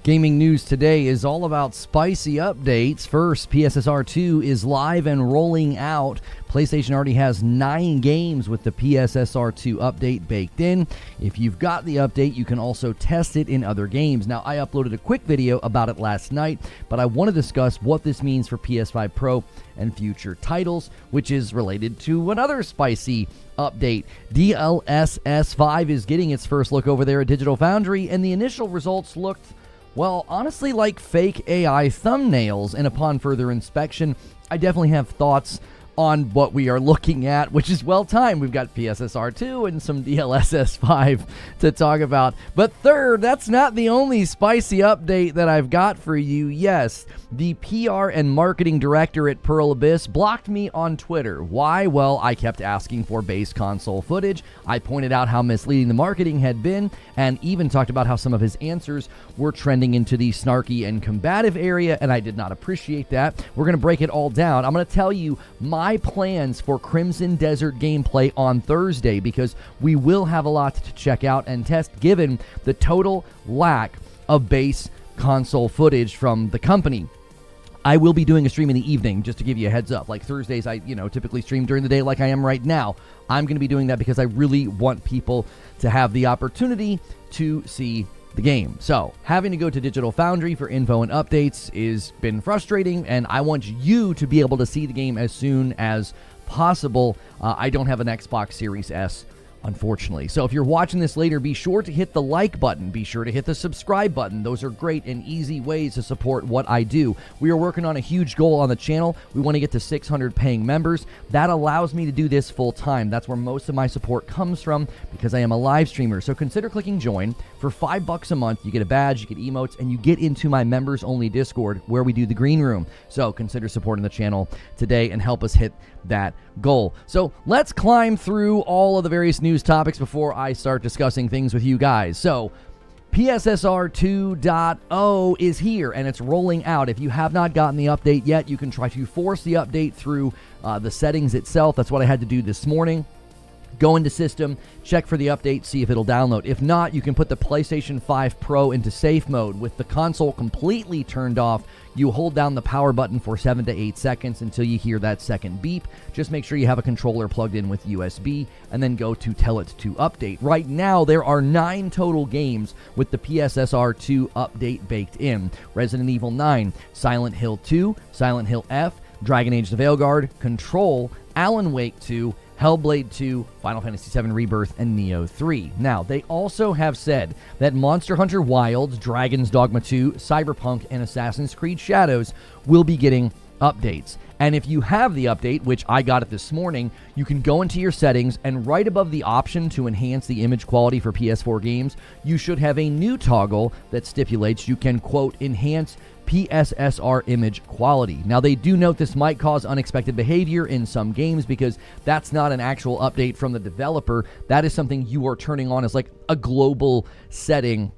Gaming news today is all about spicy updates. First, PSSR 2 is live and rolling out. PlayStation already has 9 games with the PSSR 2 update baked in. If you've got the update, you can also test it in other games. Now, I uploaded a quick video about it last night, but I want to discuss what this means for PS5 Pro and future titles, which is related to another spicy update. DLSS 5 is getting its first look over there at Digital Foundry, and the initial results looked, well, honestly like fake AI thumbnails, and upon further inspection, I definitely have thoughts on what we are looking at, which is well timed. We've got PSSR 2 and some DLSS 5 to talk about. But third, that's not the only spicy update that I've got for you. Yes, the PR and marketing director at Pearl Abyss blocked me on Twitter. Why? Well, I kept asking for base console footage. I pointed out how misleading the marketing had been, and even talked about how some of his answers were trending into the snarky and combative area, and I did not appreciate that. We're going to break it all down. I'm going to tell you my plans for Crimson Desert gameplay on Thursday, because we will have a lot to check out and test given the total lack of base console footage from the company. I will be doing a stream in the evening, just to give you a heads up. Like Thursdays, I typically stream during the day like I am right now. I'm going to be doing that because I really want people to have the opportunity to see the game. So, having to go to Digital Foundry for info and updates has been frustrating, and I want you to be able to see the game as soon as possible. I don't have an Xbox Series S, unfortunately. So if you're watching this later, be sure to hit the like button. Be sure to hit the subscribe button. Those are great and easy ways to support what I do. We are working on a huge goal on the channel. We want to get to 600 paying members. That allows me to do this full time. That's where most of my support comes from, because I am a live streamer. So consider clicking join. For $5 a month, you get a badge, you get emotes, and you get into my members only Discord where we do the green room. So consider supporting the channel today and help us hit that goal. So let's climb through all of the various news topics before I start discussing things with you guys. So PSSR 2.0 is here and it's rolling out. If you have not gotten the update yet, you can try to force the update through the settings itself. That's what I had to do this morning. Go into system, check for the update, see if it'll download. If not, you can put the PlayStation 5 Pro into safe mode. With the console completely turned off, you hold down the power button for 7 to 8 seconds until you hear that second beep. Just make sure you have a controller plugged in with USB, and then go to tell it to update. Right now, there are 9 total games with the PSSR 2 update baked in. Resident Evil 9, Silent Hill 2, Silent Hill F, Dragon Age the Veilguard, Control, Alan Wake 2, Hellblade 2, Final Fantasy VII Rebirth, and Neo 3. Now, they also have said that Monster Hunter Wilds, Dragon's Dogma 2, Cyberpunk, and Assassin's Creed Shadows will be getting updates. And if you have the update, which I got it this morning, you can go into your settings, and right above the option to enhance the image quality for PS4 games, you should have a new toggle that stipulates you can, quote, enhance PSSR image quality. Now, they do note this might cause unexpected behavior in some games because that's not an actual update from the developer. That is something you are turning on as like a global setting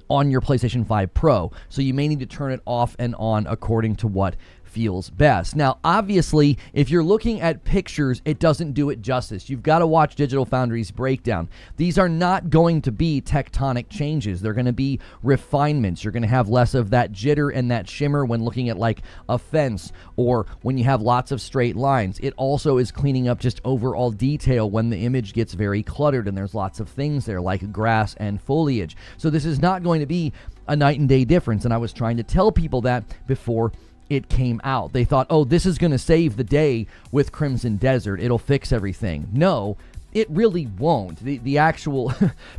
on your PlayStation 5 Pro. So you may need to turn it off and on according to what feels best. Now, obviously, if you're looking at pictures, it doesn't do it justice. You've got to watch Digital Foundry's breakdown. These are not going to be tectonic changes. They're going to be refinements. You're going to have less of that jitter and that shimmer when looking at like a fence or when you have lots of straight lines. It also is cleaning up just overall detail when the image gets very cluttered and there's lots of things there like grass and foliage. So this is not going to be a night and day difference, and I was trying to tell people that before it came out. They thought, oh, this is going to save the day with Crimson Desert. It'll fix everything. No, it really won't. The actual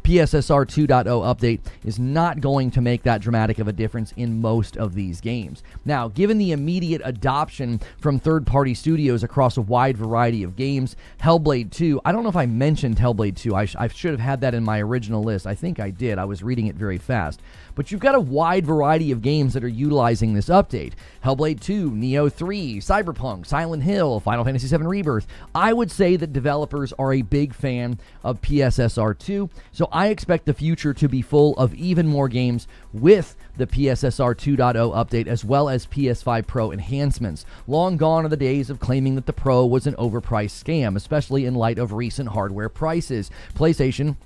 PSSR 2.0 update is not going to make that dramatic of a difference in most of these games. Now, given the immediate adoption from third-party studios across a wide variety of games, Hellblade 2, I don't know if I mentioned Hellblade 2. I should have had that in my original list. I think I did. I was reading it very fast. But you've got a wide variety of games that are utilizing this update. Hellblade 2, Neo 3, Cyberpunk, Silent Hill, Final Fantasy VII Rebirth. I would say that developers are a big fan of PSSR 2, so I expect the future to be full of even more games with the PSSR 2.0 update, as well as PS5 Pro enhancements. Long gone are the days of claiming that the Pro was an overpriced scam, especially in light of recent hardware prices. PlayStation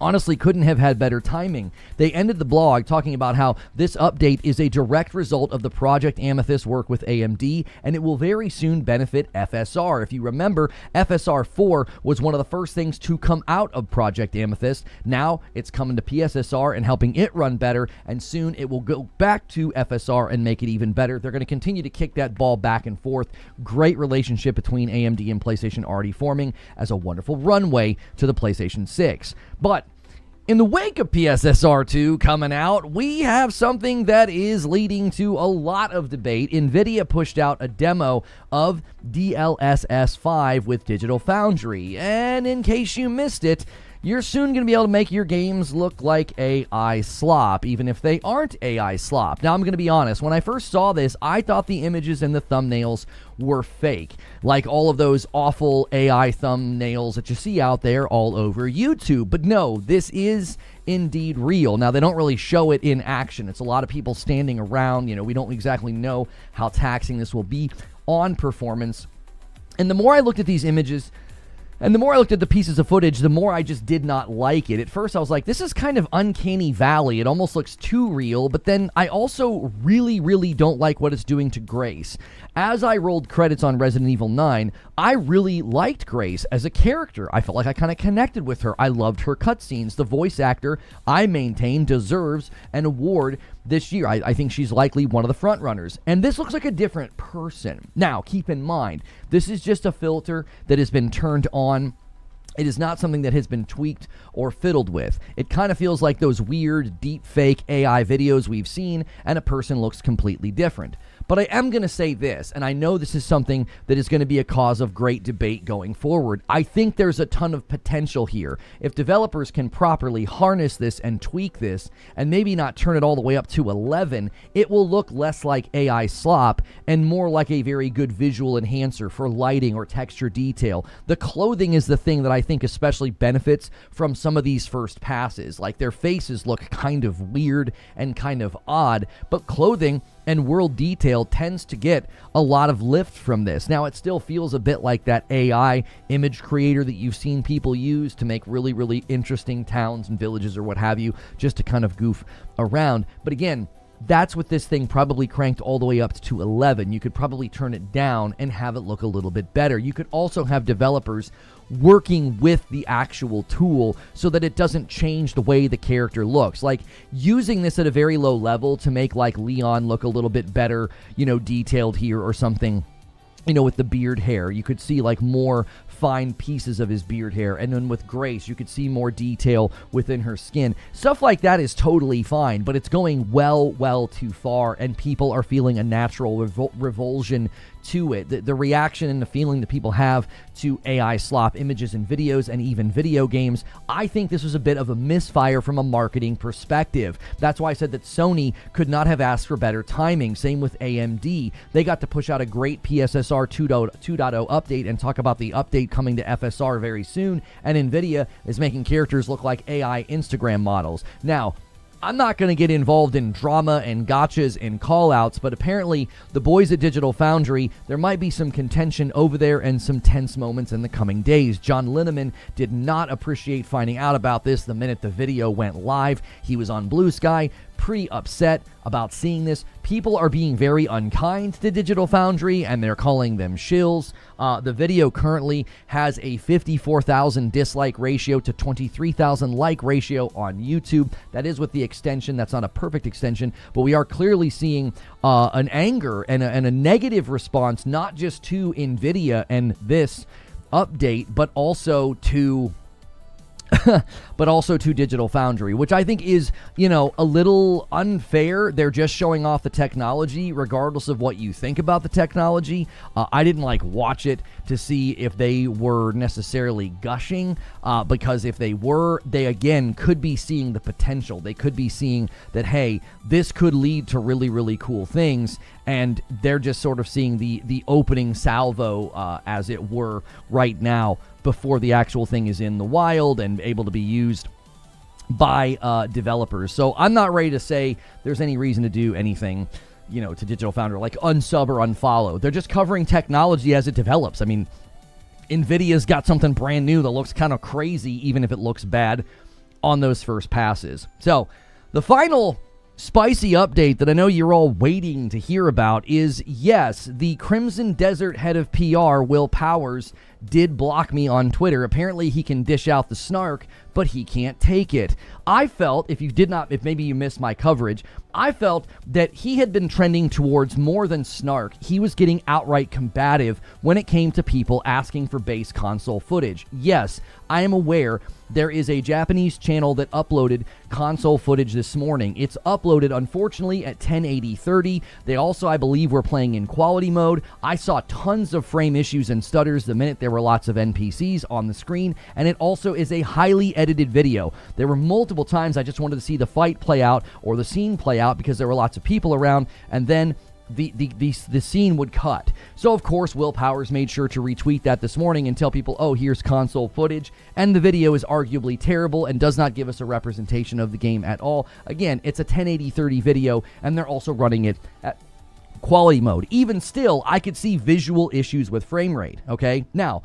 honestly couldn't have had better timing. They ended the blog talking about how this update is a direct result of the Project Amethyst work with AMD, and it will very soon benefit FSR. If you remember, FSR 4 was one of the first things to come out of Project Amethyst. Now it's coming to PSSR and helping it run better, and soon it will go back to FSR and make it even better. They're going to continue to kick that ball back and forth. Great relationship between AMD and PlayStation already forming as a wonderful runway to the PlayStation 6. But in the wake of PSSR 2 coming out, we have something that is leading to a lot of debate. NVIDIA pushed out a demo of DLSS 5 with Digital Foundry, and in case you missed it, you're soon going to be able to make your games look like AI slop, even if they aren't AI slop. Now, I'm going to be honest. When I first saw this, I thought the images and the thumbnails were fake, like all of those awful AI thumbnails that you see out there all over YouTube. But no, this is indeed real. Now, they don't really show it in action. It's a lot of people standing around. You know, we don't exactly know how taxing this will be on performance. And the more I looked at these images, and the more I looked at the pieces of footage, the more I just did not like it. At first, I was like, this is kind of uncanny valley. It almost looks too real. But then I also really don't like what it's doing to Grace. As I rolled credits on Resident Evil 9, I really liked Grace as a character. I felt like I kind of connected with her. I loved her cutscenes. The voice actor, I maintain, deserves an award this year. I think she's likely one of the front runners. And this looks like a different person. Now, keep in mind, this is just a filter that has been turned on. It is not something that has been tweaked or fiddled with. It kind of feels like those weird, deep fake AI videos we've seen, and a person looks completely different. But I am going to say this, and I know this is something that is going to be a cause of great debate going forward. I think there's a ton of potential here. If developers can properly harness this and tweak this, and maybe not turn it all the way up to 11, it will look less like AI slop and more like a very good visual enhancer for lighting or texture detail. The clothing is the thing that I think especially benefits from some of these first passes. Like, their faces look kind of weird and kind of odd, but clothing and world detail tends to get a lot of lift from this. Now, it still feels a bit like that AI image creator that you've seen people use to make really interesting towns and villages or what have you, just to kind of goof around. But again, that's what this thing probably cranked all the way up to 11. You could probably turn it down and have it look a little bit better. You could also have developers working with the actual tool so that it doesn't change the way the character looks. Like, using this at a very low level to make, like, Leon look a little bit better, you know, detailed here or something. You know, with the beard hair, you could see like more fine pieces of his beard hair. And then with Grace, you could see more detail within her skin. Stuff like that is totally fine, but it's going well too far, and people are feeling a natural revulsion to it. The reaction and the feeling that people have to AI slop images and videos and even video games, I think this was a bit of a misfire from a marketing perspective. That's why I said that Sony could not have asked for better timing. Same with AMD. They got to push out a great PSSR 2.0 update and talk about the update coming to FSR very soon, and NVIDIA is making characters look like AI Instagram models. Now, I'm not going to get involved in drama and gotchas and call-outs, but apparently the boys at Digital Foundry, there might be some contention over there and some tense moments in the coming days. John Linneman did not appreciate finding out about this the minute the video went live. He was on Blue Sky, pretty upset about seeing this. People are being very unkind to Digital Foundry, and they're calling them shills. The video currently has a 54,000 dislike ratio to 23,000 like ratio on YouTube. That is with the extension. That's not a perfect extension, but we are clearly seeing an anger and a negative response, not just to NVIDIA and this update, but also to Digital Foundry, which I think is, you know, a little unfair. They're just showing off the technology, regardless of what you think about the technology. I didn't watch it to see if they were necessarily gushing, because if they were, they again could be seeing the potential. They could be seeing that, hey, this could lead to really cool things, and they're just sort of seeing the opening salvo, as it were, right now, before the actual thing is in the wild and able to be used by developers. So I'm not ready to say there's any reason to do anything, you know, to Digital Foundry, like unsub or unfollow. They're just covering technology as it develops. I mean, NVIDIA's got something brand new that looks kind of crazy, even if it looks bad. on those first passes. So the final spicy update that I know you're all waiting to hear about is, yes, the Crimson Desert head of PR, Will Powers, did block me on Twitter. Apparently he can dish out the snark, but he can't take it. I felt, if maybe you missed my coverage, I felt that he had been trending towards more than snark. He was getting outright combative when it came to people asking for base console footage. Yes, I am aware there is a Japanese channel that uploaded console footage this morning. It's uploaded, unfortunately, at 1080-30. They also, I believe, were playing in quality mode. I saw tons of frame issues and stutters the minute there were lots of NPCs on the screen, and it also is a highly edited video. There were multiple times I just wanted to see the fight play out or the scene play out because there were lots of people around, and then the scene would cut. So, of course, Will Powers made sure to retweet that this morning and tell people, oh, here's console footage, and the video is arguably terrible and does not give us a representation of the game at all. Again, it's a 1080-30 video, and they're also running it at quality mode. Even still, I could see visual issues with frame rate, okay? Now,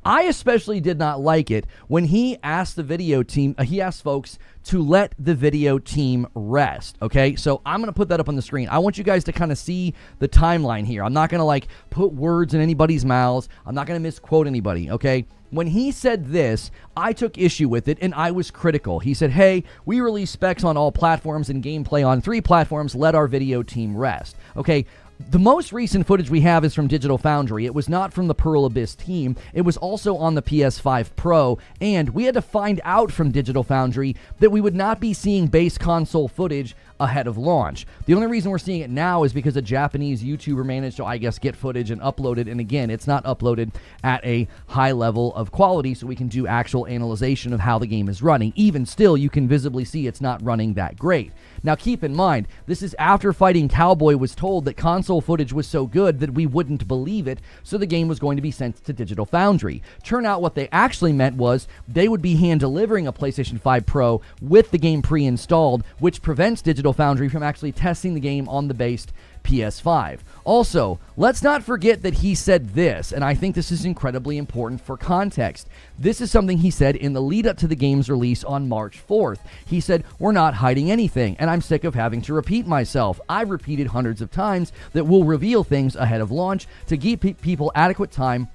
I especially did not like it when he asked the video team, he asked folks to let the video team rest, okay? So I'm going to put that up on the screen. I want you guys to kind of see the timeline here. I'm not going to, put words in anybody's mouths. I'm not going to misquote anybody, okay? When he said this, I took issue with it, and I was critical. He said, hey, we release specs on all platforms and gameplay on 3 platforms. Let our video team rest, okay? The most recent footage we have is from Digital Foundry. It was not from the Pearl Abyss team. It was also on the PS5 Pro, and we had to find out from Digital Foundry that we would not be seeing base console footage ahead of launch. The only reason we're seeing it now is because a Japanese YouTuber managed to, I guess, get footage and upload it, and again, it's not uploaded at a high level of quality, so we can do actual analyzation of how the game is running. Even still, you can visibly see it's not running that great. Now, keep in mind, this is after Fighting Cowboy was told that console footage was so good that we wouldn't believe it, so the game was going to be sent to Digital Foundry. Turn out what they actually meant was they would be hand-delivering a PlayStation 5 Pro with the game pre-installed, which prevents Digital Foundry from actually testing the game on the base PS5. Also, let's not forget that he said this, and I think this is incredibly important for context. This is something he said in the lead up to the game's release on March 4th. He said, we're not hiding anything, and I'm sick of having to repeat myself. I've repeated hundreds of times that we'll reveal things ahead of launch to give people adequate time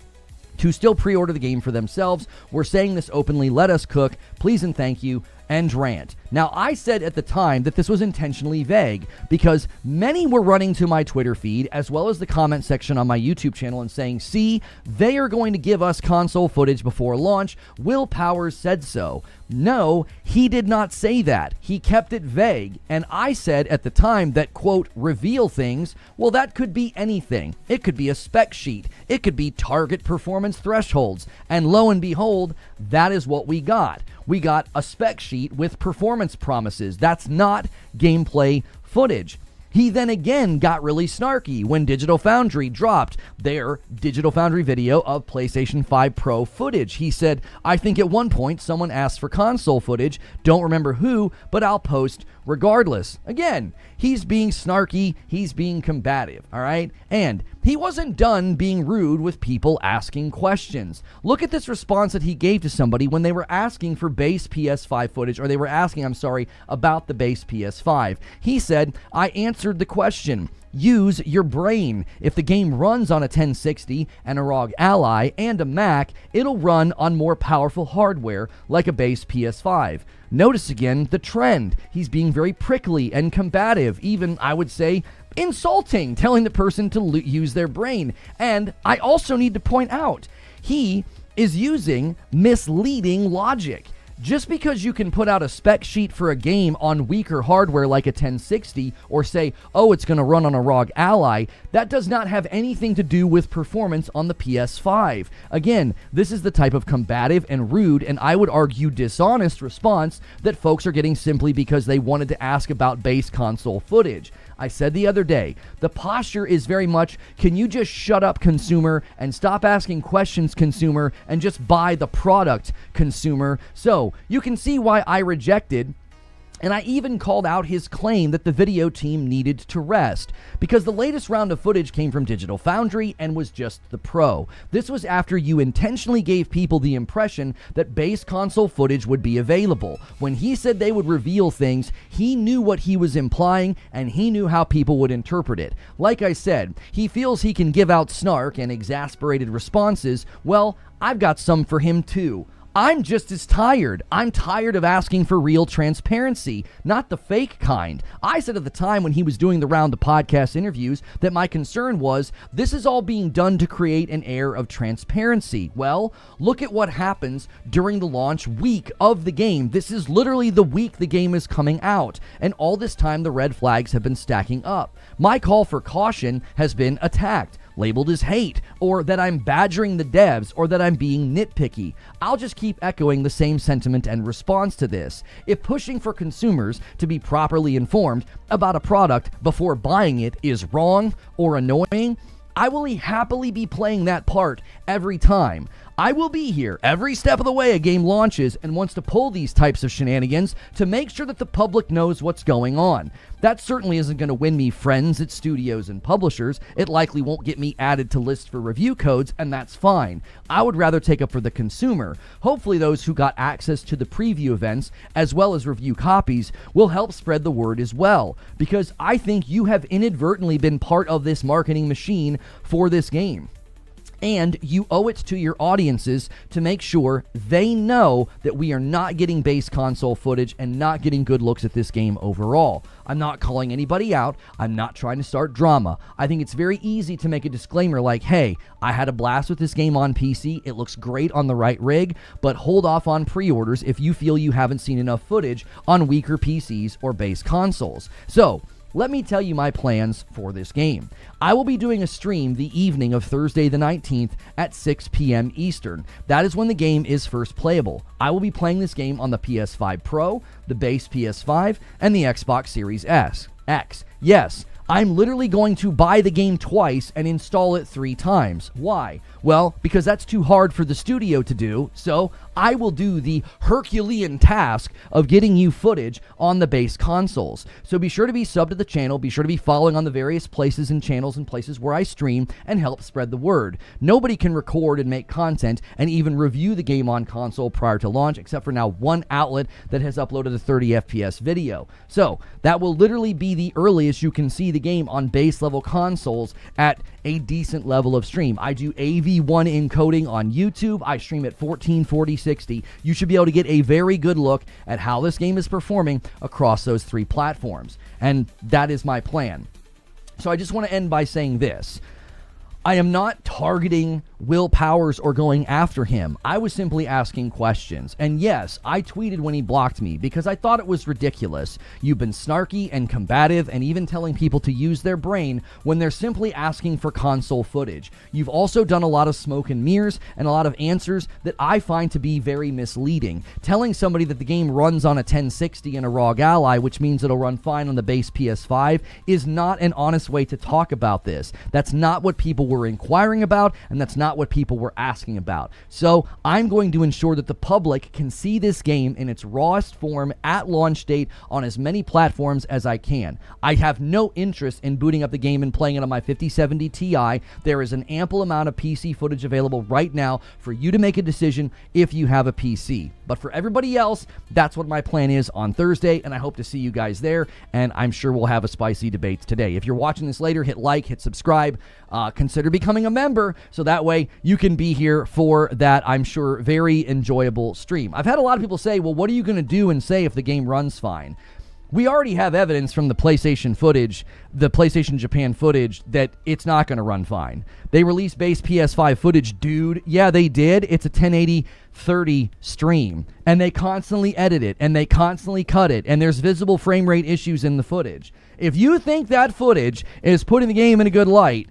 to still pre-order the game for themselves. We're saying this openly. Let us cook. Please and thank you. End rant. Now, I said at the time that this was intentionally vague because many were running to my Twitter feed as well as the comment section on my YouTube channel and saying, see, they are going to give us console footage before launch. Will Powers said so. No, he did not say that. He kept it vague. And I said at the time that, quote, reveal things, well, that could be anything. It could be a spec sheet. It could be target performance thresholds. And lo and behold, that is what we got. We got a spec sheet with performance promises. That's not gameplay footage. He then again got really snarky when Digital Foundry dropped their Digital Foundry video of PlayStation 5 Pro footage. He said, I think at one point someone asked for console footage. Don't remember who, but I'll post regardless. Again, he's being snarky. He's being combative, all right? And he wasn't done being rude with people asking questions. Look at this response that he gave to somebody when they were asking for base PS5 footage, or they were asking, about the base PS5. He said, I answered the question. Use your brain. If the game runs on a 1060 and a ROG Ally and a Mac, it'll run on more powerful hardware like a base PS5. Notice again the trend. He's being very prickly and combative, even, I would say, insulting, telling the person to use their brain. And I also need to point out, he is using misleading logic. Just because you can put out a spec sheet for a game on weaker hardware like a 1060 or say, oh, it's going to run on a ROG Ally, that does not have anything to do with performance on the PS5. Again, this is the type of combative and rude, and I would argue dishonest response that folks are getting simply because they wanted to ask about base console footage. I said the other day, the posture is very much, can you just shut up, consumer, and stop asking questions, consumer, and just buy the product, consumer? So you can see why I rejected And I even called out his claim that the video team needed to rest, because the latest round of footage came from Digital Foundry and was just the pro. This was after you intentionally gave people the impression that base console footage would be available. When he said they would reveal things, he knew what he was implying, and he knew how people would interpret it. Like I said, he feels he can give out snark and exasperated responses. Well, I've got some for him too. I'm just as tired. I'm tired of asking for real transparency, not the fake kind. I said at the time when he was doing the round of podcast interviews that my concern was this is all being done to create an air of transparency. Well, look at what happens during the launch week of the game. This is literally the week the game is coming out, and all this time the red flags have been stacking up. My call for caution has been attacked, labeled as hate, or that I'm badgering the devs, or that I'm being nitpicky. I'll just keep echoing the same sentiment and response to this. If pushing for consumers to be properly informed about a product before buying it is wrong or annoying, I will happily be playing that part every time. I will be here every step of the way a game launches and wants to pull these types of shenanigans to make sure that the public knows what's going on. That certainly isn't going to win me friends at studios and publishers. It likely won't get me added to lists for review codes, and that's fine. I would rather take up for the consumer. Hopefully those who got access to the preview events, as well as review copies, will help spread the word as well, because I think you have inadvertently been part of this marketing machine for this game. And you owe it to your audiences to make sure they know that we are not getting base console footage and not getting good looks at this game overall. I'm not calling anybody out. I'm not trying to start drama. I think it's very easy to make a disclaimer like, hey, I had a blast with this game on PC. It looks great on the right rig, but hold off on pre-orders if you feel you haven't seen enough footage on weaker PCs or base consoles. So, let me tell you my plans for this game. I will be doing a stream the evening of Thursday the 19th at 6 p.m. Eastern. That is when the game is first playable. I will be playing this game on the PS5 Pro, the base PS5, and the Xbox Series X. Yes, I'm literally going to buy the game twice and install it 3 times. Why? Well, because that's too hard for the studio to do, so I will do the Herculean task of getting you footage on the base consoles. So be sure to be subbed to the channel, be sure to be following on the various places and channels and places where I stream, and help spread the word. Nobody can record and make content and even review the game on console prior to launch, except for now one outlet that has uploaded a 30 FPS video. So that will literally be the earliest you can see the game on base level consoles at a decent level of stream. I do AV1 encoding on YouTube. I stream at 1440/60. You should be able to get a very good look at how this game is performing across those 3 platforms. And that is my plan. So I just want to end by saying this. I am not targeting Will Powers or going after him. I was simply asking questions. And yes, I tweeted when he blocked me because I thought it was ridiculous. You've been snarky and combative and even telling people to use their brain when they're simply asking for console footage. You've also done a lot of smoke and mirrors and a lot of answers that I find to be very misleading. Telling somebody that the game runs on a 1060 and a ROG Ally, which means it'll run fine on the base PS5, is not an honest way to talk about this. That's not what people were inquiring about, and that's not what people were asking about. So I'm going to ensure that the public can see this game in its rawest form at launch date on as many platforms as I can. I have no interest in booting up the game and playing it on my 5070 Ti. There is an ample amount of PC footage available right now for you to make a decision if you have a PC. But for everybody else, that's what my plan is on Thursday, and I hope to see you guys there, and I'm sure we'll have a spicy debate today. If you're watching this later, hit like, hit subscribe, consider becoming a member, so that way you can be here for that, I'm sure, very enjoyable stream. I've had a lot of people say, well, what are you going to do and say if the game runs fine? We already have evidence from the PlayStation footage, the PlayStation Japan footage, that it's not going to run fine. They released base PS5 footage, dude. Yeah, they did. It's a 1080/30 stream. And they constantly edit it, and they constantly cut it, and there's visible frame rate issues in the footage. If you think that footage is putting the game in a good light,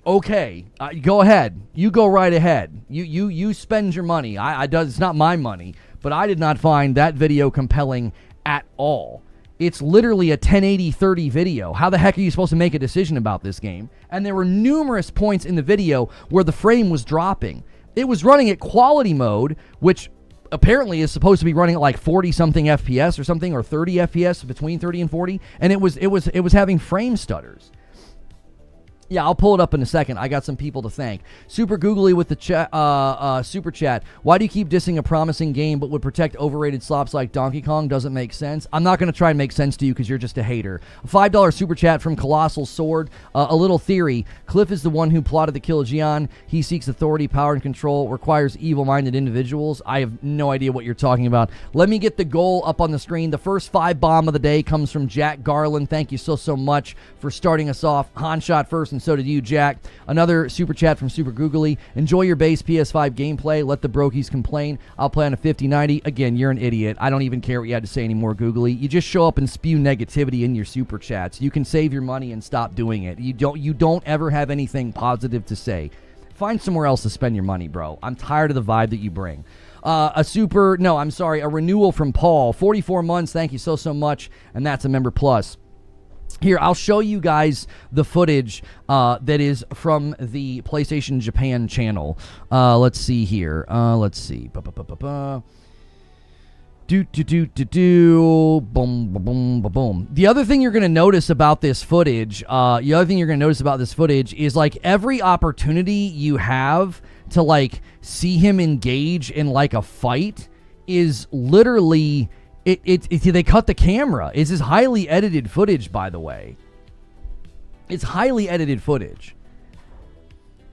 okay, go ahead. You go right ahead. You spend your money. It's not my money, but I did not find that video compelling at all. It's literally a 1080/30 video. How the heck are you supposed to make a decision about this game? And there were numerous points in the video where the frame was dropping. It was running at quality mode, which apparently is supposed to be running at like 40 something FPS or something, or 30 FPS, between 30 and 40, and it was having frame stutters. Yeah, I'll pull it up in a second. I got some people to thank. Super Googly with the super chat. Why do you keep dissing a promising game but would protect overrated slops like Donkey Kong? Doesn't make sense. I'm not going to try and make sense to you because you're just a hater. A $5 super chat from Colossal Sword. A little theory. Cliff is the one who plotted the kill of Gian. He seeks authority, power, and control. Requires evil-minded individuals. I have no idea what you're talking about. Let me get the goal up on the screen. The first 5 bomb of the day comes from Jack Garland. Thank you so much for starting us off. Han shot first, and so did you, Jack. Another super chat from Super Googly. Enjoy your base PS5 gameplay. Let the brokies complain. I'll play on a 5090. Again, you're an idiot. I don't even care what you had to say anymore, Googly. You just show up and spew negativity in your super chats. You can save your money and stop doing it. You don't ever have anything positive to say. Find somewhere else to spend your money, bro. I'm tired of the vibe that you bring. A renewal from Paul. 44 months. Thank you so much. And that's a member plus. Here, I'll show you guys the footage that is from the PlayStation Japan channel. Let's see here. Let's see. Boom, boom, boom. The other thing you're going to notice about this footage, is like every opportunity you have to like see him engage in like a fight is literally... They cut the camera. It's this highly edited footage, by the way. It's highly edited footage.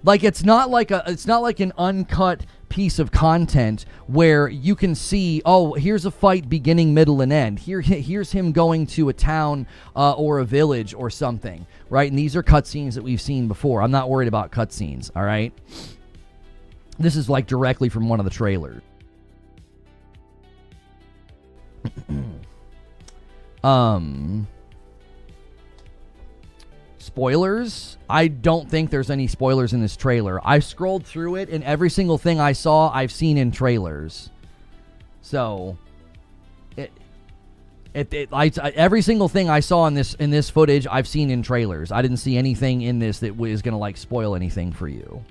Like it's not like an uncut piece of content where you can see, oh, here's a fight beginning, middle, and end. Here's him going to a town or a village or something, right? And these are cutscenes that we've seen before. I'm not worried about cutscenes, all right? This is like directly from one of the trailers. Spoilers? I don't think there's any spoilers in this trailer. I scrolled through it, and every single thing I saw, I've seen in trailers. So, every single thing I saw in this footage, I've seen in trailers. I didn't see anything in this that was gonna like spoil anything for you.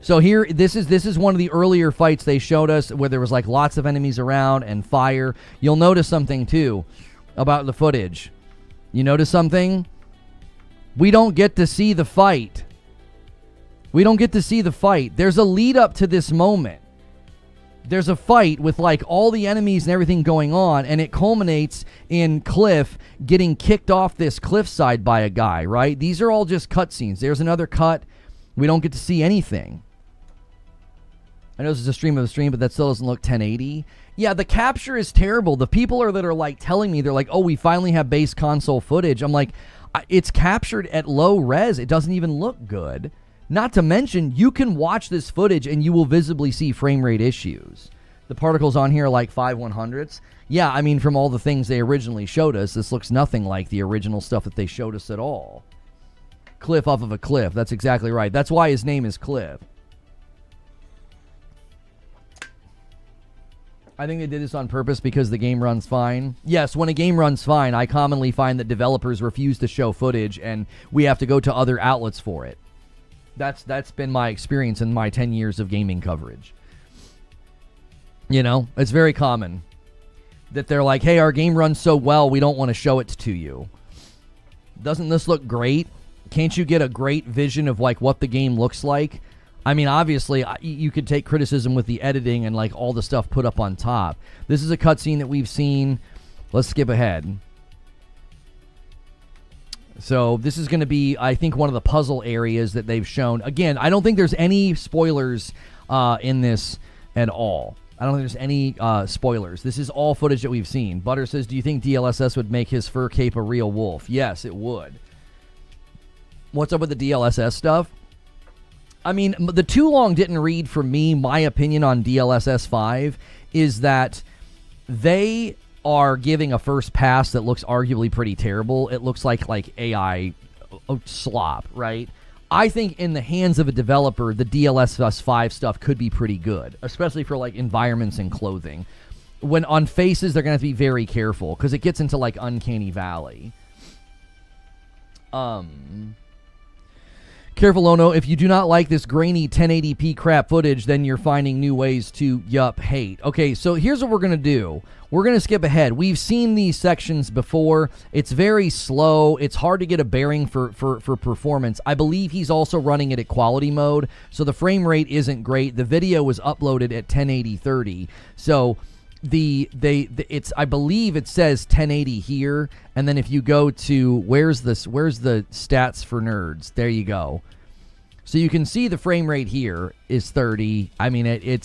So here, this is one of the earlier fights they showed us where there was like lots of enemies around and fire. You'll notice something too about the footage. You notice something? We don't get to see the fight. There's a lead up to this moment. There's a fight with like all the enemies and everything going on, and it culminates in Cliff getting kicked off this cliffside by a guy, right? These are all just cutscenes. There's another cut. We don't get to see anything. I know this is a stream of a stream, but that still doesn't look 1080. Yeah, the capture is terrible. The people that are like telling me, they're like, oh, we finally have base console footage. I'm like, it's captured at low res. It doesn't even look good. Not to mention, you can watch this footage and you will visibly see frame rate issues. The particles on here are like 5/100ths. Yeah, I mean, from all the things they originally showed us, this looks nothing like the original stuff that they showed us at all. Cliff off of a cliff. That's exactly right. That's why his name is Cliff. I think they did this on purpose because the game runs fine. Yes, when a game runs fine, I commonly find that developers refuse to show footage and we have to go to other outlets for it. That's been my experience in my 10 years of gaming coverage. You know, it's very common that they're like, hey, our game runs so well, we don't want to show it to you. Doesn't this look great? Can't you get a great vision of like what the game looks like? I mean, obviously, you could take criticism with the editing and like all the stuff put up on top. This is a cutscene that we've seen. Let's skip ahead. So this is going to be, I think, one of the puzzle areas that they've shown. Again, I don't think there's any spoilers in this at all. I don't think there's any spoilers. This is all footage that we've seen. Butter says, do you think DLSS would make his fur cape a real wolf? Yes, it would. What's up with the DLSS stuff? I mean, the too long didn't read for me. My opinion on DLSS 5 is that they are giving a first pass that looks arguably pretty terrible. It looks like AI slop, right? I think in the hands of a developer, the DLSS 5 stuff could be pretty good, especially for like environments and clothing. When on faces, they're going to have to be very careful because it gets into like Uncanny Valley. Careful, Ono. If you do not like this grainy 1080p crap footage, then you're finding new ways to, hate. Okay, so here's what we're going to do. We're going to skip ahead. We've seen these sections before. It's very slow. It's hard to get a bearing for performance. I believe he's also running it at quality mode, so the frame rate isn't great. The video was uploaded at 1080-30, so I believe it says 1080 here, and then if you go to where's the stats for nerds, there you go. So you can see the frame rate here is 30. I mean,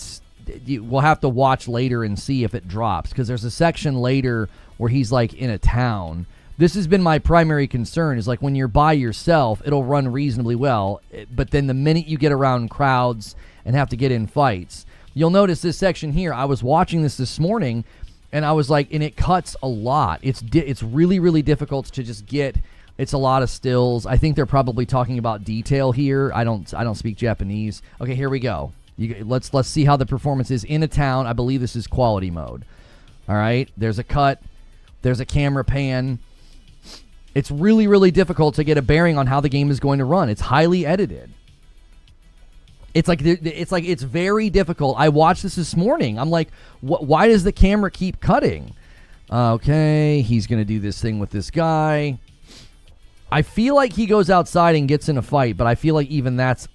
we'll have to watch later and see if it drops, because there's a section later where he's like in a town. This has been my primary concern, is like when you're by yourself, it'll run reasonably well, but then the minute you get around crowds and have to get in fights, you'll notice this section here. I was watching this morning, and I was like, and it cuts a lot. It's really, really difficult to just get. It's a lot of stills. I think they're probably talking about detail here. I don't speak Japanese. Okay, here we go. Let's see how the performance is in a town. I believe this is quality mode. All right, there's a cut. There's a camera pan. It's really, really difficult to get a bearing on how the game is going to run. It's highly edited. It's very difficult. I watched this morning. I'm like, why does the camera keep cutting? Okay, he's going to do this thing with this guy. I feel like he goes outside and gets in a fight, but I feel like even that's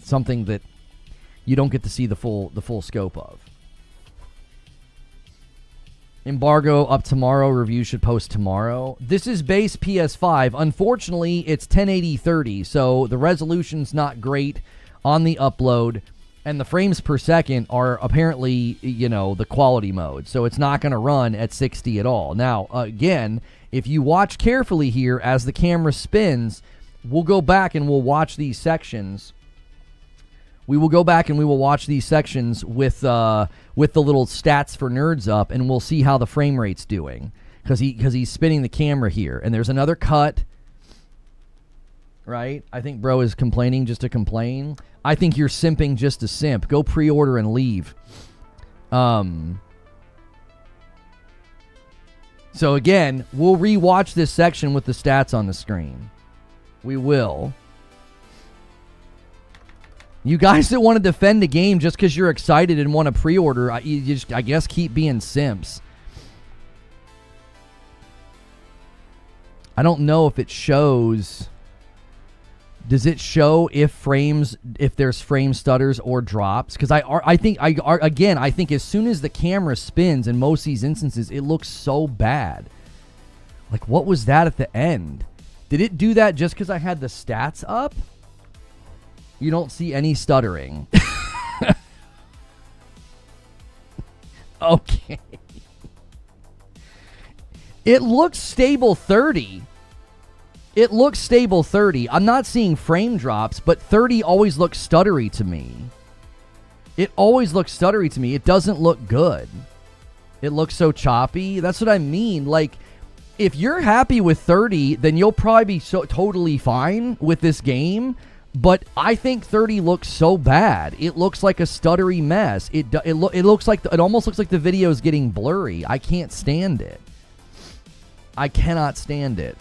something that you don't get to see the full scope of. Embargo up tomorrow. Review should post tomorrow. This is base PS5. Unfortunately, it's 1080-30, so the resolution's not great on the upload, and the frames per second are apparently, the quality mode, so it's not going to run at 60 at all. Now, again, if you watch carefully here as the camera spins, we'll go back and we'll watch these sections. We will go back and we will watch these sections with the little stats for nerds up, and we'll see how the frame rate's doing, because he's spinning the camera here. And there's another cut, right? I think bro is complaining just to complain. I think you're simping just to simp. Go pre-order and leave. So again, we'll re-watch this section with the stats on the screen. We will. You guys that want to defend the game just because you're excited and want to pre-order, I guess keep being simps. I don't know if it shows. Does it show if there's frame stutters or drops? Because I think as soon as the camera spins in most of these instances, it looks so bad. Like, what was that at the end? Did it do that just because I had the stats up? You don't see any stuttering. Okay. It looks stable 30. It looks stable 30. I'm not seeing frame drops, but 30 always looks stuttery to me. It always looks stuttery to me. It doesn't look good. It looks so choppy. That's what I mean. Like, if you're happy with 30, then you'll probably be totally fine with this game. But I think 30 looks so bad. It looks like a stuttery mess. It almost looks like the video is getting blurry. I can't stand it. I cannot stand it.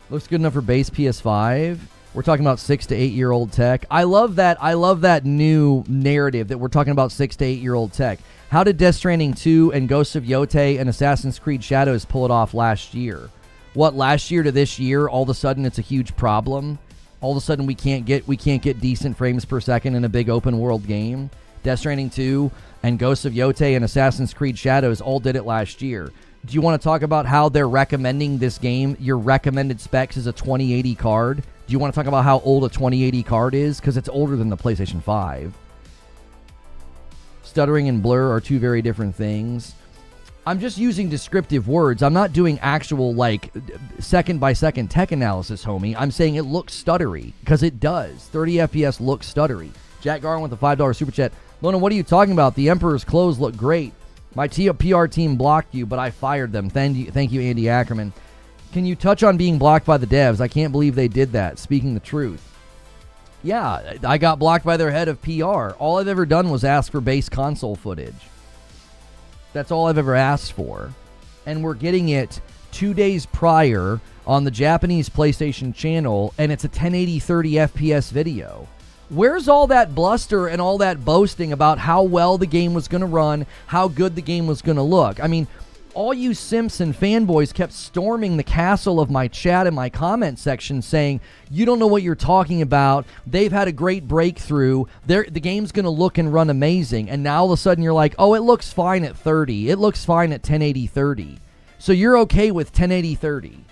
Looks good enough for base PS5. We're talking about 6 to 8 year old tech. I love that new narrative that we're talking about 6 to 8 year old tech. How did Death Stranding 2 and Ghosts of Yotei and Assassin's Creed Shadows pull it off last year? What, last year to this year, all of a sudden it's a huge problem? All of a sudden we can't get decent frames per second in a big open world game? Death Stranding 2 and Ghosts of Yotei and Assassin's Creed Shadows all did it last year. Do you want to talk about how they're recommending this game? Your recommended specs is a 2080 card. Do you want to talk about how old a 2080 card is? Because it's older than the PlayStation 5. Stuttering and blur are two very different things. I'm just using descriptive words. I'm not doing actual, like, second-by-second tech analysis, homie. I'm saying it looks stuttery, because it does. 30 FPS looks stuttery. Jack Garland with a $5 super chat. Lona, what are you talking about? The Emperor's clothes look great. My PR team blocked you, but I fired them. Thank you, Andy Ackerman. Can you touch on being blocked by the devs? I can't believe they did that. Speaking the truth. Yeah, I got blocked by their head of PR. All I've ever done was ask for base console footage. That's all I've ever asked for. and we're getting it 2 days prior on the Japanese PlayStation channel, and it's a 1080 30 FPS video. Where's all that bluster and all that boasting about how well the game was going to run, how good the game was going to look? I mean, all you simps and fanboys kept storming the castle of my chat and my comment section saying, you don't know what you're talking about. They've had a great breakthrough. The game's going to look and run amazing. And now all of a sudden you're like, oh, it looks fine at 30. It looks fine at 1080 30. So you're okay with 1080 30.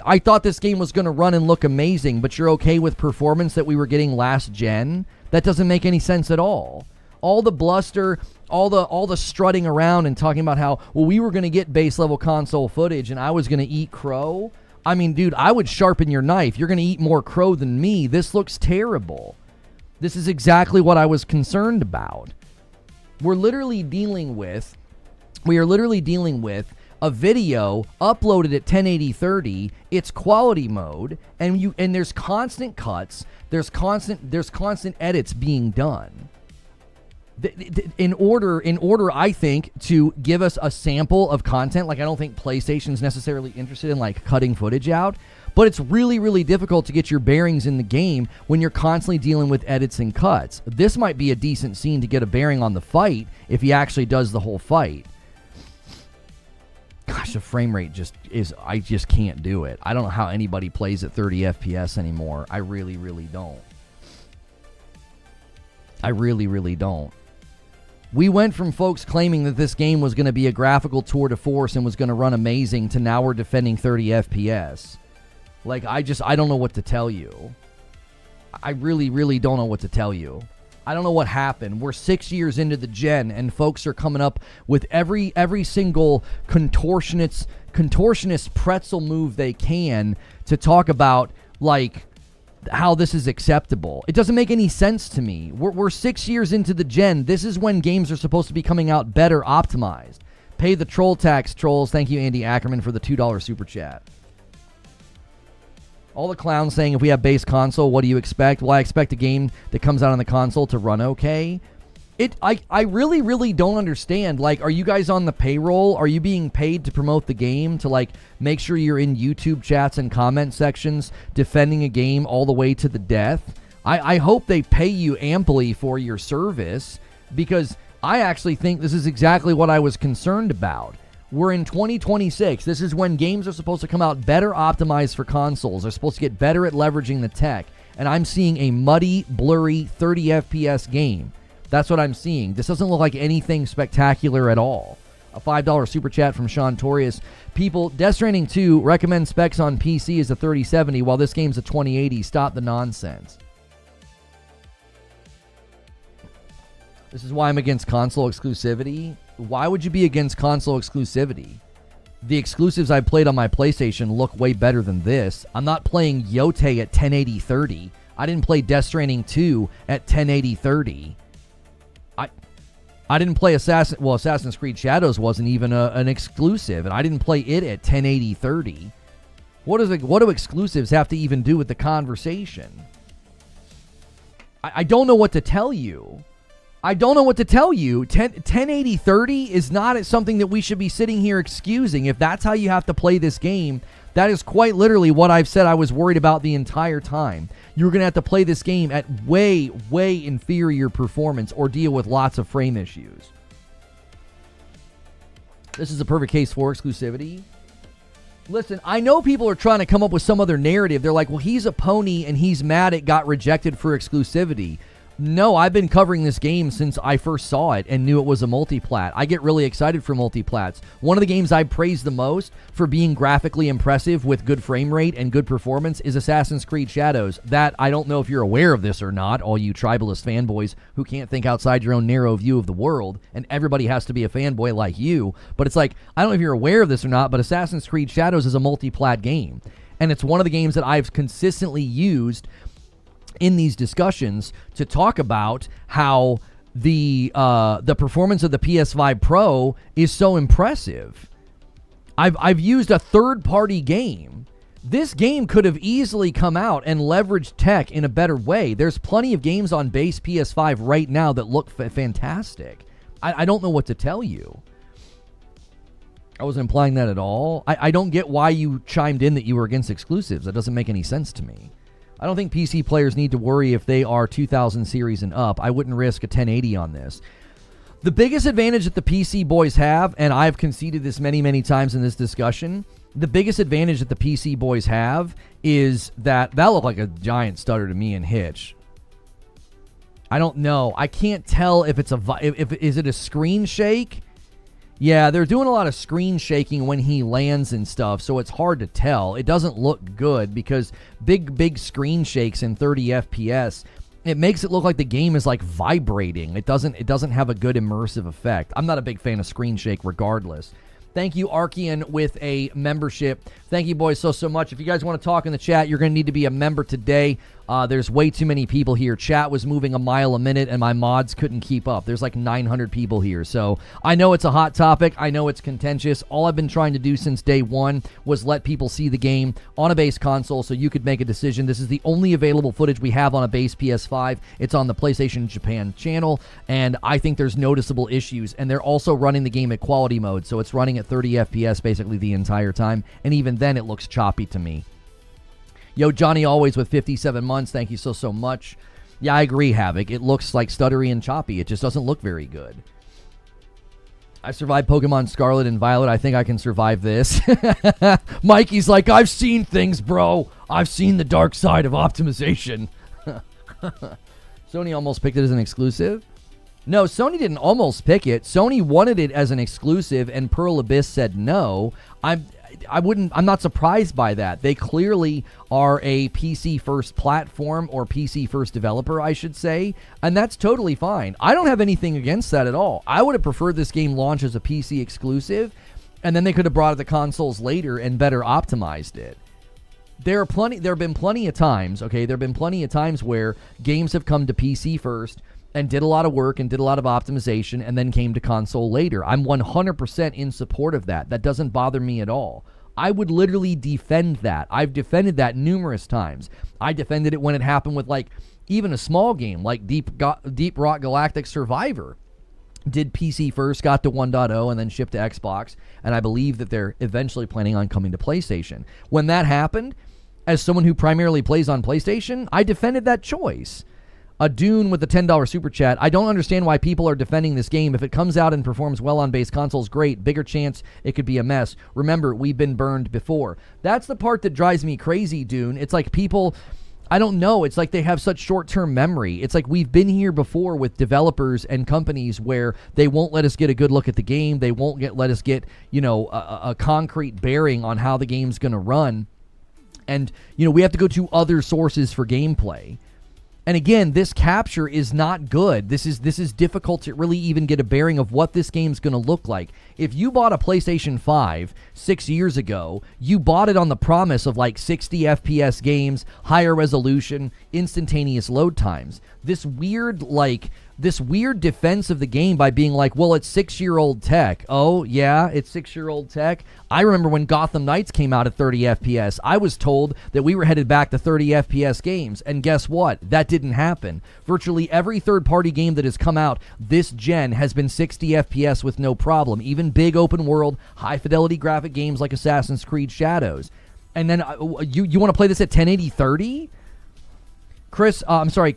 I thought this game was going to run and look amazing, but you're okay with performance that we were getting last gen? That doesn't make any sense at all. All the bluster, all the strutting around and talking about how, well, we were going to get base level console footage and I was going to eat crow. I mean, dude, I would sharpen your knife. You're going to eat more crow than me. This looks terrible. This is exactly what I was concerned about. We are literally dealing with a video uploaded at 1080 30, it's quality mode, and there's constant cuts, there's constant edits being done. In order, I think, to give us a sample of content. Like, I don't think PlayStation's necessarily interested in like cutting footage out, but it's really, really difficult to get your bearings in the game when you're constantly dealing with edits and cuts. This might be a decent scene to get a bearing on the fight if he actually does the whole fight. Gosh, the frame rate I just can't do it. I don't know how anybody plays at 30 FPS anymore. I really, really don't. I really, really don't. We went from folks claiming that this game was going to be a graphical tour de force and was going to run amazing to now we're defending 30 FPS. Like, I don't know what to tell you. I really, really don't know what to tell you. I don't know what happened. We're 6 years into the gen, and folks are coming up with every single contortionist pretzel move they can to talk about, like, how this is acceptable. It doesn't make any sense to me. We're 6 years into the gen. This is when games are supposed to be coming out better optimized. Pay the troll tax, trolls. Thank you, Andy Ackerman, for the $2 super chat. All the clowns saying, if we have base console, what do you expect? Well, I expect a game that comes out on the console to run okay. I really, really don't understand. Like, are you guys on the payroll? Are you being paid to promote the game, to, like, make sure you're in YouTube chats and comment sections defending a game all the way to the death? I hope they pay you amply for your service, because I actually think this is exactly what I was concerned about. We're in 2026. This is when games are supposed to come out better optimized for consoles. They're supposed to get better at leveraging the tech. And I'm seeing a muddy, blurry 30 FPS game. That's what I'm seeing. This doesn't look like anything spectacular at all. A $5 super chat from Sean Torius. People, Death Stranding 2 recommends specs on PC as a 3070 while this game's a 2080. Stop the nonsense. This is why I'm against console exclusivity. Why would you be against console exclusivity? The exclusives I played on my PlayStation look way better than this. I'm not playing Yote at 1080 30. I didn't play Death Stranding 2 at 1080 30. I didn't play Assassin's Creed Shadows wasn't even an exclusive, and I didn't play it at 1080 30. What do exclusives have to even do with the conversation? I don't know what to tell you. I don't know what to tell you. 1080 30 is not something that we should be sitting here excusing. If that's how you have to play this game, that is quite literally what I've said I was worried about the entire time. You're going to have to play this game at way, way inferior performance or deal with lots of frame issues. This is a perfect case for exclusivity. Listen, I know people are trying to come up with some other narrative. They're like, well, he's a pony and he's mad it got rejected for exclusivity. No, I've been covering this game since I first saw it and knew it was a multiplat. I get really excited for multiplats. One of the games I praise the most for being graphically impressive with good frame rate and good performance is Assassin's Creed Shadows. That, I don't know if you're aware of this or not, all you tribalist fanboys who can't think outside your own narrow view of the world, and everybody has to be a fanboy like you. But it's like, I don't know if you're aware of this or not, but Assassin's Creed Shadows is a multiplat game. And it's one of the games that I've consistently used in these discussions to talk about how the performance of the PS5 Pro is so impressive. I've used a third-party game. This game could have easily come out and leveraged tech in a better way. There's plenty of games on base PS5 right now that look fantastic. I don't know what to tell you. I wasn't implying that at all. I don't get why you chimed in that you were against exclusives. That doesn't make any sense to me. I don't think PC players need to worry if they are 2000 series and up. I wouldn't risk a 1080 on this. The biggest advantage that the PC boys have, and I've conceded this many, many times in this discussion, the biggest advantage that the PC boys have is that looked like a giant stutter to me in Hitch. I don't know. I can't tell if it's is it a screen shake? Yeah, they're doing a lot of screen shaking when he lands and stuff, so it's hard to tell. It doesn't look good because big screen shakes in 30 FPS, it makes it look like the game is like vibrating. It doesn't have a good immersive effect. I'm not a big fan of screen shake regardless. Thank you, Archean, with a membership. Thank you, boys, so much. If you guys want to talk in the chat, you're going to need to be a member today. There's way too many people here. Chat was moving a mile a minute, and my mods couldn't keep up. There's like 900 people here. So I know it's a hot topic. I know it's contentious. All I've been trying to do since day one was let people see the game on a base console so you could make a decision. This is the only available footage we have on a base PS5. It's on the PlayStation Japan channel, and I think there's noticeable issues. And they're also running the game at quality mode, so it's running at 30 FPS basically the entire time. And even then, it looks choppy to me. Yo, Johnny Always with 57 months. Thank you so much. Yeah, I agree, Havoc. It looks like stuttery and choppy. It just doesn't look very good. I survived Pokemon Scarlet and Violet. I think I can survive this. Mikey's like, I've seen things, bro. I've seen the dark side of optimization. Sony almost picked it as an exclusive. No, Sony didn't almost pick it. Sony wanted it as an exclusive, and Pearl Abyss said no. I'm not surprised by that. They clearly are a PC first platform, or PC first developer, I should say, and that's totally fine. I don't have anything against that at all. I would have preferred this game launch as a PC exclusive, and then they could have brought it to consoles later and better optimized it. There have been plenty of times, okay? There have been plenty of times where games have come to PC first and did a lot of work and did a lot of optimization and then came to console later. I'm 100% in support of that. That doesn't bother me at all. I would literally defend that. I've defended that numerous times. I defended it when it happened with like even a small game like Deep Rock Galactic Survivor. Did PC first, got to 1.0, and then shipped to Xbox, and I believe that they're eventually planning on coming to PlayStation. When that happened, as someone who primarily plays on PlayStation, I defended that choice. A Dune with a $10 super chat. I don't understand why people are defending this game. If it comes out and performs well on base consoles, great. Bigger chance it could be a mess. Remember, we've been burned before. That's the part that drives me crazy, Dune. It's like people, I don't know. It's like they have such short-term memory. It's like we've been here before with developers and companies where they won't let us get a good look at the game. They won't let us get, a concrete bearing on how the game's going to run. And, we have to go to other sources for gameplay. And again, this capture is not good. This is difficult to really even get a bearing of what this game's going to look like. If you bought a PlayStation 5 6 years ago, you bought it on the promise of like 60 FPS games, higher resolution, instantaneous load times. This weird defense of the game by being like, well, it's 6-year-old tech. Oh, yeah, it's 6-year-old tech. I remember when Gotham Knights came out at 30 FPS. I was told that we were headed back to 30 FPS games, and guess what? That didn't happen. Virtually every third-party game that has come out this gen has been 60 FPS with no problem, even big open-world, high-fidelity graphic games like Assassin's Creed Shadows. And then you want to play this at 1080 30?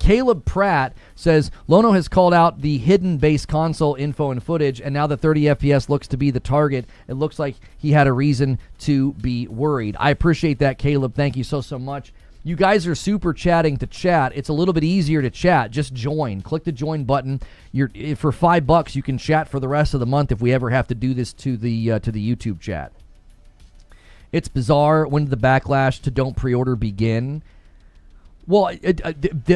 Caleb Pratt says, Lono has called out the hidden base console info and footage, and now the 30 FPS looks to be the target. It looks like he had a reason to be worried. I appreciate that, Caleb. Thank you so much. You guys are super chatting to chat. It's a little bit easier to chat. Just join. Click the join button. For $5, you can chat for the rest of the month if we ever have to do this to the YouTube chat. It's bizarre. When did the backlash to don't pre-order begin? Well,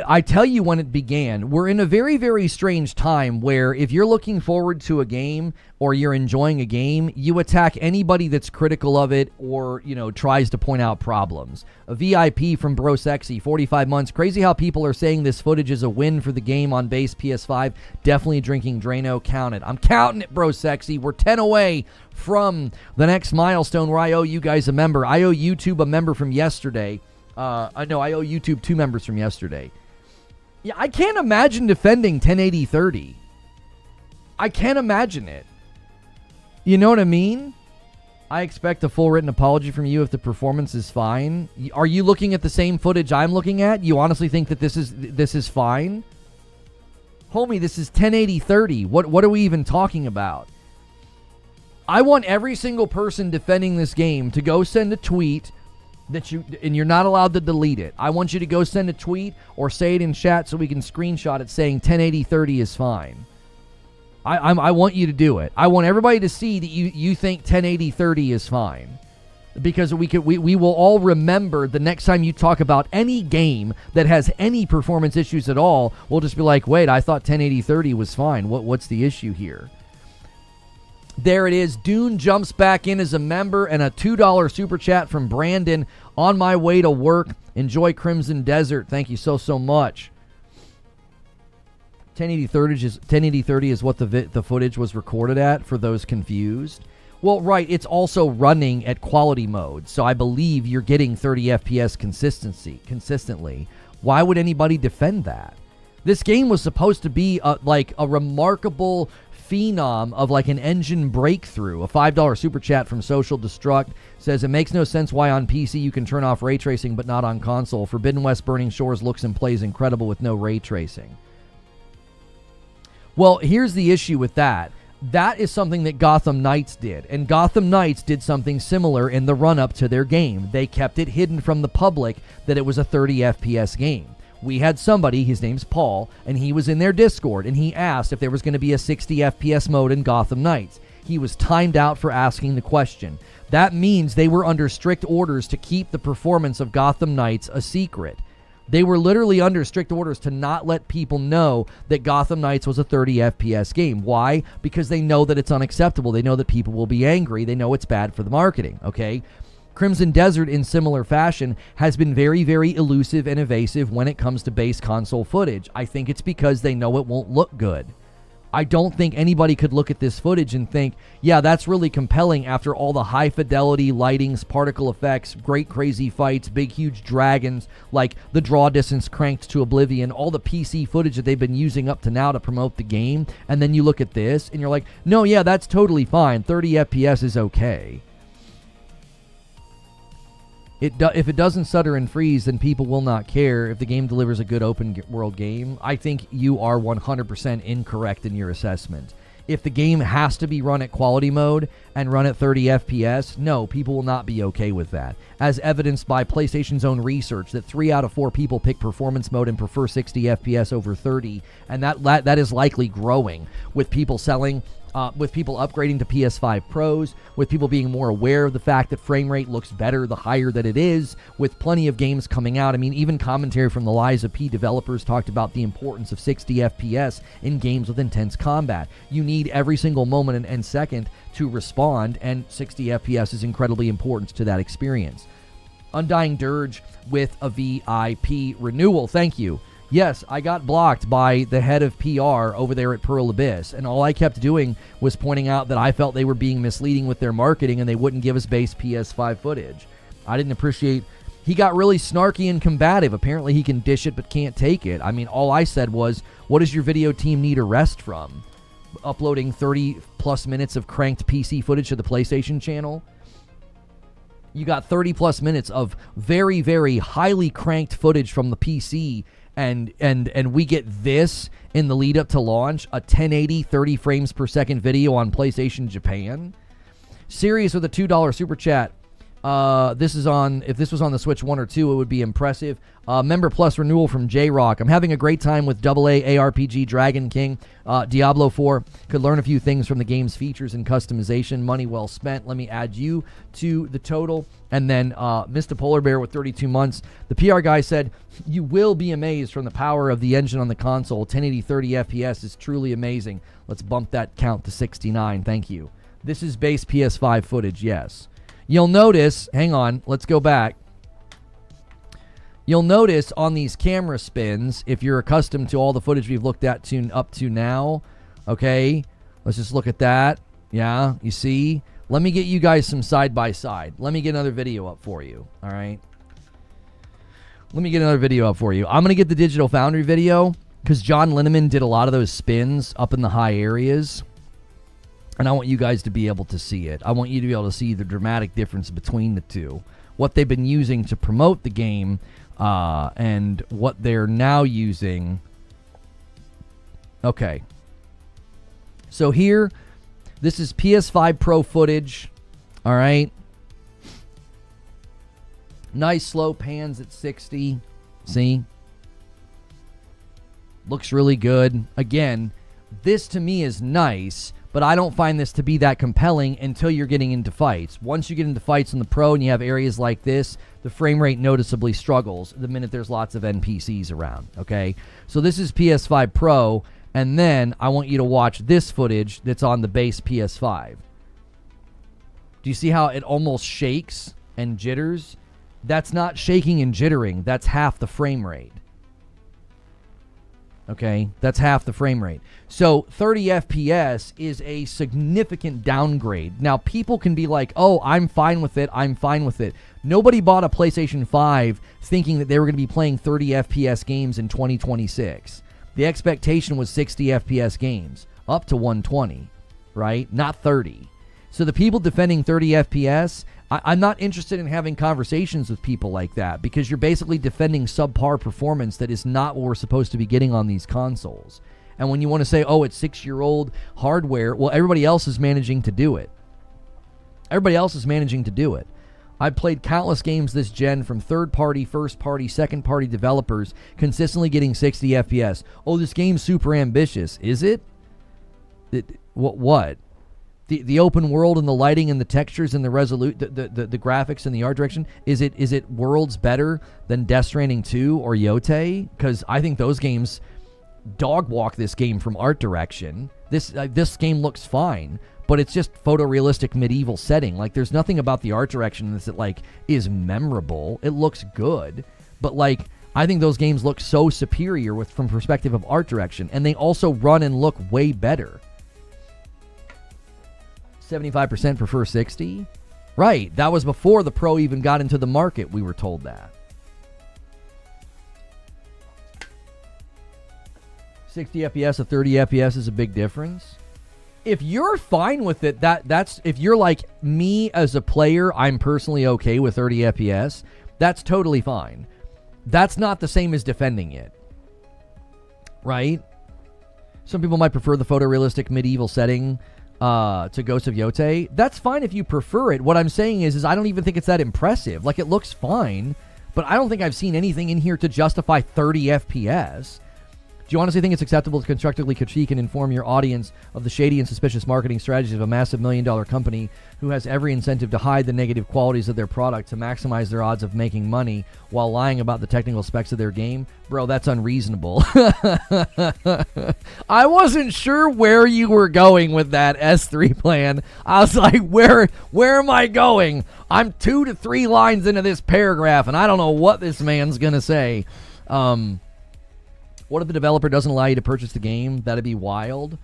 I tell you when it began. We're in a very, very strange time where if you're looking forward to a game or you're enjoying a game, you attack anybody that's critical of it or, tries to point out problems. A VIP from Bro Sexy, 45 months. Crazy how people are saying this footage is a win for the game on base PS5. Definitely drinking Drano. Count it. I'm counting it, Bro Sexy. We're 10 away from the next milestone where I owe you guys a member. I owe YouTube a member from yesterday. I know I owe YouTube 2 members from yesterday. Yeah, I can't imagine defending 1080 30. I can't imagine it. You know what I mean? I expect a full written apology from you if the performance is fine. Are you looking at the same footage I'm looking at? You honestly think that this is fine? Homie, this is 1080-30. What are we even talking about? I want every single person defending this game to go send a tweet and you're not allowed to delete it. I want you to go send a tweet or say it in chat so we can screenshot it saying 1080-30 is fine. I want you to do it. I want everybody to see that you think 1080-30 is fine. Because we will all remember the next time you talk about any game that has any performance issues at all, we'll just be like, wait, I thought 1080-30 was fine. What's the issue here? There it is. Dune jumps back in as a member, and a $2 super chat from Brandon. On my way to work. Enjoy Crimson Desert. Thank you so much. 1080-30 is what the footage was recorded at, for those confused. Well, right, it's also running at quality mode, so I believe you're getting 30 FPS consistently. Why would anybody defend that? This game was supposed to be like a remarkable phenom of like an engine breakthrough. A $5 super chat from Social Destruct says, it makes no sense why on PC you can turn off ray tracing but not on console. Forbidden West Burning Shores looks and plays incredible with no ray tracing. Well, here's the issue with that. That is something that Gotham Knights did, and Gotham Knights did something similar in the run-up to their game. They kept it hidden from the public that it was a 30 FPS game. We had somebody, his name's Paul, and he was in their Discord, and he asked if there was going to be a 60 FPS mode in Gotham Knights. He was timed out for asking the question. That means they were under strict orders to keep the performance of Gotham Knights a secret. They were literally under strict orders to not let people know that Gotham Knights was a 30 FPS game. Why? Because they know that it's unacceptable. They know that people will be angry. They know it's bad for the marketing, okay? Crimson Desert, in similar fashion, has been very, very elusive and evasive when it comes to base console footage. I think it's because they know it won't look good. I don't think anybody could look at this footage and think, yeah, that's really compelling after all the high-fidelity lightings, particle effects, great crazy fights, big, huge dragons, like the draw distance cranked to oblivion, all the PC footage that they've been using up to now to promote the game, and then you look at this, and you're like, no, yeah, that's totally fine. 30 FPS is okay. If it doesn't stutter and freeze, then people will not care. If the game delivers a good open-world game, I think you are 100% incorrect in your assessment. If the game has to be run at quality mode and run at 30 FPS, no, people will not be okay with that. As evidenced by PlayStation's own research, that 3 out of 4 people pick performance mode and prefer 60 FPS over 30, and that is likely growing with people selling... with people upgrading to PS5 Pros, with people being more aware of the fact that frame rate looks better the higher that it is, with plenty of games coming out. I mean, even commentary from the Liza P developers talked about the importance of 60 FPS in games with intense combat. You need every single moment and second to respond, and 60 FPS is incredibly important to that experience. Undying Dirge with a VIP renewal. Thank you. Yes, I got blocked by the head of PR over there at Pearl Abyss, and all I kept doing was pointing out that I felt they were being misleading with their marketing and they wouldn't give us base PS5 footage. I didn't appreciate... He got really snarky and combative. Apparently he can dish it but can't take it. I mean, all I said was, what does your video team need a rest from? Uploading 30-plus minutes of cranked PC footage to the PlayStation channel? You got 30-plus minutes of very, very highly cranked footage from the PC, and we get this in the lead up to launch, a 1080 30 frames per second video on PlayStation Japan. Sirius with a $2 super chat. If this was on the Switch 1 or 2, it would be impressive. Member Plus renewal from J-Rock. I'm having a great time with AA ARPG Dragon King. Diablo 4 could learn a few things from the game's features and customization. Money well spent. Let me add you to the total. And then Mr. Polar Bear with 32 months. The PR guy said, you will be amazed from the power of the engine on the console. 1080 30 FPS is truly amazing. Let's bump that count to 69. Thank you. This is base PS5 footage, yes. You'll notice, hang on, let's go back. You'll notice on these camera spins, if you're accustomed to all the footage we've looked at up to now, okay, let's just look at that. Yeah, you see? Let me get you guys some side-by-side. Let me get another video up for you, all right? Let me get another video up for you. I'm going to get the Digital Foundry video because John Linneman did a lot of those spins up in the high areas. And I want you guys to be able to see it. I want you to be able to see the dramatic difference between the two. What they've been using to promote the game and what they're now using. Okay. So here, this is PS5 Pro footage. All right. Nice slow pans at 60. See? Looks really good. Again, this to me is nice, but I don't find this to be that compelling until you're getting into fights. Once you get into fights on the Pro and you have areas like this, the frame rate noticeably struggles the minute there's lots of NPCs around, okay? So this is PS5 Pro, and then I want you to watch this footage that's on the base PS5. Do you see how it almost shakes and jitters? That's not shaking and jittering. That's half the frame rate. Okay, that's half the frame rate. So 30 FPS is a significant downgrade. Now, people can be like, oh, I'm fine with it. I'm fine with it. Nobody bought a PlayStation 5 thinking that they were going to be playing 30 FPS games in 2026. The expectation was 60 FPS games, up to 120, right? Not 30. So the people defending 30 FPS, I'm not interested in having conversations with people like that, because you're basically defending subpar performance that is not what we're supposed to be getting on these consoles. And when you want to say, oh, it's 6-year-old hardware, well, everybody else is managing to do it. Everybody else is managing to do it. I've played countless games this gen from third-party, first-party, second-party developers consistently getting 60 FPS. Oh, this game's super ambitious. Is it? What? The open world and the lighting and the textures and the the graphics and the art direction, is it worlds better than Death Stranding 2 or Yote? Because I think those games dog walk this game from art direction. This game looks fine, but it's just photorealistic medieval setting. Like, there's nothing about the art direction that like is memorable. It looks good, but like, I think those games look so superior from perspective of art direction, and they also run and look way better. 75% prefer 60? Right, that was before the Pro even got into the market, we were told that. 60 FPS to 30 FPS is a big difference. If you're fine with it, that's if you're like me as a player, I'm personally okay with 30 FPS, that's totally fine. That's not the same as defending it. Right? Some people might prefer the photorealistic medieval setting to Ghost of Yote. That's fine if you prefer it. What I'm saying is I don't even think it's that impressive. Like, it looks fine, but I don't think I've seen anything in here to justify 30 FPS. Do you honestly think it's acceptable to constructively critique and inform your audience of the shady and suspicious marketing strategies of a massive million-dollar company who has every incentive to hide the negative qualities of their product to maximize their odds of making money while lying about the technical specs of their game? Bro, that's unreasonable. I wasn't sure where you were going with that S3 plan. I was like, where am I going? I'm 2 to 3 lines into this paragraph, and I don't know what this man's going to say. What if the developer doesn't allow you to purchase the game? That'd be wild.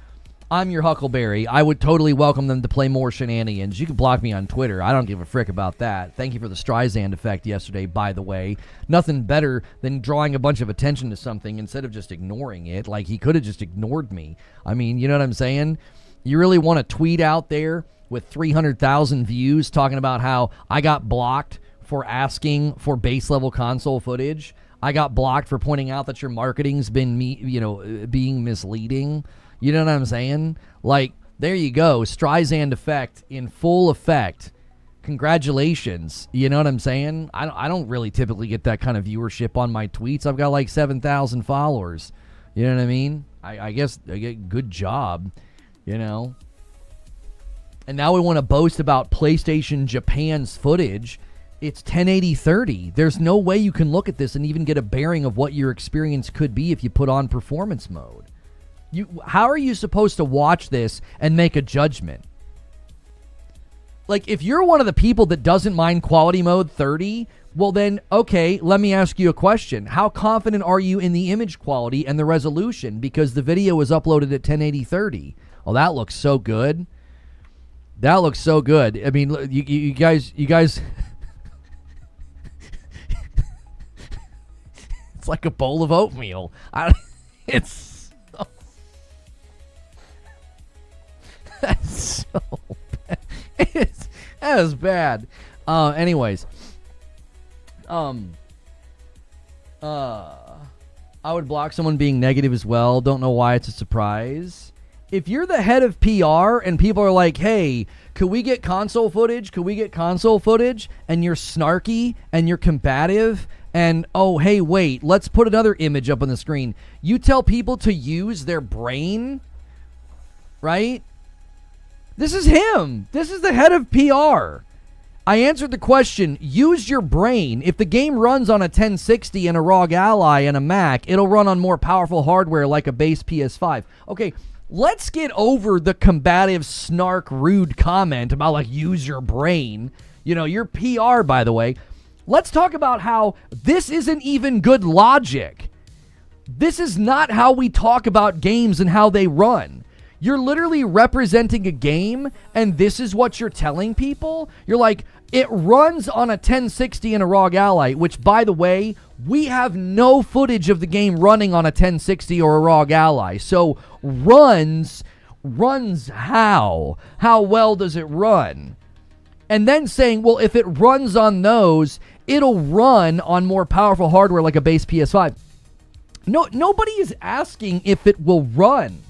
I'm your Huckleberry. I would totally welcome them to play more shenanigans. You can block me on Twitter. I don't give a frick about that. Thank you for the Streisand effect yesterday, by the way. Nothing better than drawing a bunch of attention to something instead of just ignoring it. Like, he could have just ignored me. I mean, you know what I'm saying? You really want to tweet out there with 300,000 views talking about how I got blocked for asking for base level console footage? I got blocked for pointing out that your marketing's been being misleading. You know what I'm saying? Like, there you go. Streisand effect in full effect. Congratulations. You know what I'm saying? I don't really typically get that kind of viewership on my tweets. I've got like 7,000 followers. You know what I mean? I guess I get good job, you know? And now we want to boast about PlayStation Japan's footage. It's 1080-30. There's no way you can look at this and even get a bearing of what your experience could be if you put on performance mode. How are you supposed to watch this and make a judgment? Like, if you're one of the people that doesn't mind quality mode 30, well then, okay, let me ask you a question. How confident are you in the image quality and the resolution? Because the video was uploaded at 1080-30. Oh, that looks so good. That looks so good. I mean, you guys... It's like a bowl of oatmeal. That's so bad. That was bad. Anyways. I would block someone being negative as well. Don't know why it's a surprise. If you're the head of PR and people are like, hey, could we get console footage? Could we get console footage? And you're snarky and you're combative and, oh, hey, wait, let's put another image up on the screen. You tell people to use their brain, right? This is him. This is the head of PR. I answered the question, use your brain. If the game runs on a 1060 and a ROG Ally and a Mac, it'll run on more powerful hardware like a base PS5. Okay, let's get over the combative, snark, rude comment about, like, use your brain. You know, your PR, by the way. Let's talk about how this isn't even good logic. This is not how we talk about games and how they run. You're literally representing a game, and this is what you're telling people? You're like, it runs on a 1060 and a ROG Ally, which, by the way, we have no footage of the game running on a 1060 or a ROG Ally. So, runs how? How well does it run? And then saying, well, if it runs on those, it'll run on more powerful hardware like a base PS5. No, nobody is asking if it will run.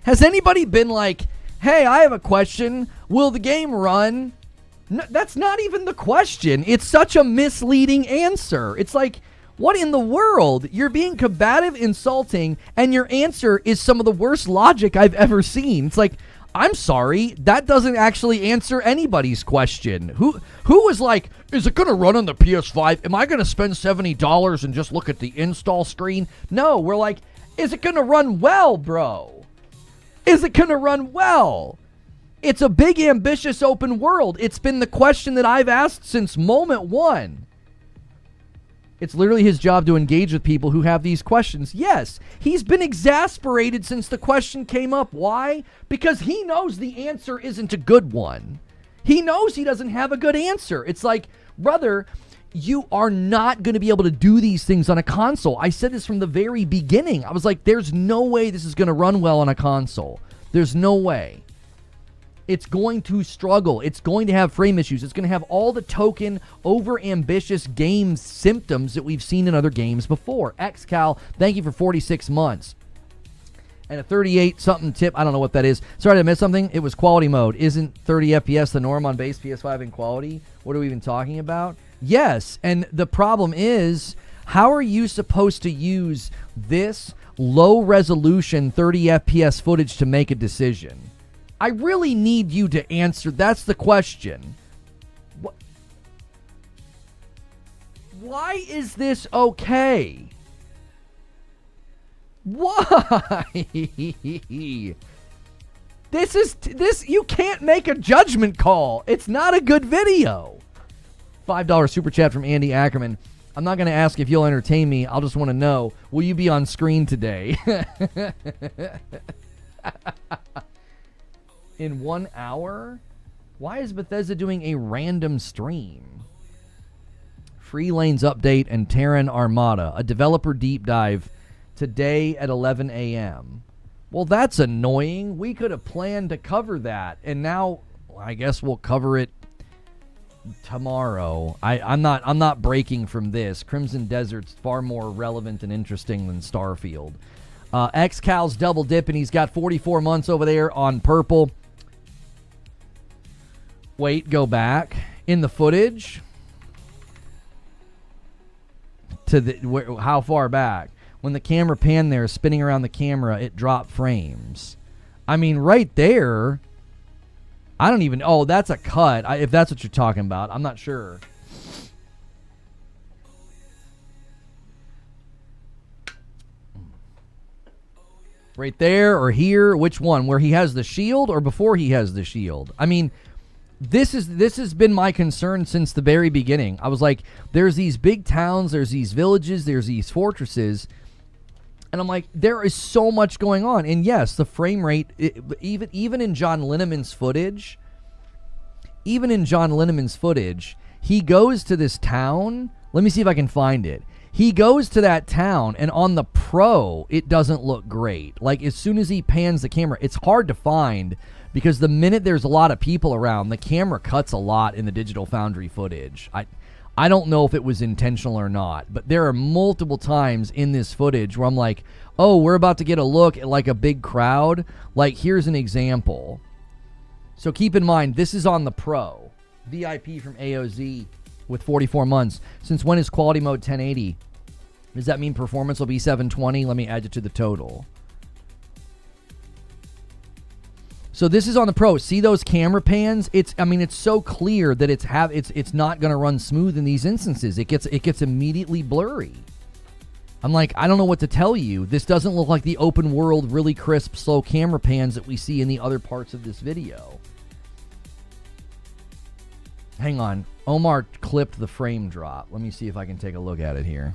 Has anybody been like, hey, I have a question. Will the game run? No, that's not even the question. It's such a misleading answer. It's like, what in the world? You're being combative, insulting, and your answer is some of the worst logic I've ever seen. It's like, I'm sorry, that doesn't actually answer anybody's question. Who was like, is it going to run on the PS5? Am I going to spend $70 and just look at the install screen? No, we're like, is it going to run well, bro? Is it going to run well? It's a big, ambitious open world. It's been the question that I've asked since moment one. It's literally his job to engage with people who have these questions. Yes, he's been exasperated since the question came up. Why? Because he knows the answer isn't a good one. He knows he doesn't have a good answer. It's like, brother, you are not going to be able to do these things on a console. I said this from the very beginning. I was like, there's no way this is going to run well on a console. There's no way. It's going to struggle. It's going to have frame issues. It's going to have all the token, over-ambitious game symptoms that we've seen in other games before. XCal, thank you for 46 months. And a 38-something tip. I don't know what that is. Sorry, did I miss something? It was quality mode. Isn't 30 FPS the norm on base PS5 in quality? What are we even talking about? Yes, and the problem is, how are you supposed to use this low-resolution 30 FPS footage to make a decision? I really need you to answer. That's the question. Why is this okay? Why? This you can't make a judgment call. It's not a good video. $5 super chat from Andy Ackerman. I'm not going to ask if you'll entertain me. I'll just want to know, will you be on screen today? In 1 hour? Why is Bethesda doing a random stream? Free Lanes update and Terran Armada. A developer deep dive today at 11 a.m. Well, that's annoying. We could have planned to cover that. And now, I guess we'll cover it tomorrow. I'm not breaking from this. Crimson Desert's far more relevant and interesting than Starfield. XCal's double dip, and he's got 44 months over there on purple. Wait, go back in the footage to the how far back? When the camera pan there, spinning around the camera, it dropped frames. I mean, right there. I don't even... Oh, that's a cut. If that's what you're talking about. I'm not sure. Right there or here? Which one? Where he has the shield or before he has the shield? I mean, this has been my concern since the very beginning. I was like, there's these big towns, there's these villages, there's these fortresses. And I'm like, there is so much going on. And yes, the frame rate, even in John Linneman's footage, he goes to this town. Let me see if I can find it. He goes to that town, and on the Pro, it doesn't look great. Like, as soon as he pans the camera, it's hard to find because the minute there's a lot of people around, the camera cuts a lot in the Digital Foundry footage. I don't know if it was intentional or not, but there are multiple times in this footage where I'm like, oh, we're about to get a look at like a big crowd. Like, here's an example. So keep in mind, this is on the Pro. VIP from AOZ with 44 months. Since when is quality mode 1080? Does that mean performance will be 720? Let me add it to the total. So this is on the Pro. See those camera pans? It's so clear that it's not going to run smooth in these instances. It gets immediately blurry. I'm like, I don't know what to tell you. This doesn't look like the open world, really crisp, slow camera pans that we see in the other parts of this video. Hang on. Omar clipped the frame drop. Let me see if I can take a look at it here.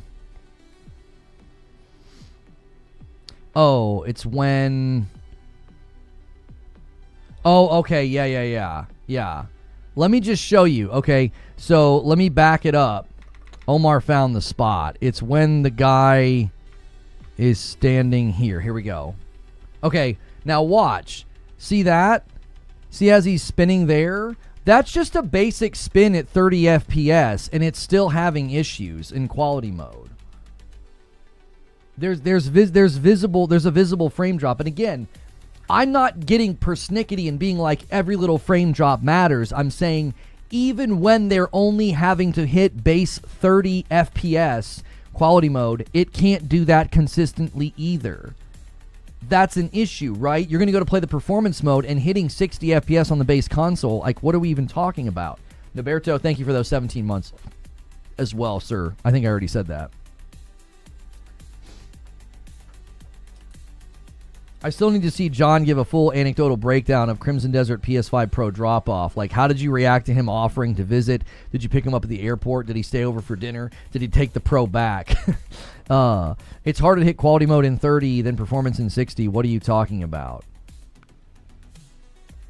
Oh, it's when... Oh, okay. Yeah. Let me just show you. Okay, so let me back it up. Omar found the spot. It's when the guy is standing here. Here we go. Okay, now watch. See that? See as he's spinning there? That's just a basic spin at 30 FPS, and it's still having issues in quality mode. There's a visible frame drop, and again, I'm not getting persnickety and being like every little frame drop matters. I'm saying even when they're only having to hit base 30 FPS quality mode, it can't do that consistently either. That's an issue, right? You're going to go to play the performance mode and hitting 60 FPS on the base console. Like, what are we even talking about? Noberto, thank you for those 17 months as well, sir. I think I already said that. I still need to see John give a full anecdotal breakdown of Crimson Desert PS5 Pro drop-off. Like, how did you react to him offering to visit? Did you pick him up at the airport? Did he stay over for dinner? Did he take the Pro back? It's harder to hit quality mode in 30 than performance in 60. What are you talking about?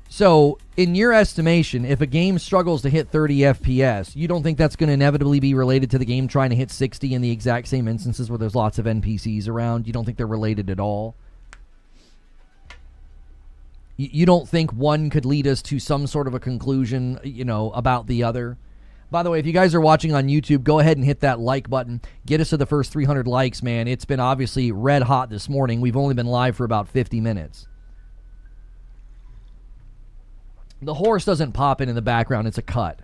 So, in your estimation, if a game struggles to hit 30 FPS, you don't think that's going to inevitably be related to the game trying to hit 60 in the exact same instances where there's lots of NPCs around? You don't think they're related at all? You don't think one could lead us to some sort of a conclusion, about the other? By the way, if you guys are watching on YouTube, go ahead and hit that like button. Get us to the first 300 likes, man. It's been obviously red hot this morning. We've only been live for about 50 minutes. The horse doesn't pop in the background. It's a cut.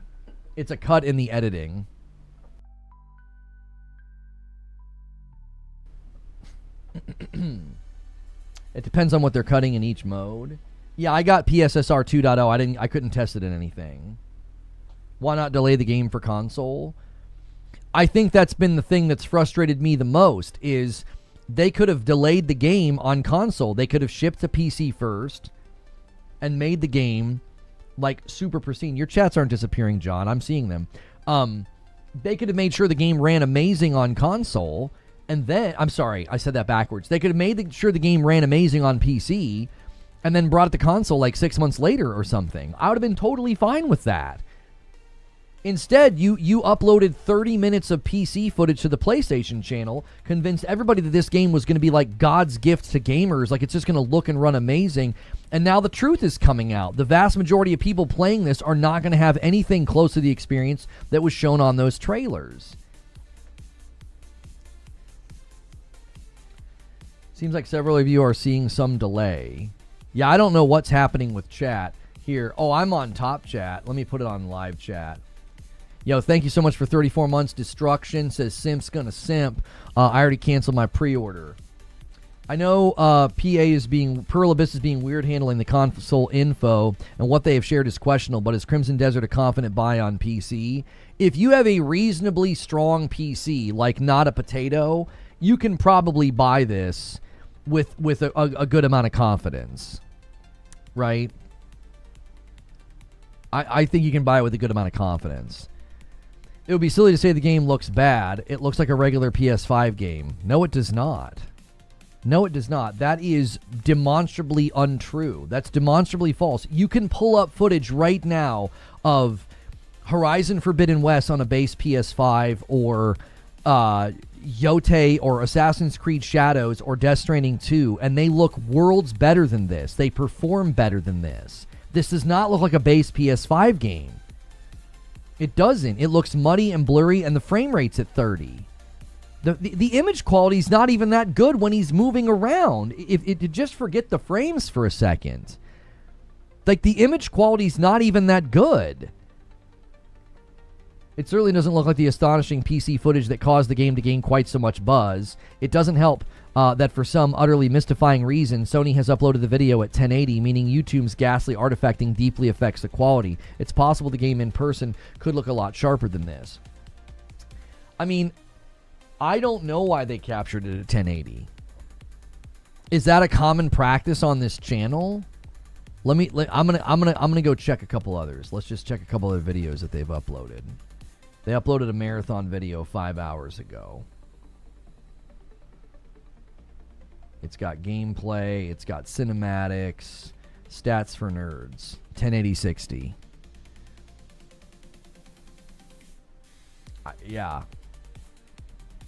It's a cut in the editing. It depends on what they're cutting in each mode. Yeah, I got PSSR 2.0. I couldn't test it in anything. Why not delay the game for console? I think that's been the thing that's frustrated me the most is they could have delayed the game on console. They could have shipped to PC first and made the game like super pristine. Your chats aren't disappearing, John. I'm seeing them. They could have made sure the game ran amazing on console, and then I'm sorry, I said that backwards. They could have made sure the game ran amazing on PC and then brought it to console like 6 months later or something. I would have been totally fine with that. Instead, you uploaded 30 minutes of PC footage to the PlayStation channel, convinced everybody that this game was going to be like God's gift to gamers, like it's just going to look and run amazing, and now the truth is coming out. The vast majority of people playing this are not going to have anything close to the experience that was shown on those trailers. Seems like several of you are seeing some delay. Yeah, I don't know what's happening with chat here. Oh, I'm on top chat. Let me put it on live chat. Yo, thank you so much for 34 months. Destruction says Simp's gonna simp. I already canceled my pre-order. I know Pearl Abyss is being weird handling the console info, and what they have shared is questionable, but is Crimson Desert a confident buy on PC? If you have a reasonably strong PC, like not a potato, you can probably buy this with a good amount of confidence, right? I think you can buy it with a good amount of confidence. It would be silly to say the game looks bad. It looks like a regular PS5 game. No, it does not. No, it does not. That is demonstrably untrue. That's demonstrably false. You can pull up footage right now of Horizon Forbidden West on a base PS5 or Yote or Assassin's Creed Shadows or Death Stranding 2, and they look worlds better than this. They perform better than this. This does not look like a base PS5 game. It doesn't. It looks muddy and blurry, and the frame rate's at 30. The image quality is not even that good when he's moving around. Just forget the frames for a second. Like, the image quality is not even that good. It certainly doesn't look like the astonishing PC footage that caused the game to gain quite so much buzz. It doesn't help that for some utterly mystifying reason, Sony has uploaded the video at 1080, meaning YouTube's ghastly artifacting deeply affects the quality. It's possible the game in person could look a lot sharper than this. I mean, I don't know why they captured it at 1080. Is that a common practice on this channel? I'm gonna go check a couple others. Let's just check a couple other videos that they've uploaded. They uploaded a marathon video 5 hours ago. It's got gameplay, it's got cinematics, stats for nerds, 1080-60. Yeah.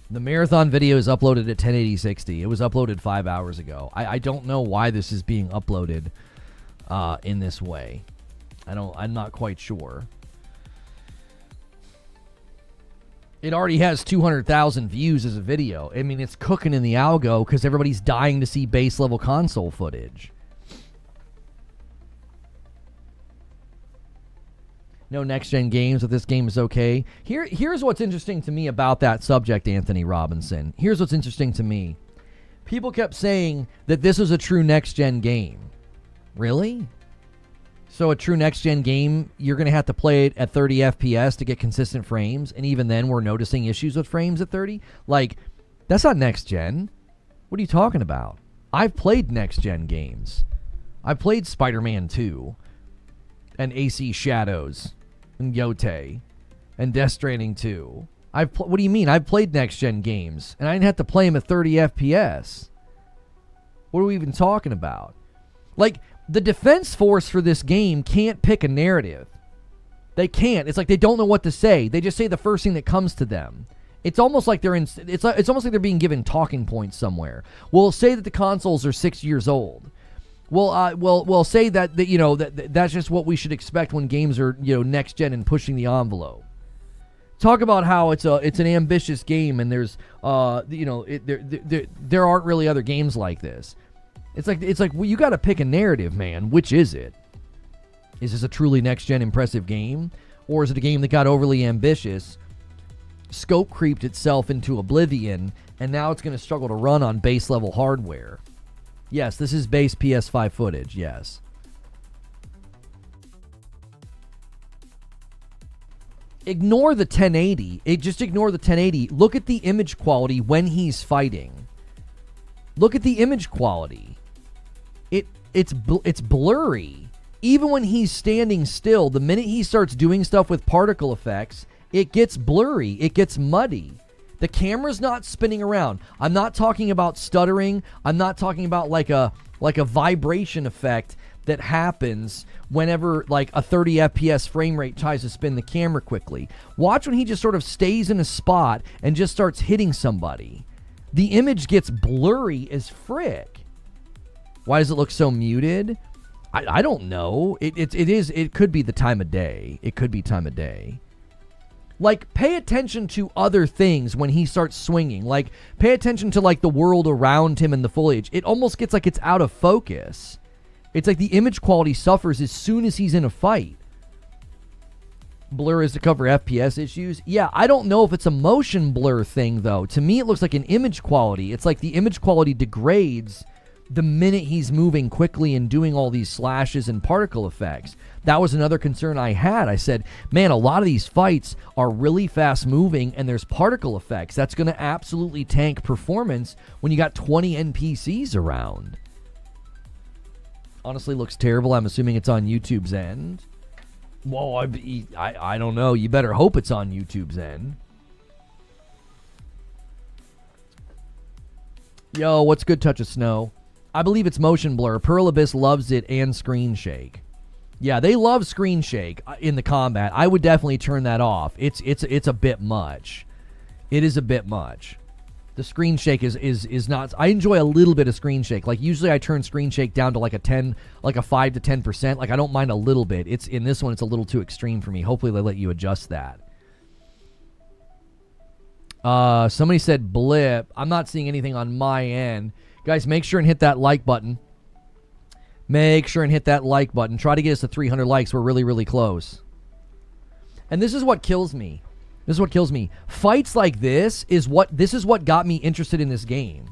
The marathon video is uploaded at 1080-60. It was uploaded 5 hours ago. I don't know why this is being uploaded in this way. I'm not quite sure. It already has 200,000 views as a video. I mean, it's cooking in the algo because everybody's dying to see base level console footage. No next-gen games, but this game is okay. Here's what's interesting to me about that subject, Anthony Robinson. Here's what's interesting to me. People kept saying that this was a true next-gen game. Really? So a true next-gen game, you're going to have to play it at 30 FPS to get consistent frames, and even then we're noticing issues with frames at 30? Like, that's not next-gen. What are you talking about? I've played next-gen games. I've played Spider-Man 2, and AC Shadows, and Yote, and Death Stranding 2. What do you mean? I've played next-gen games, and I didn't have to play them at 30 FPS. What are we even talking about? Like, the defense force for this game can't pick a narrative. They can't. It's like they don't know what to say. They just say the first thing that comes to them. It's almost like it's almost like they're being given talking points somewhere. We'll say that the consoles are 6 years old. We'll say that that's just what we should expect when games are next gen and pushing the envelope. Talk about how it's an ambitious game and there's there aren't really other games like this. It's like well, you got to pick a narrative, man. Which is it? Is this a truly next-gen impressive game? Or is it a game that got overly ambitious, scope creeped itself into oblivion, and now it's going to struggle to run on base-level hardware? Yes, this is base PS5 footage, yes. Ignore the 1080. Just ignore the 1080. Look at the image quality when he's fighting. Look at the image quality. It's blurry. Even when he's standing still, the minute he starts doing stuff with particle effects, it gets blurry. It gets muddy. The camera's not spinning around. I'm not talking about stuttering. I'm not talking about like a vibration effect that happens whenever like a 30 FPS frame rate tries to spin the camera quickly. Watch when he just sort of stays in a spot and just starts hitting somebody. The image gets blurry as frick. Why does it look so muted? I don't know. It could be the time of day. It could be time of day. Like, pay attention to other things when he starts swinging. Like, pay attention to, like, the world around him and the foliage. It almost gets like it's out of focus. It's like the image quality suffers as soon as he's in a fight. Blur is to cover FPS issues. Yeah, I don't know if it's a motion blur thing, though. To me, it looks like an image quality. It's like the image quality degrades the minute he's moving quickly and doing all these slashes and particle effects. That was another concern I had. I said, man, a lot of these fights are really fast moving and there's particle effects. That's going to absolutely tank performance when you got 20 NPCs around. Honestly, looks terrible. I'm assuming it's on YouTube's end. Well, I don't know. You better hope it's on YouTube's end. Yo, what's good, Touch of Snow? I believe it's motion blur. Pearl Abyss loves it and screen shake. Yeah, they love screen shake in the combat. I would definitely turn that off. It's a bit much. It is a bit much. The screen shake is not. I enjoy a little bit of screen shake. Like usually I turn screen shake down to like a 10, like a 5 to 10%. Like I don't mind a little bit. It's in this one, it's a little too extreme for me. Hopefully they let you adjust that. Somebody said blip. I'm not seeing anything on my end. Guys, make sure and hit that like button. Make sure and hit that like button. Try to get us to 300 likes. We're really, really close. And this is what kills me. This is what kills me. Fights like this is what got me interested in this game.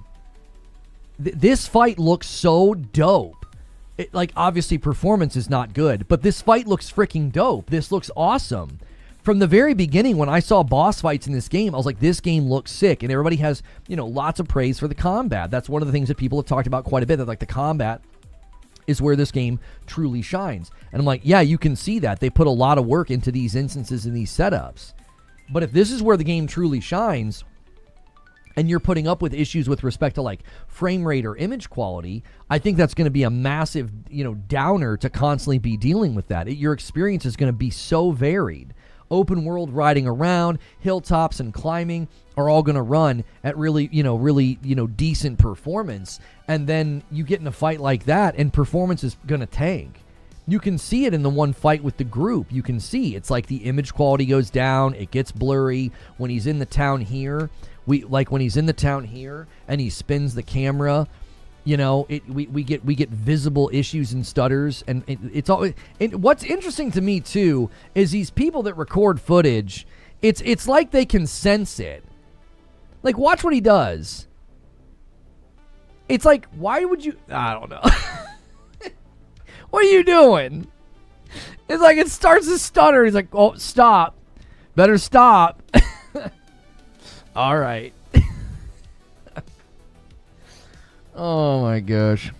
This fight looks so dope. Like, obviously, performance is not good, but this fight looks freaking dope. This looks awesome. From the very beginning, when I saw boss fights in this game, I was like, this game looks sick. And everybody has, lots of praise for the combat. That's one of the things that people have talked about quite a bit. That, like, the combat is where this game truly shines. And I'm like, yeah, you can see that. They put a lot of work into these instances and these setups. But if this is where the game truly shines, and you're putting up with issues with respect to like frame rate or image quality, I think that's going to be a massive, downer to constantly be dealing with that. Your experience is going to be so varied. Open world riding around, hilltops and climbing are all going to run at really decent performance. And then you get in a fight like that and performance is going to tank. You can see it in the one fight with the group. You can see it's like the image quality goes down. It gets blurry when he's in the town here. When he's in the town here and he spins the camera, we get visible issues and stutters, and it's all. And what's interesting to me too is these people that record footage. It's like they can sense it. Like, watch what he does. It's like, why would you? I don't know. What are you doing? It's like it starts to stutter. He's like, oh, stop. Better stop. All right. Oh, my gosh.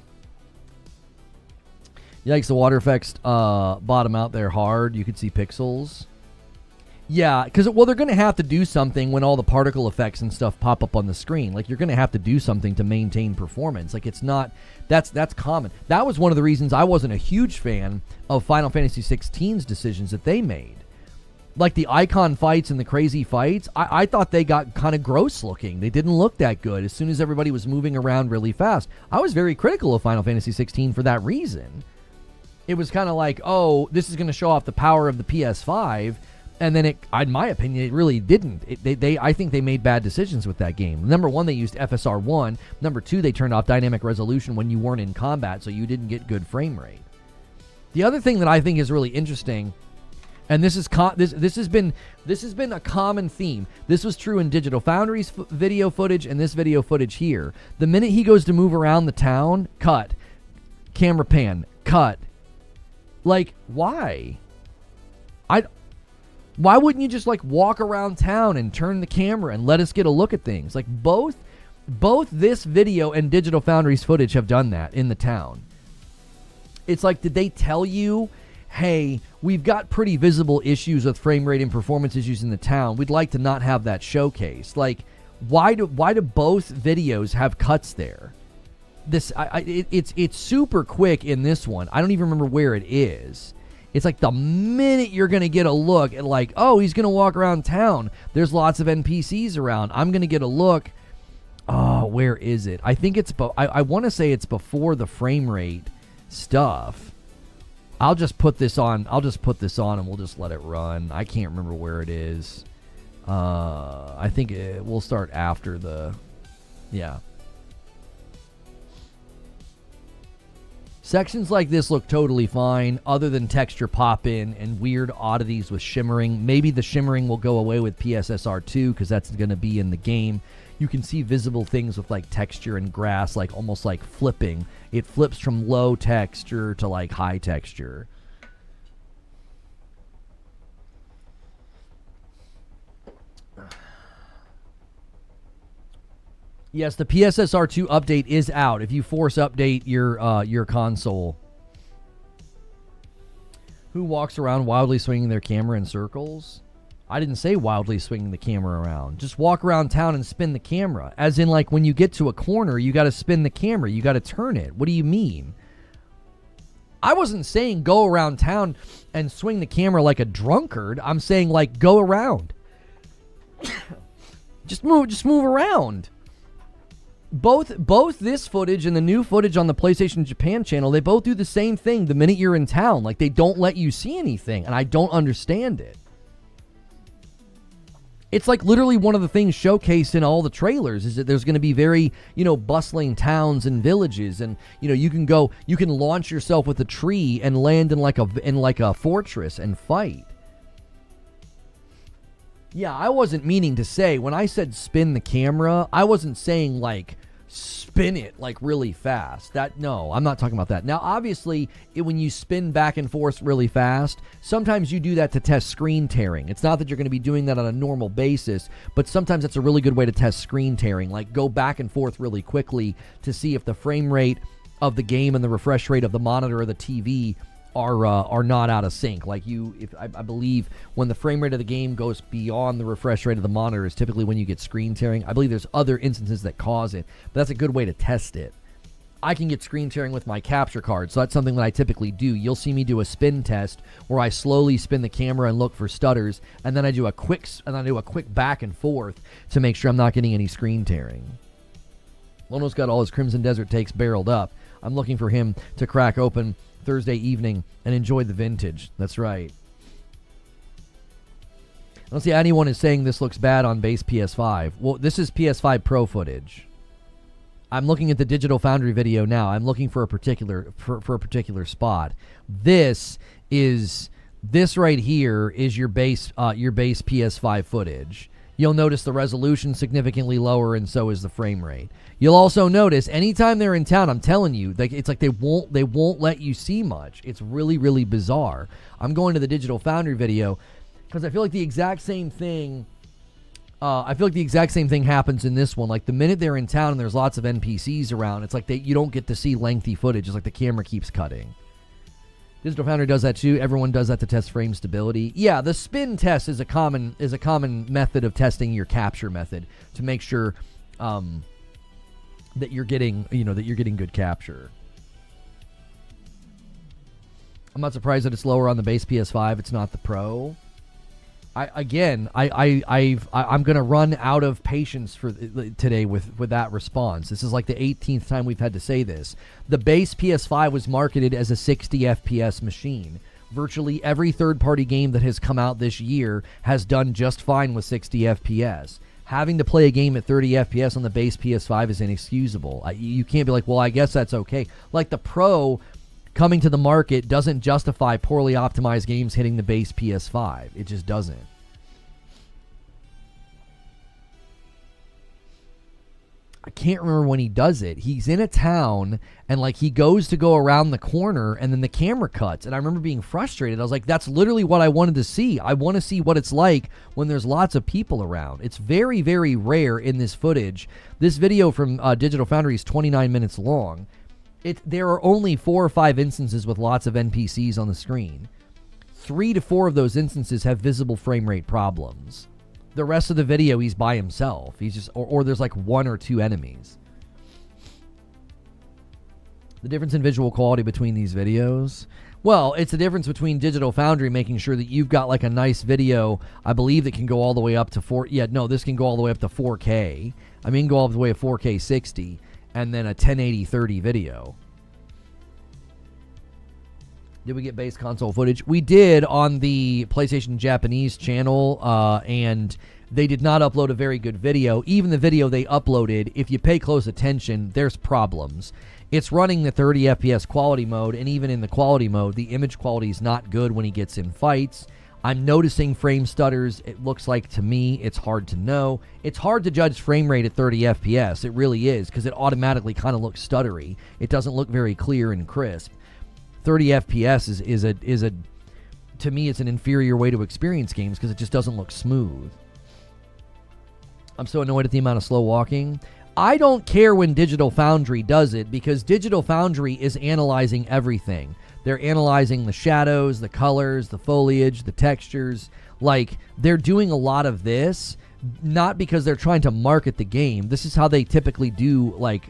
Yikes, the water effects bottom out there hard. You can see pixels. Yeah, because, they're going to have to do something when all the particle effects and stuff pop up on the screen. Like, you're going to have to do something to maintain performance. Like, it's not... That's common. That was one of the reasons I wasn't a huge fan of Final Fantasy XVI's decisions that they made. Like, the icon fights and the crazy fights, I thought they got kind of gross looking. They didn't look that good as soon as everybody was moving around really fast. I was very critical of Final Fantasy XVI for that reason. It was kind of like, oh, this is going to show off the power of the PS5... And then, in my opinion, it really didn't. I think they made bad decisions with that game. Number one, they used FSR 1. Number two, they turned off dynamic resolution when you weren't in combat, so you didn't get good frame rate. The other thing that I think is really interesting, and this has been a common theme. This was true in Digital Foundry's video footage and this video footage here. The minute he goes to move around the town, cut, camera pan, cut. Like, why? Why wouldn't you just like walk around town and turn the camera and let us get a look at things? Like both this video and Digital Foundry's footage have done that in the town. It's like, did they tell you, hey, we've got pretty visible issues with frame rate and performance issues in the town. We'd like to not have that showcased. Like, why do both videos have cuts there? It's super quick in this one. I don't even remember where it is. It's like the minute you're going to get a look at like, oh, he's going to walk around town. There's lots of NPCs around. I'm going to get a look. Oh, where is it? I think it's, I want to say it's before the frame rate stuff. I'll just put this on and we'll just let it run. I can't remember where it is. I think we'll start after the, yeah. Sections like this look totally fine, other than texture pop-in and weird oddities with shimmering. Maybe the shimmering will go away with PSSR 2 because that's going to be in the game. You can see visible things with like texture and grass, like almost like flipping. It flips from low texture to like high texture. Yes, the PSSR 2 update is out. If you force update your console. Who walks around wildly swinging their camera in circles? I didn't say wildly swinging the camera around. Just walk around town and spin the camera. As in, like, when you get to a corner, you got to spin the camera. You got to turn it. What do you mean? I wasn't saying go around town and swing the camera like a drunkard. I'm saying, like, go around. Just move around. both this footage and the new footage on the PlayStation Japan channel, they both do the same thing the minute you're in town. Like, they don't let you see anything, and I don't understand it. It's like literally one of the things showcased in all the trailers is that there's going to be very, bustling towns and villages, and you can launch yourself with a tree and land in like a fortress and fight. Yeah, I wasn't meaning to say, when I said spin the camera, I wasn't saying like spin it like really fast. No, I'm not talking about that. Now, obviously, when you spin back and forth really fast, sometimes you do that to test screen tearing. It's not that you're going to be doing that on a normal basis, but sometimes it's a really good way to test screen tearing. Like, go back and forth really quickly to see if the frame rate of the game and the refresh rate of the monitor or the TV are not out of sync. Like, I believe when the frame rate of the game goes beyond the refresh rate of the monitor is typically when you get screen tearing. I believe there's other instances that cause it, but that's a good way to test it. I can get screen tearing with my capture card, so that's something that I typically do. You'll see me do a spin test where I slowly spin the camera and look for stutters, and then I do a quick back and forth to make sure I'm not getting any screen tearing. Lono's got all his Crimson Desert takes barreled up. I'm looking for him to crack open Thursday evening and enjoy the vintage. That's right. I don't see anyone is saying this looks bad on base PS5. Well, this is PS5 Pro footage. I'm looking at the Digital Foundry video now. I'm looking for a particular spot. This right here is your base PS5 footage. You'll notice the resolution significantly lower, and so is the frame rate. You'll also notice anytime they're in town, I'm telling you, it's like they won't let you see much. It's really, really bizarre. I'm going to the Digital Foundry video because I feel like the exact same thing. Happens in this one. Like, the minute they're in town and there's lots of NPCs around, it's like you don't get to see lengthy footage. It's like the camera keeps cutting. Digital Foundry does that too. Everyone does that to test frame stability. Yeah, the spin test is a common method of testing your capture method to make sure that you're getting good capture. I'm not surprised that it's lower on the base PS5. It's not the Pro. I'm gonna run out of patience for today with that response. This is like the 18th time we've had to say this. The base PS5 was marketed as a 60 FPS machine. Virtually every third-party game that has come out this year has done just fine with 60 FPS. Having to play a game at 30 FPS on the base PS5 is inexcusable. You can't be like, well, I guess that's okay. Like, the Pro coming to the market doesn't justify poorly optimized games hitting the base PS5. It just doesn't. I can't remember when he does it. He's in a town, and like, he goes to go around the corner, and then the camera cuts. And I remember being frustrated. I was like, that's literally what I wanted to see. I want to see what it's like when there's lots of people around. It's very, very rare in this footage. This video from Digital Foundry is 29 minutes long. There are only 4 or 5 instances with lots of NPCs on the screen. 3 to 4 of those instances have visible frame rate problems. The rest of the video, he's by himself. He's just, or there's like 1 or 2 enemies. The difference in visual quality between these videos? Well, it's the difference between Digital Foundry making sure that you've got like a nice video, I believe, that can go all the way up to this can go all the way up to 4K. I mean, go all the way to 4K 60, and then a 1080 30 video. Did we get base console footage? We did on the PlayStation Japanese channel, and they did not upload a very good video. Even the video they uploaded, if you pay close attention, there's problems. It's running the 30 FPS quality mode, and even in the quality mode, the image quality is not good when he gets in fights. I'm noticing frame stutters. It looks like, to me, it's hard to know. It's hard to judge frame rate at 30 FPS. It really is, because it automatically kind of looks stuttery. It doesn't look very clear and crisp. 30 FPS is to me, it's an inferior way to experience games because it just doesn't look smooth. I'm so annoyed at the amount of slow walking. I don't care when Digital Foundry does it, because Digital Foundry is analyzing everything. They're analyzing the shadows, the colors, the foliage, the textures. Like, they're doing a lot of this, not because they're trying to market the game. This is how they typically do, like,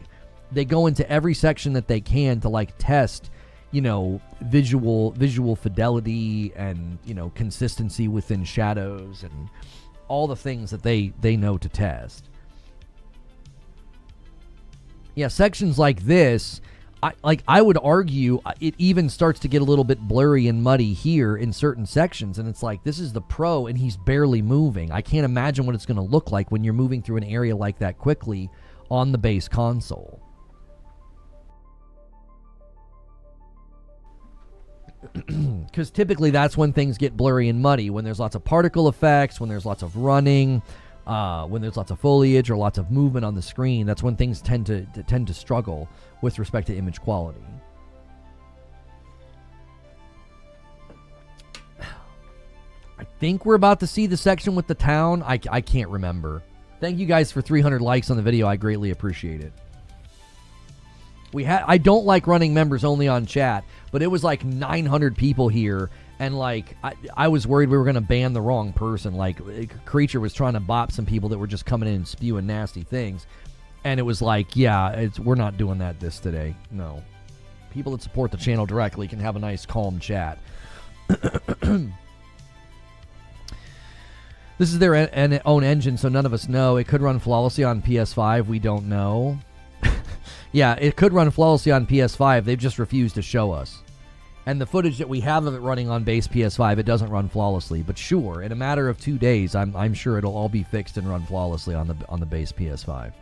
they go into every section that they can to, like, test, visual fidelity and, consistency within shadows and all the things that they know to test. Yeah, sections like this, I would argue it even starts to get a little bit blurry and muddy here in certain sections, and it's like, this is the Pro, and he's barely moving. I can't imagine what it's going to look like when you're moving through an area like that quickly on the base console. Because typically that's when things get blurry and muddy, when there's lots of particle effects, when there's lots of running, when there's lots of foliage or lots of movement on the screen. That's when things tend to struggle with respect to image quality. I think we're about to see the section with the town. I can't remember. Thank you guys for 300 likes on the video. I greatly appreciate it. I don't like running members only on chat, but it was like 900 people here, and like I was worried we were going to ban the wrong person. Like, Creature was trying to bop some people that were just coming in and spewing nasty things, and it was like, yeah, we're not doing this today. No. People that support the channel directly can have a nice, calm chat. This is their own engine, so none of us know. It could run flawlessly on PS5. We don't know. Yeah, it could run flawlessly on PS5. They've just refused to show us. And the footage that we have of it running on base PS5, it doesn't run flawlessly. But sure, in a matter of 2 days, I'm sure it'll all be fixed and run flawlessly on the base PS5.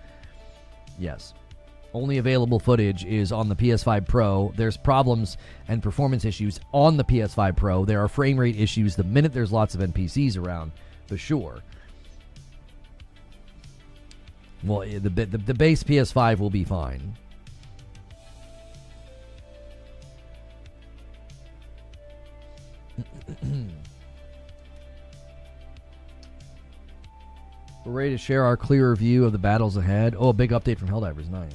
Yes. Only available footage is on the PS5 Pro. There's problems and performance issues on the PS5 Pro. There are frame rate issues the minute there's lots of NPCs around, for sure. Well, the base PS5 will be fine. We're ready to share our clearer view of the battles ahead. Oh, a big update from Helldivers. Nice.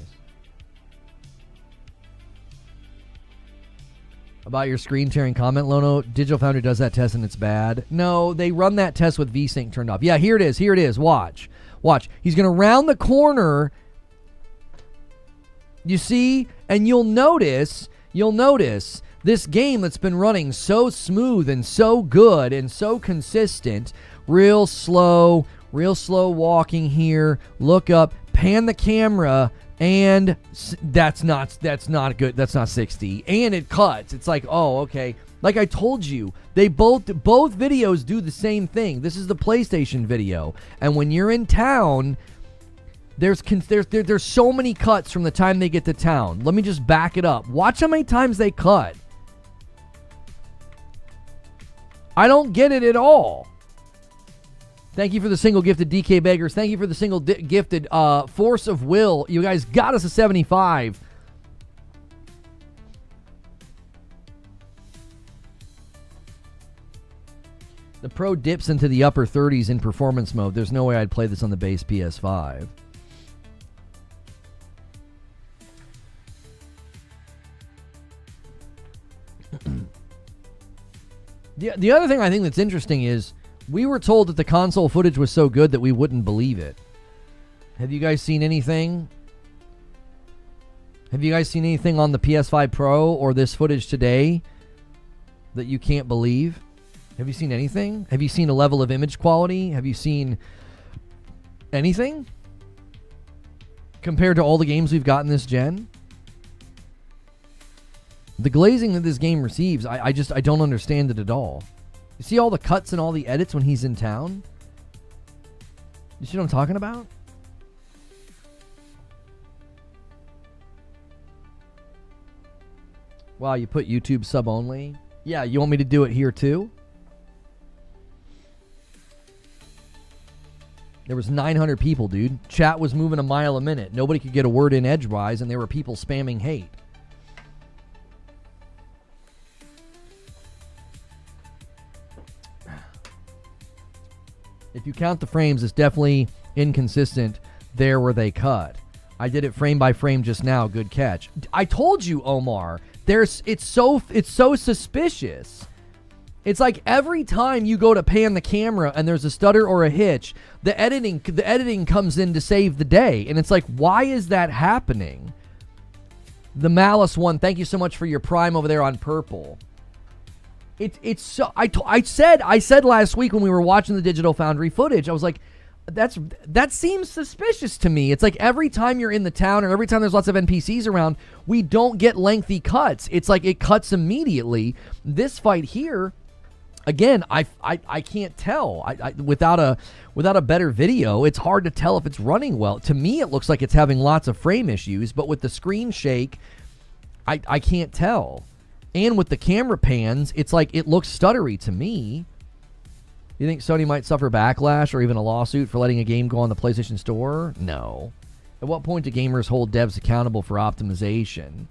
About your screen tearing comment, Lono, Digital Foundry does that test and it's bad. No, they run that test with VSync turned off. Yeah, here it is. Here it is. Watch. Watch. He's going to round the corner. You see? And you'll notice this game that's been running so smooth and so good and so consistent, real slow walking here, look up, pan the camera, and that's not good. That's not 60. And it cuts. It's like, oh, okay. Like I told you, they both videos do the same thing. This is the PlayStation video. And when you're in town, there's so many cuts from the time they get to town. Let me just back it up. Watch how many times they cut. I don't get it at all. Thank you for the single gifted DK Beggars. Thank you for the single gifted Force of Will. You guys got us a 75. The Pro dips into the upper 30s in performance mode. There's no way I'd play this on the base PS5. The other thing I think that's interesting is we were told that the console footage was so good that we wouldn't believe it. Have you guys seen anything? Have you guys seen anything on the PS5 Pro or this footage today that you can't believe? Have you seen anything? Have you seen a level of image quality? Have you seen anything compared to all the games we've gotten this gen? The glazing that this game receives, I don't understand it at all. You see all the cuts and all the edits when he's in town? You see what I'm talking about? Wow, you put YouTube sub only? Yeah, you want me to do it here too? There was 900 people, dude. Chat was moving a mile a minute. Nobody could get a word in edgewise, and there were people spamming hate. If you count the frames, it's definitely inconsistent there where they cut. I did it frame by frame just now. Good catch. I told you, Omar. It's so suspicious. It's like every time you go to pan the camera and there's a stutter or a hitch, the editing comes in to save the day. And it's like, why is that happening? The Malice one, thank you so much for your Prime over there on purple. It's so I said last week when we were watching the Digital Foundry footage, I was like, that seems suspicious to me. It's like every time you're in the town or every time there's lots of NPCs around, we don't get lengthy cuts. It's like it cuts immediately. This fight here, again, I can't tell. Without a better video, it's hard to tell if it's running well. To me, it looks like it's having lots of frame issues, but with the screen shake, I can't tell. And with the camera pans, it's like it looks stuttery to me. You think Sony might suffer backlash or even a lawsuit for letting a game go on the PlayStation Store? No. At what point do gamers hold devs accountable for optimization?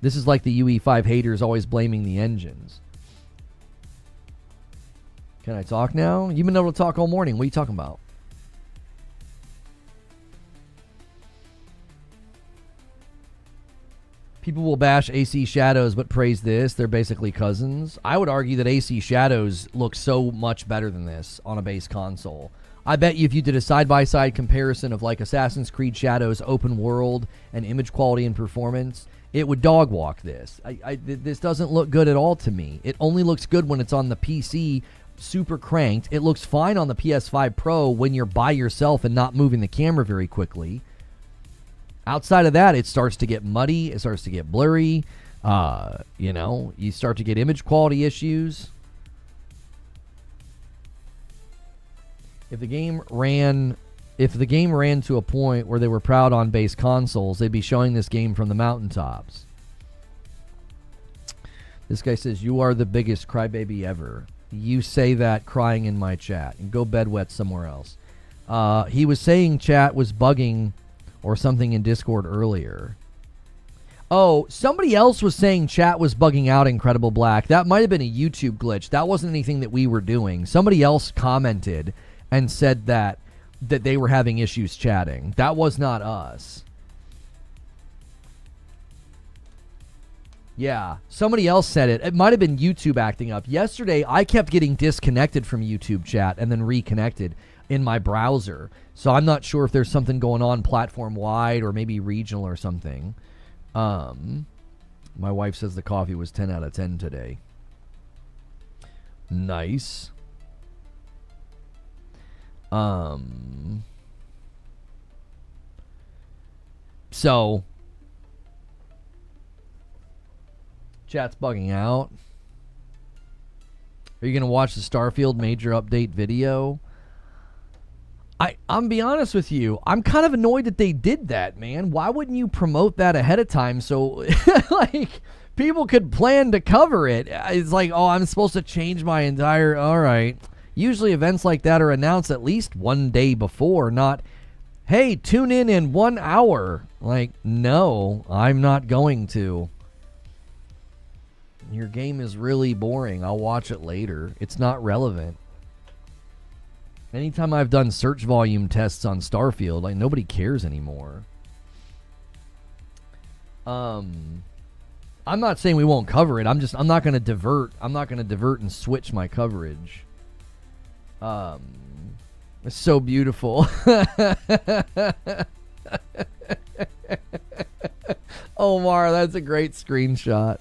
This is like the UE5 haters always blaming the engines. Can I talk now? You've been able to talk all morning. What are you talking about? People will bash AC Shadows but praise this. They're basically cousins. I would argue that AC Shadows looks so much better than this on a base console. I bet you if you did a side-by-side comparison of like Assassin's Creed Shadows open world and image quality and performance, it would dog walk this. This doesn't look good at all to me. It only looks good when it's on the PC super cranked. It looks fine on the PS5 Pro when you're by yourself and not moving the camera very quickly. Outside of that, it starts to get muddy. It starts to get blurry. You start to get image quality issues. If the game ran to a point where they were proud on base consoles, they'd be showing this game from the mountaintops. This guy says, "You are the biggest crybaby ever." You say that crying in my chat, and go bedwet somewhere else. He was saying chat was bugging or something in Discord earlier. Oh, somebody else was saying chat was bugging out Incredible Black. That might have been a YouTube glitch. That wasn't anything that we were doing. Somebody else commented and said that they were having issues chatting. That was not us. Yeah, somebody else said it. It might have been YouTube acting up. Yesterday, I kept getting disconnected from YouTube chat and then reconnected in my browser. So I'm not sure if there's something going on platform-wide or maybe regional or something. My wife says the coffee was 10 out of 10 today. Nice. So chat's bugging out. Are you going to watch the Starfield major update video? I'm be honest with you. I'm kind of annoyed that they did that, man. Why wouldn't you promote that ahead of time so like people could plan to cover it? It's like, oh, I'm supposed to change my entire... All right. Usually events like that are announced at least one day before, not, hey, tune in 1 hour. Like, no, I'm not going to. Your game is really boring. I'll watch it later. It's not relevant. Anytime I've done search volume tests on Starfield, like, nobody cares anymore. I'm not saying we won't cover it. I'm not going to divert. I'm not going to divert and switch my coverage. It's so beautiful. Omar, that's a great screenshot.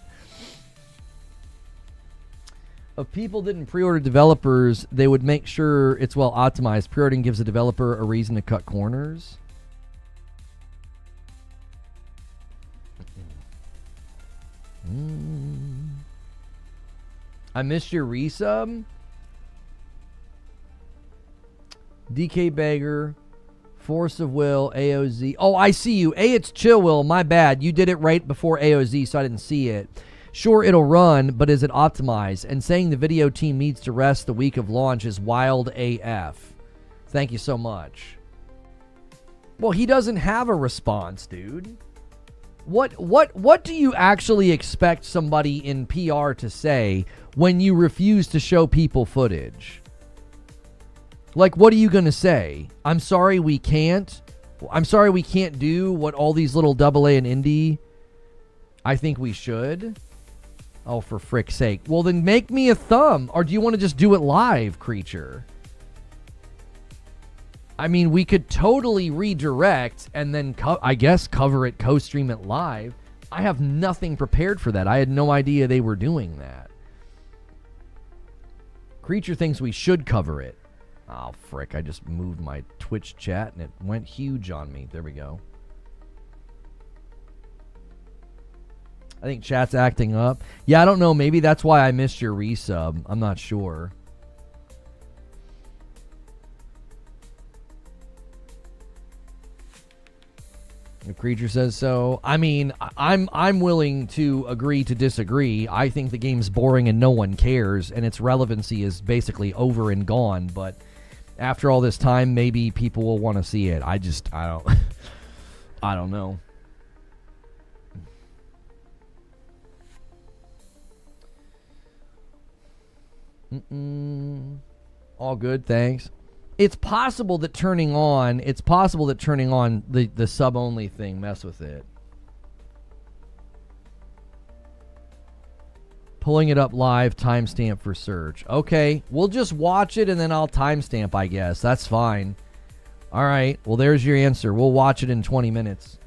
If people didn't pre-order developers, they would make sure it's well optimized. Pre-ordering gives the developer a reason to cut corners. I missed your resub. DK Bagger, Force of Will, AOZ. Oh, I see you. It's Chill Will. My bad. You did it right before AOZ, so I didn't see it. Sure, it'll run, but is it optimized? And saying the video team needs to rest the week of launch is wild AF. Thank you so much. Well, he doesn't have a response, dude. What do you actually expect somebody in PR to say when you refuse to show people footage? Like, what are you going to say? I'm sorry we can't. I'm sorry we can't do what all these little AA and indie I think we should. Oh, for frick's sake. Well, then make me a thumb. Or do you want to just do it live, creature? I mean, we could totally redirect and then, I guess, cover it, co-stream it live. I have nothing prepared for that. I had no idea they were doing that. Creature thinks we should cover it. Oh, frick. I just moved my Twitch chat and it went huge on me. There we go. I think chat's acting up. Yeah, I don't know. Maybe that's why I missed your resub. I'm not sure. The creature says so. I mean, I'm willing to agree to disagree. I think the game's boring and no one cares, and its relevancy is basically over and gone. But after all this time, maybe people will want to see it. I don't I don't know. All good, thanks. It's possible that turning on the sub only thing mess with it. Pulling it up live, timestamp for search. Okay, we'll just watch it and then I'll timestamp, I guess. That's fine. All right, well, there's your answer. We'll watch it in 20 minutes.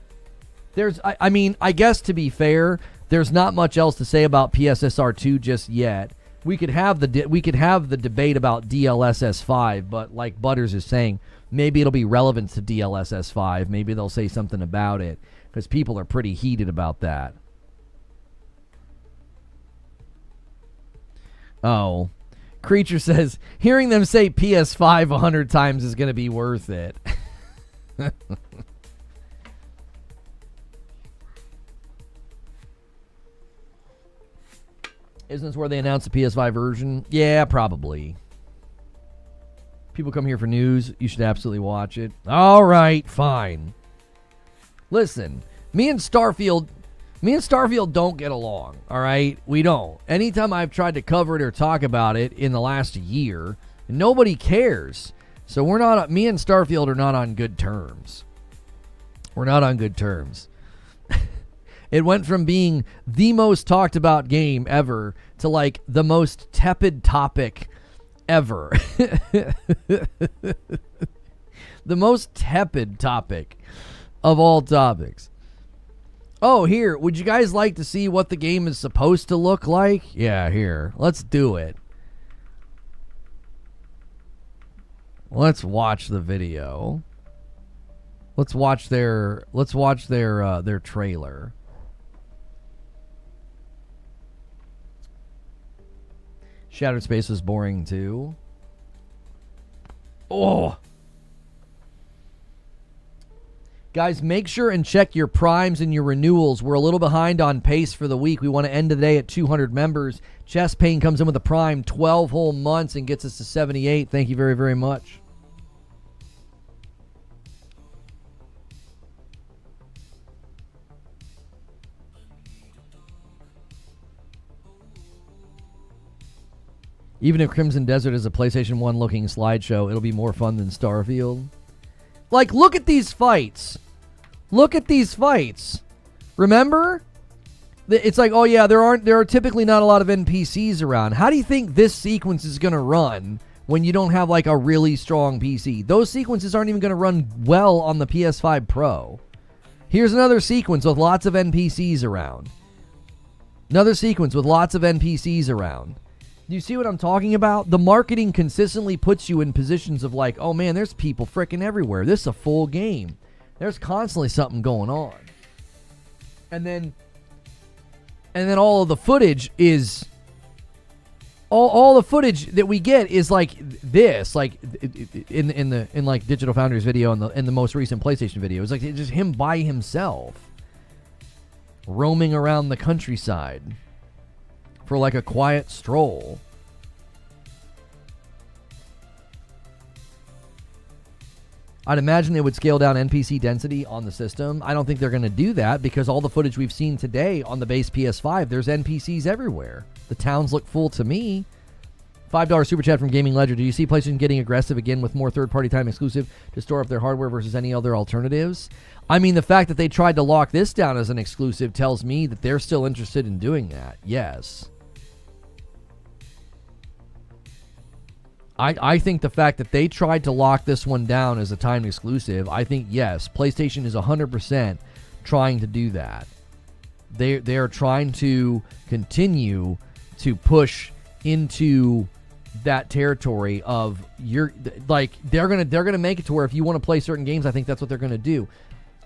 I mean, I guess to be fair, there's not much else to say about PSSR 2 just yet. We could have the debate about DLSS 5, but like Butters is saying, maybe it'll be relevant to DLSS 5. Maybe they'll say something about it because people are pretty heated about that. Oh, Creature says, hearing them say PS5 100 times is going to be worth it. Isn't this where they announced the PS5 version? Yeah, probably. People come here for news. You should absolutely watch it. All right, fine. Listen, me and Starfield don't get along, all right? We don't. Anytime I've tried to cover it or talk about it in the last year, nobody cares. So me and Starfield are not on good terms. We're not on good terms. It went from being the most talked about game ever to like the most tepid topic ever. The most tepid topic of all topics. Oh, here. Would you guys like to see what the game is supposed to look like? Yeah, here. Let's do it. Let's watch the video. Let's watch their trailer. Shattered Space was boring too. Oh. Guys, make sure and check your primes and your renewals. We're a little behind on pace for the week. We want to end the day at 200 members. Chest Pain comes in with a prime 12 whole months and gets us to 78. Thank you very, very much. Even if Crimson Desert is a PlayStation 1 looking slideshow, it'll be more fun than Starfield. Like, look at these fights. Look at these fights. Remember? It's like, oh yeah, there are typically not a lot of NPCs around. How do you think this sequence is going to run when you don't have like a really strong PC? Those sequences aren't even going to run well on the PS5 Pro. Here's another sequence with lots of NPCs around. Another sequence with lots of NPCs around. Do you see what I'm talking about? The marketing consistently puts you in positions of like, oh man, there's people freaking everywhere. This is a full game. There's constantly something going on. And then all of the footage is all the footage that we get is like this, like in like Digital Foundry's video and in the most recent PlayStation video. It's like just him by himself roaming around the countryside for like a quiet stroll. I'd imagine they would scale down NPC density on the system. I don't think they're going to do that because all the footage we've seen today on the base PS5, there's NPCs everywhere. The towns look full to me. $5 super chat from Gaming Ledger. Do you see PlayStation getting aggressive again with more third-party time exclusive to store up their hardware versus any other alternatives? I mean, the fact that they tried to lock this down as an exclusive tells me that they're still interested in doing that. Yes. I think the fact that they tried to lock this one down as a timed exclusive, I think, yes, PlayStation is 100% trying to do that. They are trying to continue to push into that territory of they're gonna make it to where if you want to play certain games, I think that's what they're gonna do.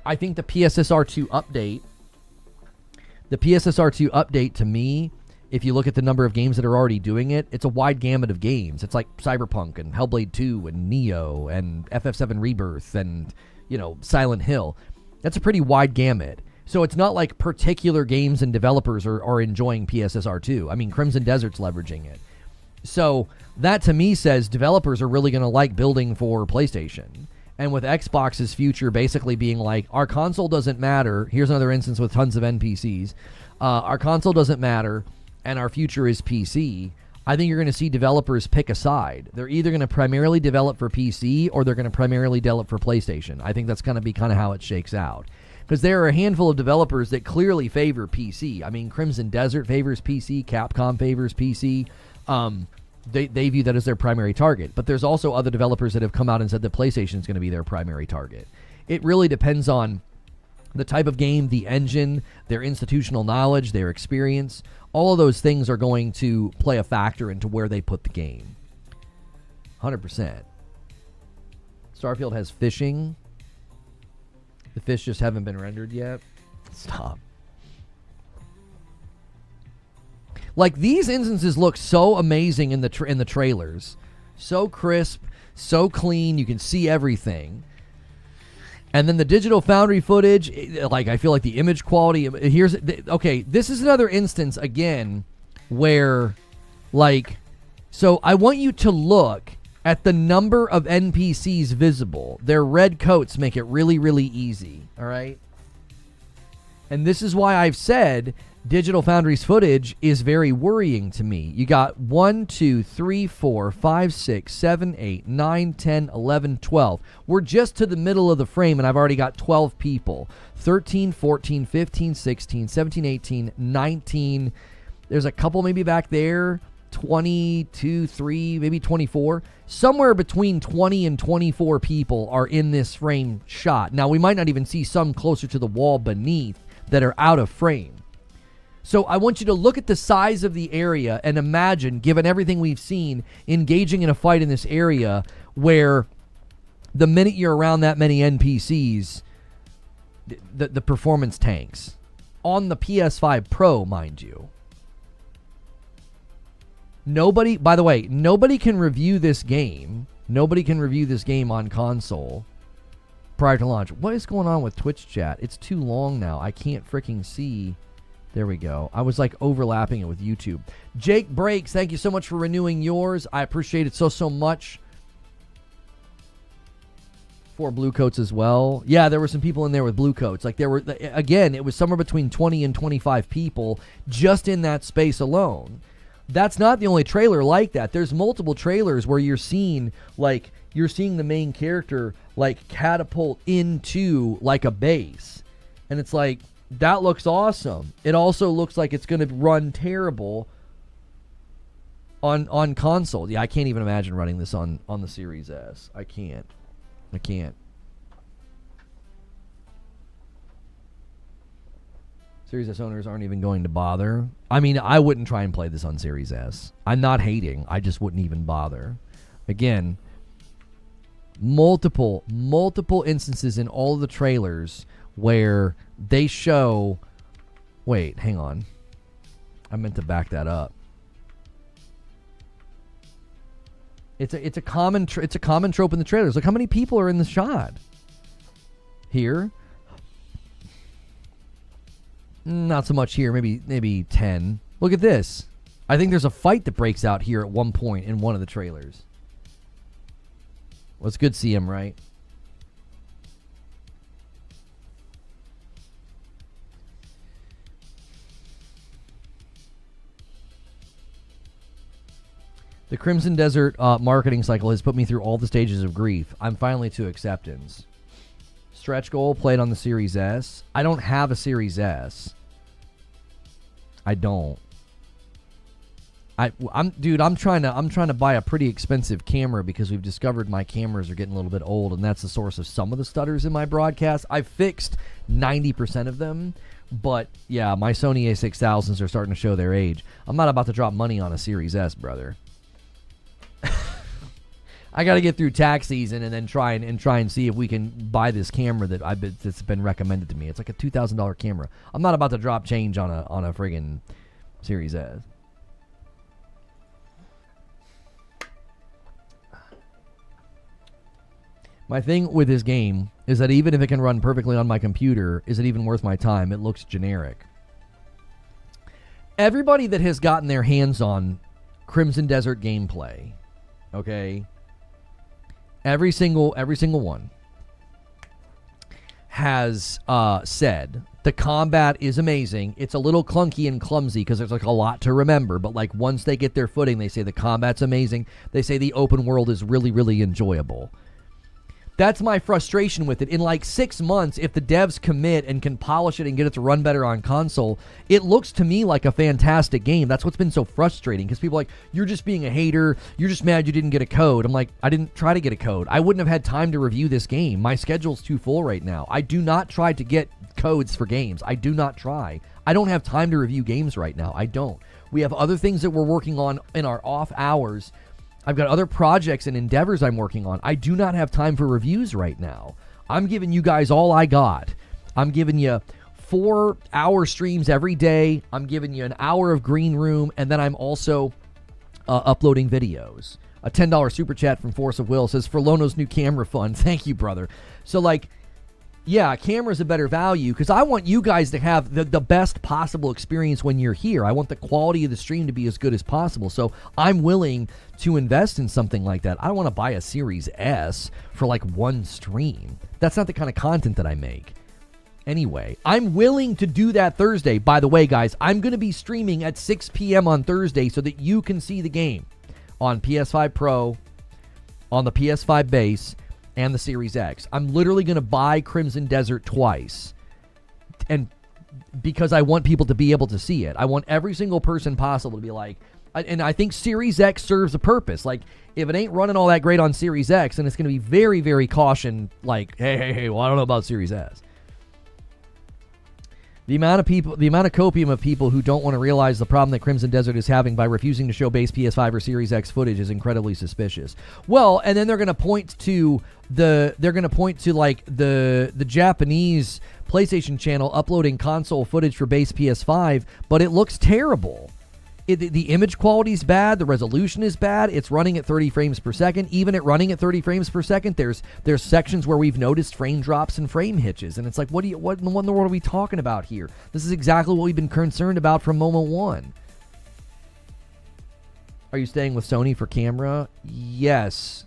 I think the PSSR 2 update to me, if you look at the number of games that are already doing it, it's a wide gamut of games. It's like Cyberpunk and Hellblade 2 and Neo and FF7 Rebirth and, Silent Hill. That's a pretty wide gamut. So it's not like particular games and developers are enjoying PSSR 2. I mean, Crimson Desert's leveraging it. So that to me says developers are really going to like building for PlayStation. And with Xbox's future basically being like, our console doesn't matter. Here's another instance with tons of NPCs. Our console doesn't matter, and our future is PC. I think you're going to see developers pick a side. They're either going to primarily develop for PC or they're going to primarily develop for PlayStation. I think that's going to be kind of how it shakes out. Because there are a handful of developers that clearly favor PC. I mean, Crimson Desert favors PC. Capcom favors PC. They view that as their primary target. But there's also other developers that have come out and said that PlayStation is going to be their primary target. It really depends on the type of game, the engine, their institutional knowledge, their experience. All of those things are going to play a factor into where they put the game. 100%. Starfield has fishing. The fish just haven't been rendered yet. Stop. Like, these instances look so amazing in the trailers. So crisp, so clean, you can see everything. And then the Digital Foundry footage, like, I feel like the image quality, okay, this is another instance, again, where, like, so I want you to look at the number of NPCs visible. Their red coats make it really, really easy, all right? And this is why I've said Digital Foundry's footage is very worrying to me. You got 1, 2, 3, 4, 5, 6, 7, 8, 9, 10, 11, 12. We're just to the middle of the frame, and I've already got 12 people. 13, 14, 15, 16, 17, 18, 19. There's a couple maybe back there. 22, 3, maybe 24. Somewhere between 20 and 24 people are in this frame shot. Now, we might not even see some closer to the wall beneath that are out of frame. So I want you to look at the size of the area and imagine, given everything we've seen, engaging in a fight in this area where the minute you're around that many NPCs, the performance tanks. On the PS5 Pro, mind you. Nobody, by the way, nobody can review this game. Nobody can review this game on console prior to launch. What is going on with Twitch chat? It's too long now. I can't freaking see. There we go. I was like overlapping it with YouTube. Jake Breaks, thank you so much for renewing yours. I appreciate it so much. 4 blue coats as well. Yeah, there were some people in there with blue coats. Like there were, again, it was somewhere between 20 and 25 people just in that space alone. That's not the only trailer like that. There's multiple trailers where you're seeing the main character like catapult into like a base. And it's like, that looks awesome. It also looks like it's going to run terrible on console. Yeah, I can't even imagine running this on the Series S. I can't. Series S owners aren't even going to bother. I mean, I wouldn't try and play this on Series S. I'm not hating. I just wouldn't even bother. Again, multiple instances in all of the trailers where they show... Wait, hang on. I meant to back that up. It's a common trope in the trailers. Look how many people are in the shot. Here. Not so much here. Maybe 10. Look at this. I think there's a fight that breaks out here at one point in one of the trailers. Well, it's good to see him, right? The Crimson Desert marketing cycle has put me through all the stages of grief. I'm finally to acceptance. Stretch goal played on the Series S. I don't have a Series S. I don't. I'm trying to buy a pretty expensive camera because we've discovered my cameras are getting a little bit old, and that's the source of some of the stutters in my broadcast. I've fixed 90% of them, but yeah, my Sony A6000s are starting to show their age. I'm not about to drop money on a Series S, brother. I got to get through tax season and then try and see if we can buy this camera that's been recommended to me. It's like a $2,000 camera. I'm not about to drop change on a friggin' Series S. My thing with this game is that even if it can run perfectly on my computer, is it even worth my time? It looks generic. Everybody that has gotten their hands on Crimson Desert gameplay, okay, every single one has said the combat is amazing. It's a little clunky and clumsy because there's like a lot to remember, but like once they get their footing, they say the combat's amazing. They say the open world is really, really enjoyable. That's my frustration with it. In like 6 months, if the devs commit and can polish it and get it to run better on console, it looks to me like a fantastic game. That's what's been so frustrating, because people are like, you're just being a hater. You're just mad you didn't get a code. I'm like, I didn't try to get a code. I wouldn't have had time to review this game. My schedule's too full right now. I do not try to get codes for games. I do not try. I don't have time to review games right now. I don't. We have other things that we're working on in our off hours. I've got other projects and endeavors I'm working on. I do not have time for reviews right now. I'm giving you guys all I got. I'm giving you 4-hour streams every day. I'm giving you an hour of green room, and then I'm also uploading videos. A $10 super chat from Force of Will says, for Lono's new camera fund. Thank you, brother. So, like, yeah, camera's a better value because I want you guys to have the best possible experience when you're here. I want the quality of the stream to be as good as possible. So I'm willing to invest in something like that. I don't want to buy a Series S for like one stream. That's not the kind of content that I make. Anyway, I'm willing to do that Thursday. By the way, guys, I'm going to be streaming at 6 p.m. on Thursday so that you can see the game on PS5 Pro, on the PS5 base, and the Series X. I'm literally going to buy Crimson Desert twice, and because I want people to be able to see it. I want every single person possible to be like, and I think Series X serves a purpose. Like, if it ain't running all that great on Series X, then it's going to be very, very caution, like, hey, well, I don't know about Series S. The amount of copium of people who don't want to realize the problem that Crimson Desert is having by refusing to show base PS5 or Series X footage is incredibly suspicious. Well, and then they're going to point to the Japanese PlayStation channel uploading console footage for base PS5, but it looks terrible. The image quality is bad. The resolution is bad. It's running at 30 frames per second. Even at running at 30 frames per second, there's sections where we've noticed frame drops and frame hitches. And it's like, what in the world are we talking about here? This is exactly what we've been concerned about from moment one. Are you staying with Sony for camera? Yes.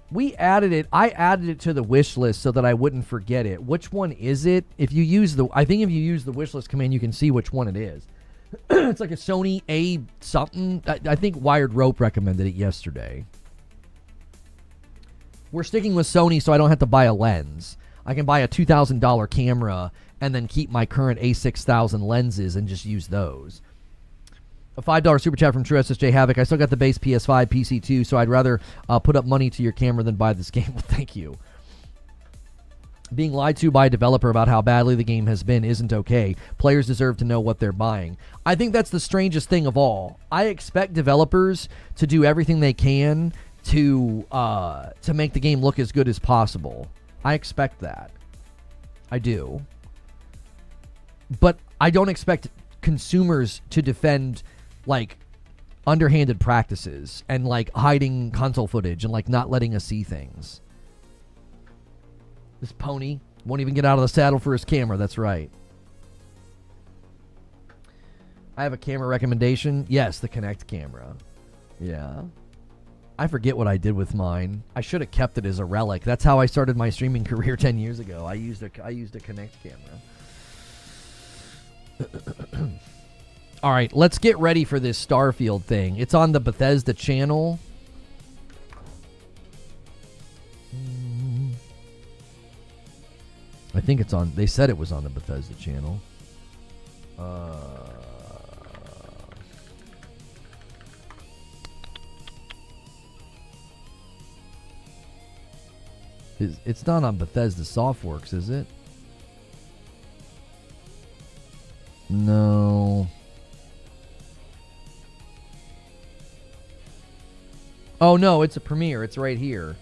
We added it. I added it to the wish list so that I wouldn't forget it. Which one is it? I think if you use the wish list command, you can see which one it is. It's like a Sony A something. I think Wired Rope recommended it yesterday. We're sticking with Sony so I don't have to buy a lens. I can buy a $2,000 camera and then keep my current A6000 lenses and just use those. A $5 super chat from True SSJ Havoc. I still got the base PS5 PC2, so I'd rather put up money to your camera than buy this game. Well, thank you. Being lied to by a developer about how badly the game has been isn't okay. Players deserve to know what they're buying. I think that's the strangest thing of all. I expect developers to do everything they can to make the game look as good as possible. I expect that. I do. But I don't expect consumers to defend, like, underhanded practices and, like, hiding console footage and, like, not letting us see things. This pony won't even get out of the saddle for his camera. That's right. I have a camera recommendation. Yes, the Kinect camera. Yeah. I forget what I did with mine. I should have kept it as a relic. That's how I started my streaming career 10 years ago. I used a Kinect camera. All right, let's get ready for this Starfield thing. It's on the Bethesda channel. I think it's on. They said it was on the Bethesda channel. It's not on Bethesda Softworks, is it? No. Oh, no, it's a premiere. It's right here.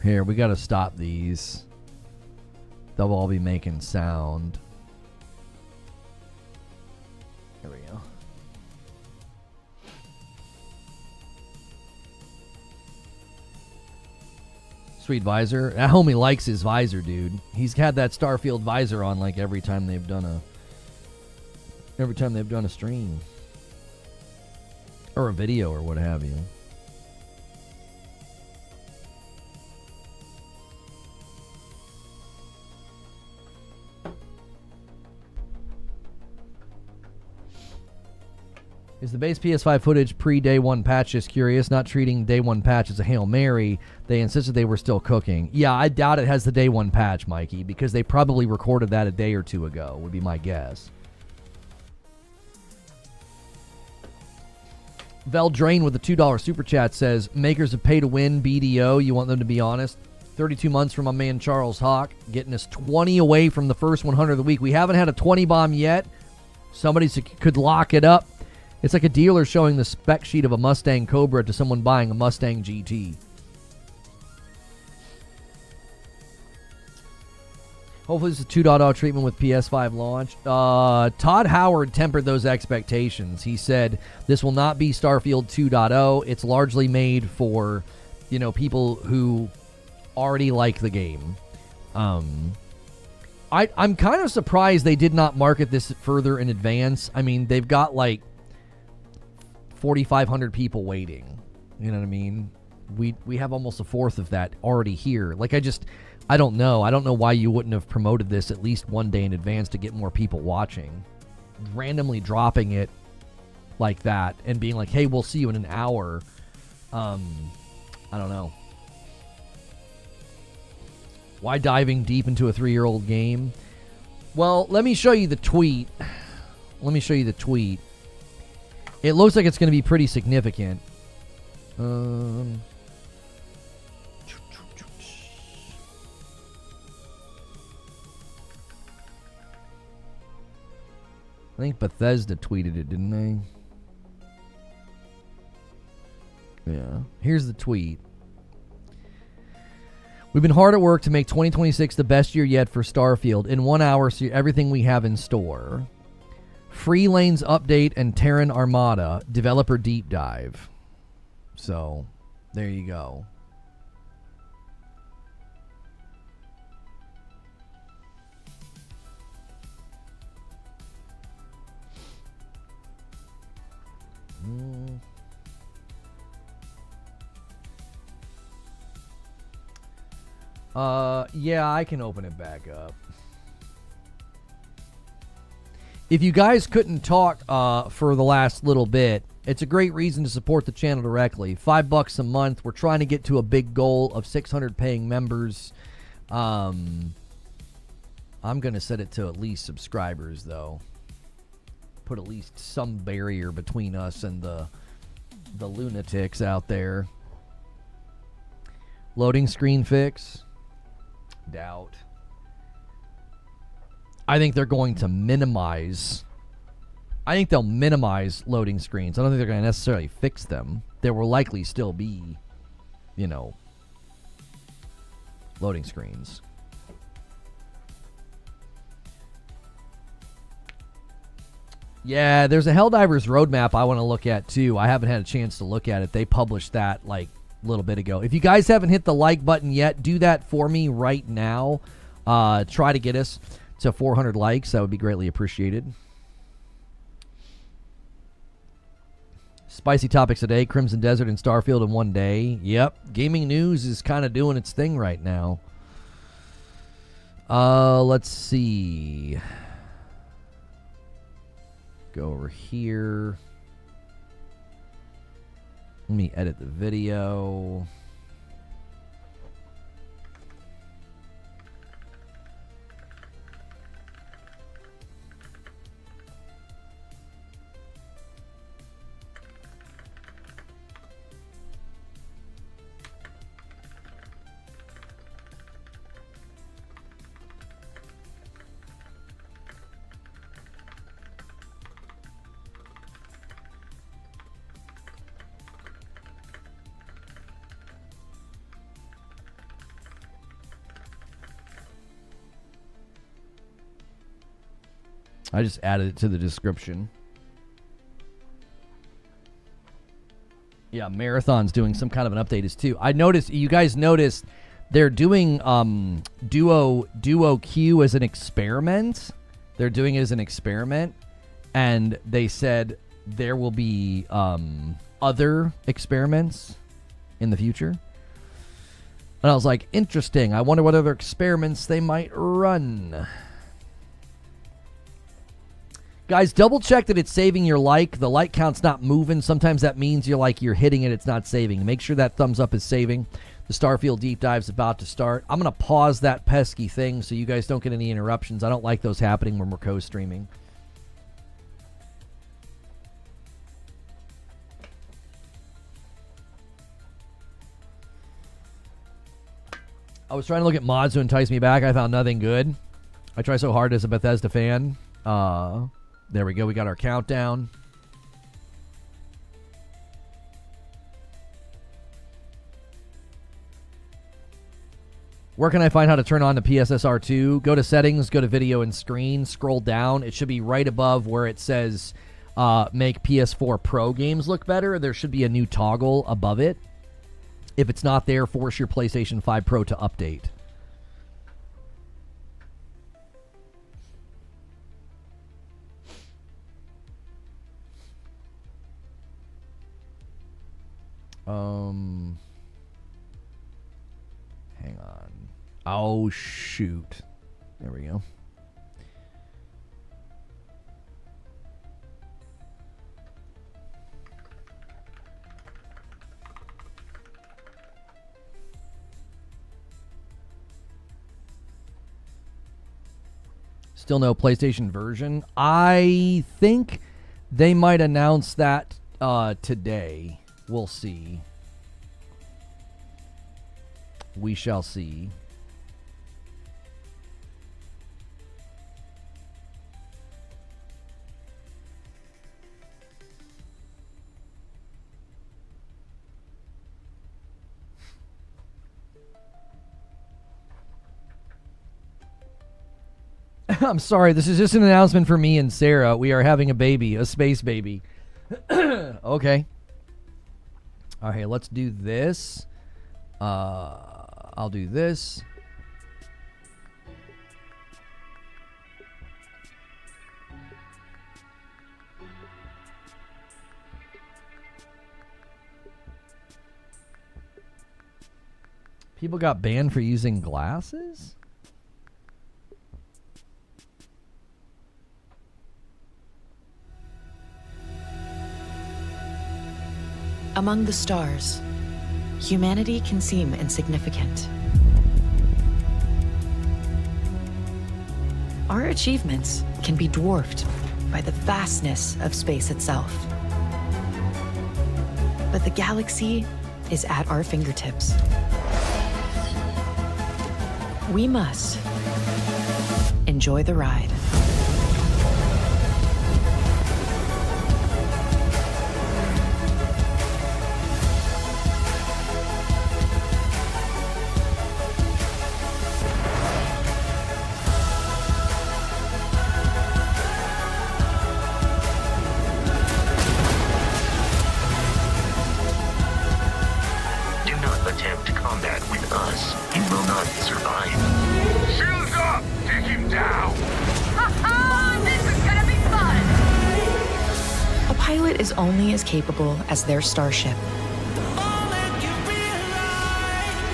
Here, we got to stop these. They'll all be making sound. There we go. Sweet visor. That homie likes his visor, dude. He's had that Starfield visor on like every time they've done a stream or a video or what have you. Is the base PS5 footage pre-day one patch? Just curious, not treating day one patch as a Hail Mary. They insisted they were still cooking. Yeah, I doubt it has the day one patch, Mikey, because they probably recorded that a day or two ago, would be my guess. Veldrain with a $2 super chat says, makers of pay to win BDO, you want them to be honest? 32 months from my man Charles Hawk, getting us 20 away from the first 100 of the week. We haven't had a 20 bomb yet. Somebody could lock it up. It's like a dealer showing the spec sheet of a Mustang Cobra to someone buying a Mustang GT. Hopefully this is a 2.0 treatment with PS5 launch. Todd Howard tempered those expectations. He said this will not be Starfield 2.0. It's largely made for, people who already like the game. I'm kind of surprised they did not market this further in advance. I mean, they've got like 4,500 people waiting. You know what I mean? We have almost a fourth of that already here. Like, I don't know. I don't know why you wouldn't have promoted this at least one day in advance to get more people watching. Randomly dropping it like that and being like, hey, we'll see you in an hour. I don't know. Why diving deep into a 3-year-old game? Well, let me show you the tweet. It looks like it's going to be pretty significant. I think Bethesda tweeted it, didn't they? Yeah. Here's the tweet. We've been hard at work to make 2026 the best year yet for Starfield. In 1 hour, see everything we have in store. Free Lanes update and Terran Armada developer deep dive. So, there you go. Yeah, I can open it back up. If you guys couldn't talk for the last little bit, it's a great reason to support the channel directly. $5 a month. We're trying to get to a big goal of 600 paying members. I'm going to set it to at least subscribers, though. Put at least some barrier between us and the lunatics out there. Loading screen fix? Doubt. I think they're going to minimize. I think they'll minimize loading screens. I don't think they're going to necessarily fix them. There will likely still be, loading screens. Yeah, there's a Helldivers roadmap I want to look at too. I haven't had a chance to look at it. They published that like a little bit ago. If you guys haven't hit the like button yet, do that for me right now. Try to get us to 400 likes. That would be greatly appreciated. Spicy topics today. Crimson Desert and Starfield in one day. Yep. Gaming news is kind of doing its thing right now. Let's see. Go over here. Let me edit the video. I just added it to the description. Yeah, Marathon's doing some kind of an update too. I noticed, you guys noticed, they're doing Duo Q as an experiment. They're doing it as an experiment, and they said there will be other experiments in the future. And I was like, interesting. I wonder what other experiments they might run. Guys, double check that it's saving your like. The like count's not moving. Sometimes that means you're hitting it, it's not saving. Make sure that thumbs up is saving. The Starfield deep dive's about to start. I'm going to pause that pesky thing so you guys don't get any interruptions. I don't like those happening when we're co-streaming. I was trying to look at mods to entice me back. I found nothing good. I try so hard as a Bethesda fan. There we go. We got our countdown. Where can I find how to turn on the PSSR 2? Go to settings, go to video and screen, scroll down. It should be right above where it says make PS4 Pro games look better. There should be a new toggle above it. If it's not there, force your PlayStation 5 Pro to update. Hang on. Oh, shoot. There we go. Still no PlayStation version. I think they might announce that today. We'll see. We shall see. I'm sorry, this is just an announcement for me and Sarah. We are having a baby, a space baby. Okay. Okay, let's do this. I'll do this. People got banned for using glasses? Among the stars, humanity can seem insignificant. Our achievements can be dwarfed by the vastness of space itself. But the galaxy is at our fingertips. We must enjoy the ride. Only as capable as their starship.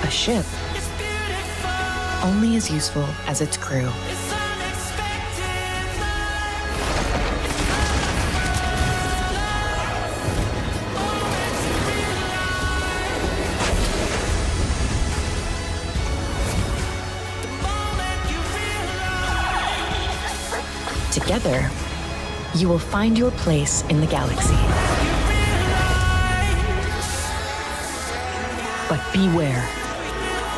A ship only as useful as its crew. Together, you will find your place in the galaxy. But beware,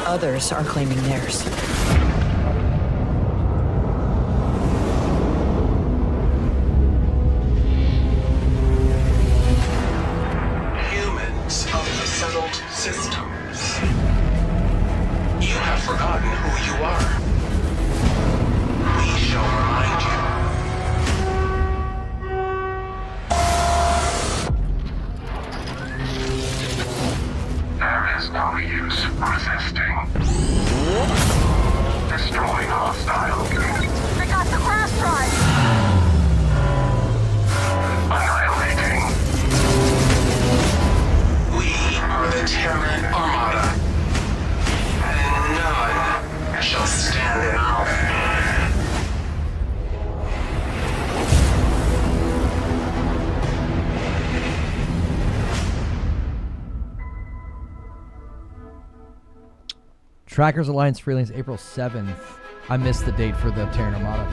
others are claiming theirs. Humans of the settled systems, you have forgotten who you are. We shall remind you. Trackers Alliance Freelance, April 7th. I missed the date for the Terran Armada.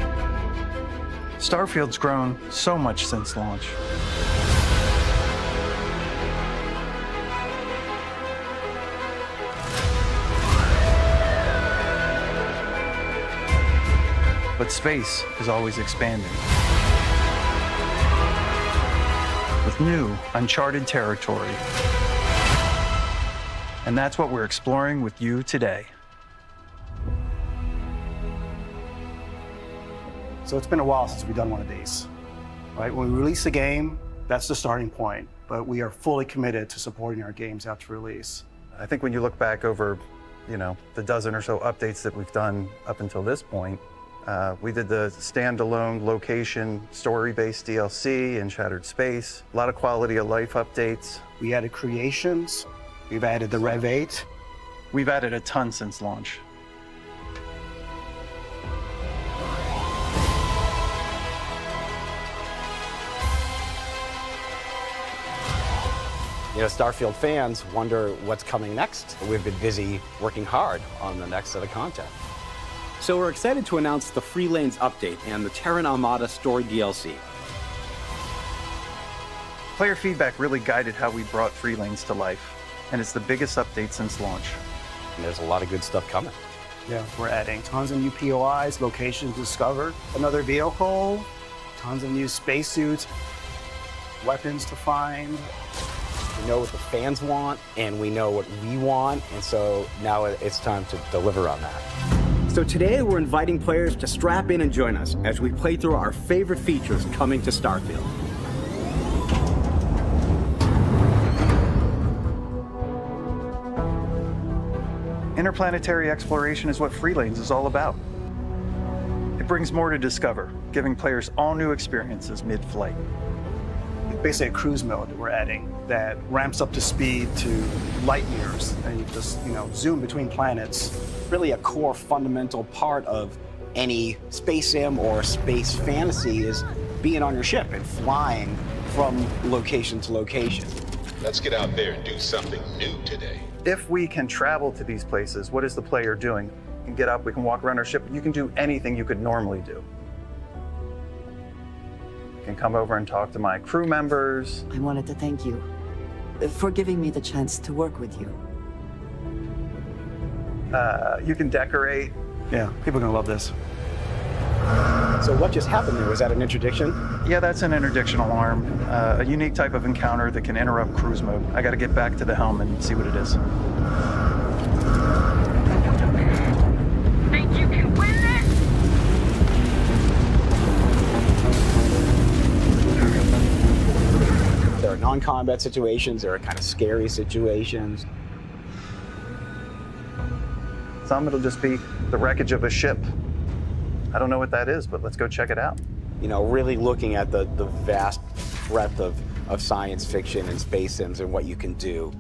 Starfield's grown so much since launch. But space is always expanding. With new, uncharted territory. And that's what we're exploring with you today. So it's been a while since we've done one of these, right? When we release a game, that's the starting point, but we are fully committed to supporting our games after release. I think when you look back over, the dozen or so updates that we've done up until this point, we did the standalone location story-based DLC in Shattered Space, a lot of quality of life updates. We added creations, we've added the Rev 8. We've added a ton since launch. Starfield fans wonder what's coming next. We've been busy working hard on the next set of content. So we're excited to announce the Free Lanes update and the Terran Armada story DLC. Player feedback really guided how we brought Free Lanes to life, and it's the biggest update since launch. And there's a lot of good stuff coming. Yeah, we're adding tons of new POIs, locations discovered, another vehicle, tons of new spacesuits, weapons to find. We know what the fans want, and we know what we want, and so now it's time to deliver on that. So today we're inviting players to strap in and join us as we play through our favorite features coming to Starfield. Interplanetary exploration is what Free Lanes is all about. It brings more to discover, giving players all new experiences mid-flight. Basically a cruise mode that we're adding that ramps up to speed to light years, and you just, zoom between planets. Really a core fundamental part of any space sim or space fantasy is being on your ship and flying from location to location. Let's get out there and do something new today. If we can travel to these places, what is the player doing? We can get up, we can walk around our ship, you can do anything you could normally do. You can come over and talk to my crew members. I wanted to thank you for giving me the chance to work with you. You can decorate. Yeah, people are gonna love this. So what just happened there? Was that an interdiction? Yeah, that's an interdiction alarm, a unique type of encounter that can interrupt cruise mode. I gotta get back to the helm and see what it is. Think you can win this? There are non-combat situations, there are kind of scary situations. Some it'll just be the wreckage of a ship. I don't know what that is, but let's go check it out. Really looking at the vast breadth of science fiction and space sims and what you can do.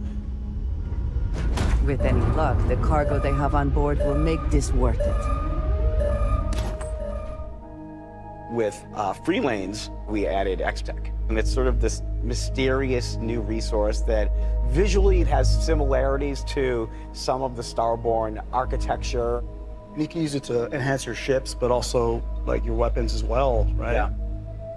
With any luck, the cargo they have on board will make this worth it. With Free Lanes, we added X-Tech. And it's sort of this mysterious new resource that visually it has similarities to some of the Starborn architecture. And you can use it to enhance your ships, but also like your weapons as well, right? Yeah.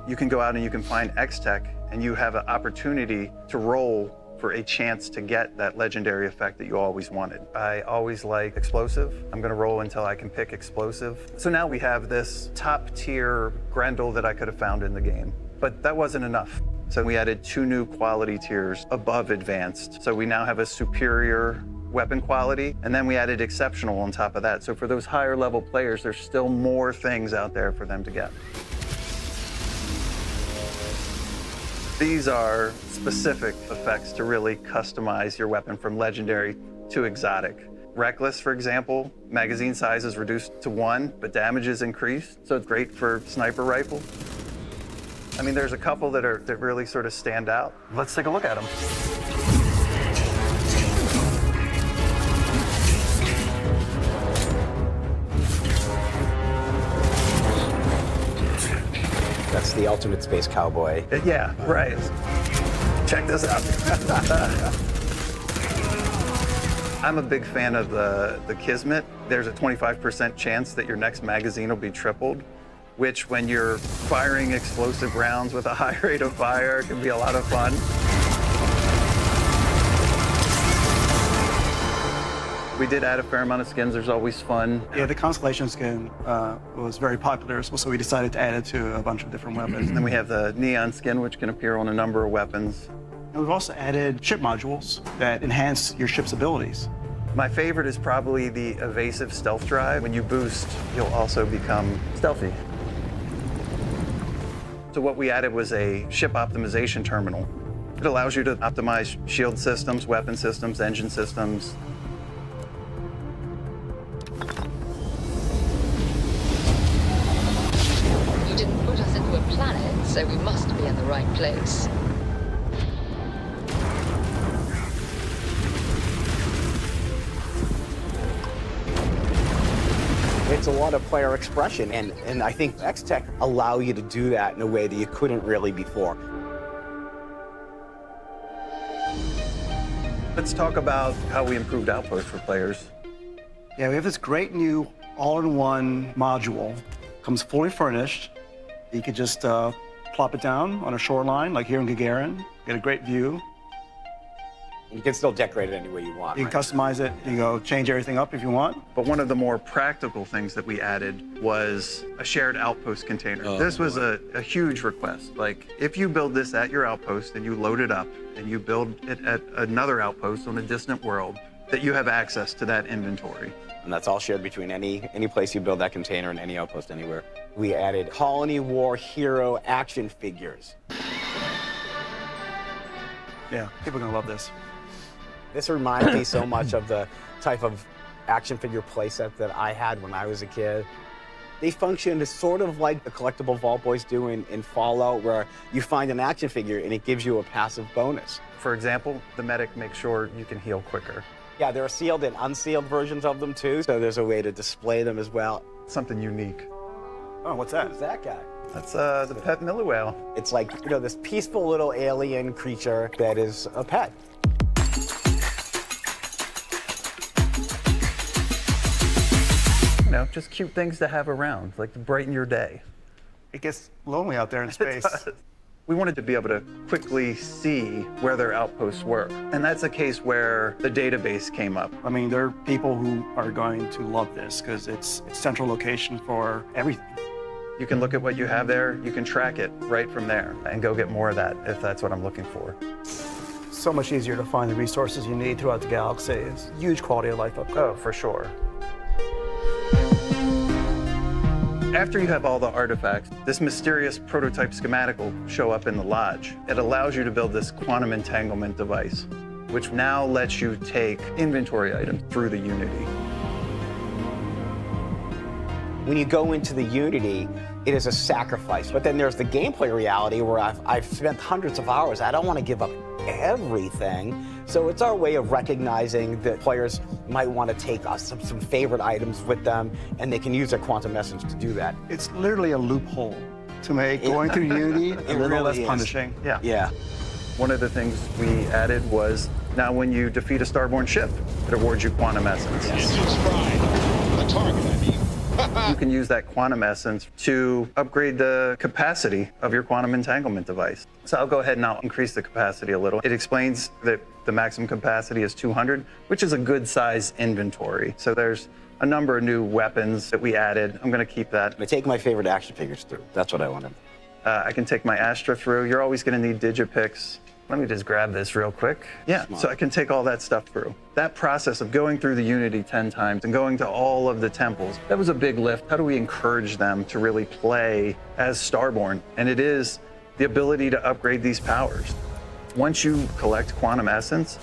You can go out and you can find X-Tech, and you have an opportunity to roll for a chance to get that legendary effect that you always wanted. I always like explosive. I'm gonna roll until I can pick explosive. So now we have this top tier Grendel that I could have found in the game, but that wasn't enough. So we added 2 new quality tiers above advanced. So we now have a superior weapon quality, and then we added exceptional on top of that. So for those higher level players, there's still more things out there for them to get. These are specific effects to really customize your weapon from legendary to exotic. Reckless, for example, magazine size is reduced to 1, but damage is increased, so it's great for sniper rifle. I mean, there's a couple that really sort of stand out. Let's take a look at them. That's the ultimate space cowboy. Yeah, right. Check this out. I'm a big fan of the Kismet. There's a 25% chance that your next magazine will be tripled, which when you're firing explosive rounds with a high rate of fire can be a lot of fun. We did add a fair amount of skins. There's always fun. Yeah, the Constellation skin was very popular, so we decided to add it to a bunch of different weapons. And then we have the Neon skin, which can appear on a number of weapons. And we've also added ship modules that enhance your ship's abilities. My favorite is probably the evasive stealth drive. When you boost, you'll also become stealthy. So what we added was a ship optimization terminal. It allows you to optimize shield systems, weapon systems, engine systems. You didn't put us into a planet, so we must be in the right place. It's a lot of player expression, and I think X-Tech allow you to do that in a way that you couldn't really before. Let's talk about how we improved Outpost for players. Yeah, we have this great new all-in-one module. Comes fully furnished. You could just plop it down on a shoreline, like here in Gagarin. Get a great view. You can still decorate it any way you want. You can customize it. You go change everything up if you want. But one of the more practical things that we added was a shared outpost container. This was a huge request. Like, if you build this at your outpost and you load it up and you build it at another outpost on a distant world, that you have access to that inventory. And that's all shared between any place you build that container and any outpost anywhere. We added Colony War Hero action figures. Yeah, people are gonna love this. This reminds me so much of the type of action figure playset that I had when I was a kid. They function sort of like the collectible Vault Boys do in Fallout, where you find an action figure and it gives you a passive bonus. For example, the medic makes sure you can heal quicker. Yeah, there are sealed and unsealed versions of them too, so there's a way to display them as well. Something unique. Oh, what's that? Who's that guy? That's the pet Miller whale. It's like, you know, this peaceful little alien creature that is a pet. You know, just cute things to have around, like to brighten your day. It gets lonely out there in space. We wanted to be able to quickly see where their outposts were. And that's a case where the database came up. I mean, there are people who are going to love this because it's central location for everything. You can look at what you have there, you can track it right from there and go get more of that if that's what I'm looking for. So much easier to find the resources you need throughout the galaxy. It's huge quality of life upgrade. Oh, for sure. After you have all the artifacts, this mysterious prototype schematic will show up in the lodge. It allows you to build this quantum entanglement device, which now lets you take inventory items through the Unity. When you go into the Unity, it is a sacrifice. But then there's the gameplay reality where I've spent hundreds of hours. I don't want to give up everything. So it's our way of recognizing that players might want to take some favorite items with them, and they can use their quantum essence to do that. It's literally a loophole to make going through Unity a little really less is. punishing. Yeah. Yeah. One of the things we added was now when you defeat a starborn ship, it awards you quantum essence. Engines fried. The target, I mean. You can use that quantum essence to upgrade the capacity of your quantum entanglement device. So I'll go ahead and I'll increase the capacity a little. It explains that the maximum capacity is 200, which is a good size inventory. So there's a number of new weapons that we added. I'm going to keep that. I take my favorite action figures through. That's what I wanted. I can take my Astra through. You're always going to need Digipics. Let me just grab this real quick. Yeah, so I can take all that stuff through. That process of going through the Unity 10 times and going to all of the temples, that was a big lift. How do we encourage them to really play as Starborn? And it is the ability to upgrade these powers. Once you collect quantum essence,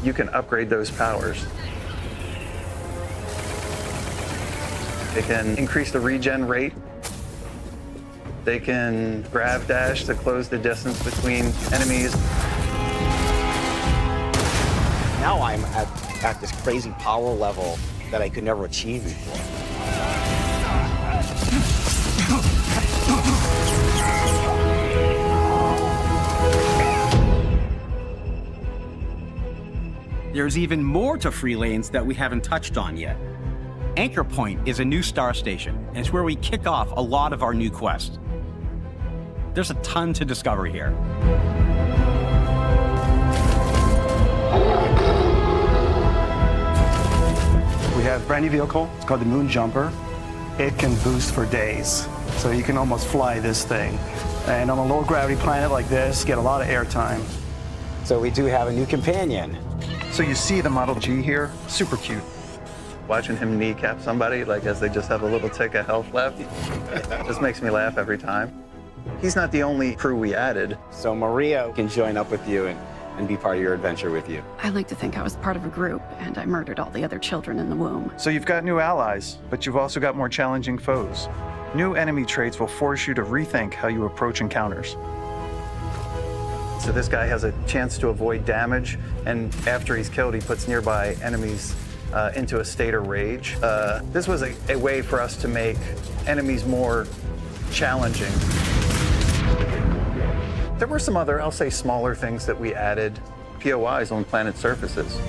you can upgrade those powers. They can increase the regen rate. They can grav dash to close the distance between enemies. Now I'm at this crazy power level that I could never achieve before. there's even more to free lanes that we haven't touched on yet. Anchor Point is a new star station, and it's where we kick off a lot of our new quests. There's a ton to discover here. We have a brand new vehicle. It's called the Moon Jumper. It can boost for days, so you can almost fly this thing. And on a low gravity planet like this, get a lot of airtime. So we do have a new companion. So you see the Model G here, super cute. Watching him kneecap somebody, like as they just have a little tick of health left, just makes me laugh every time. He's not the only crew we added. So Maria can join up with you and be part of your adventure with you. I like to think I was part of a group, and I murdered all the other children in the womb. So you've got new allies, but you've also got more challenging foes. New enemy traits will force you to rethink how you approach encounters. So this guy has a chance to avoid damage, and after he's killed, he puts nearby enemies into a state of rage. This was a way for us to make enemies more challenging. There were some other, I'll say, smaller things that we added, POIs on planet surfaces.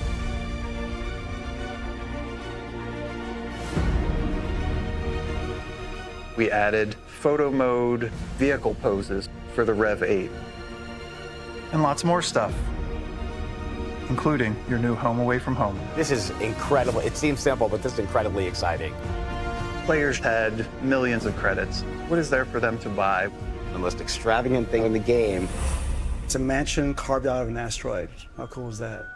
We added photo mode vehicle poses for the Rev 8. And lots more stuff, including your new home away from home. This is incredible. It seems simple, but this is incredibly exciting. Players had millions of credits. What is there for them to buy? The most extravagant thing in the game. It's a mansion carved out of an asteroid. How cool is that?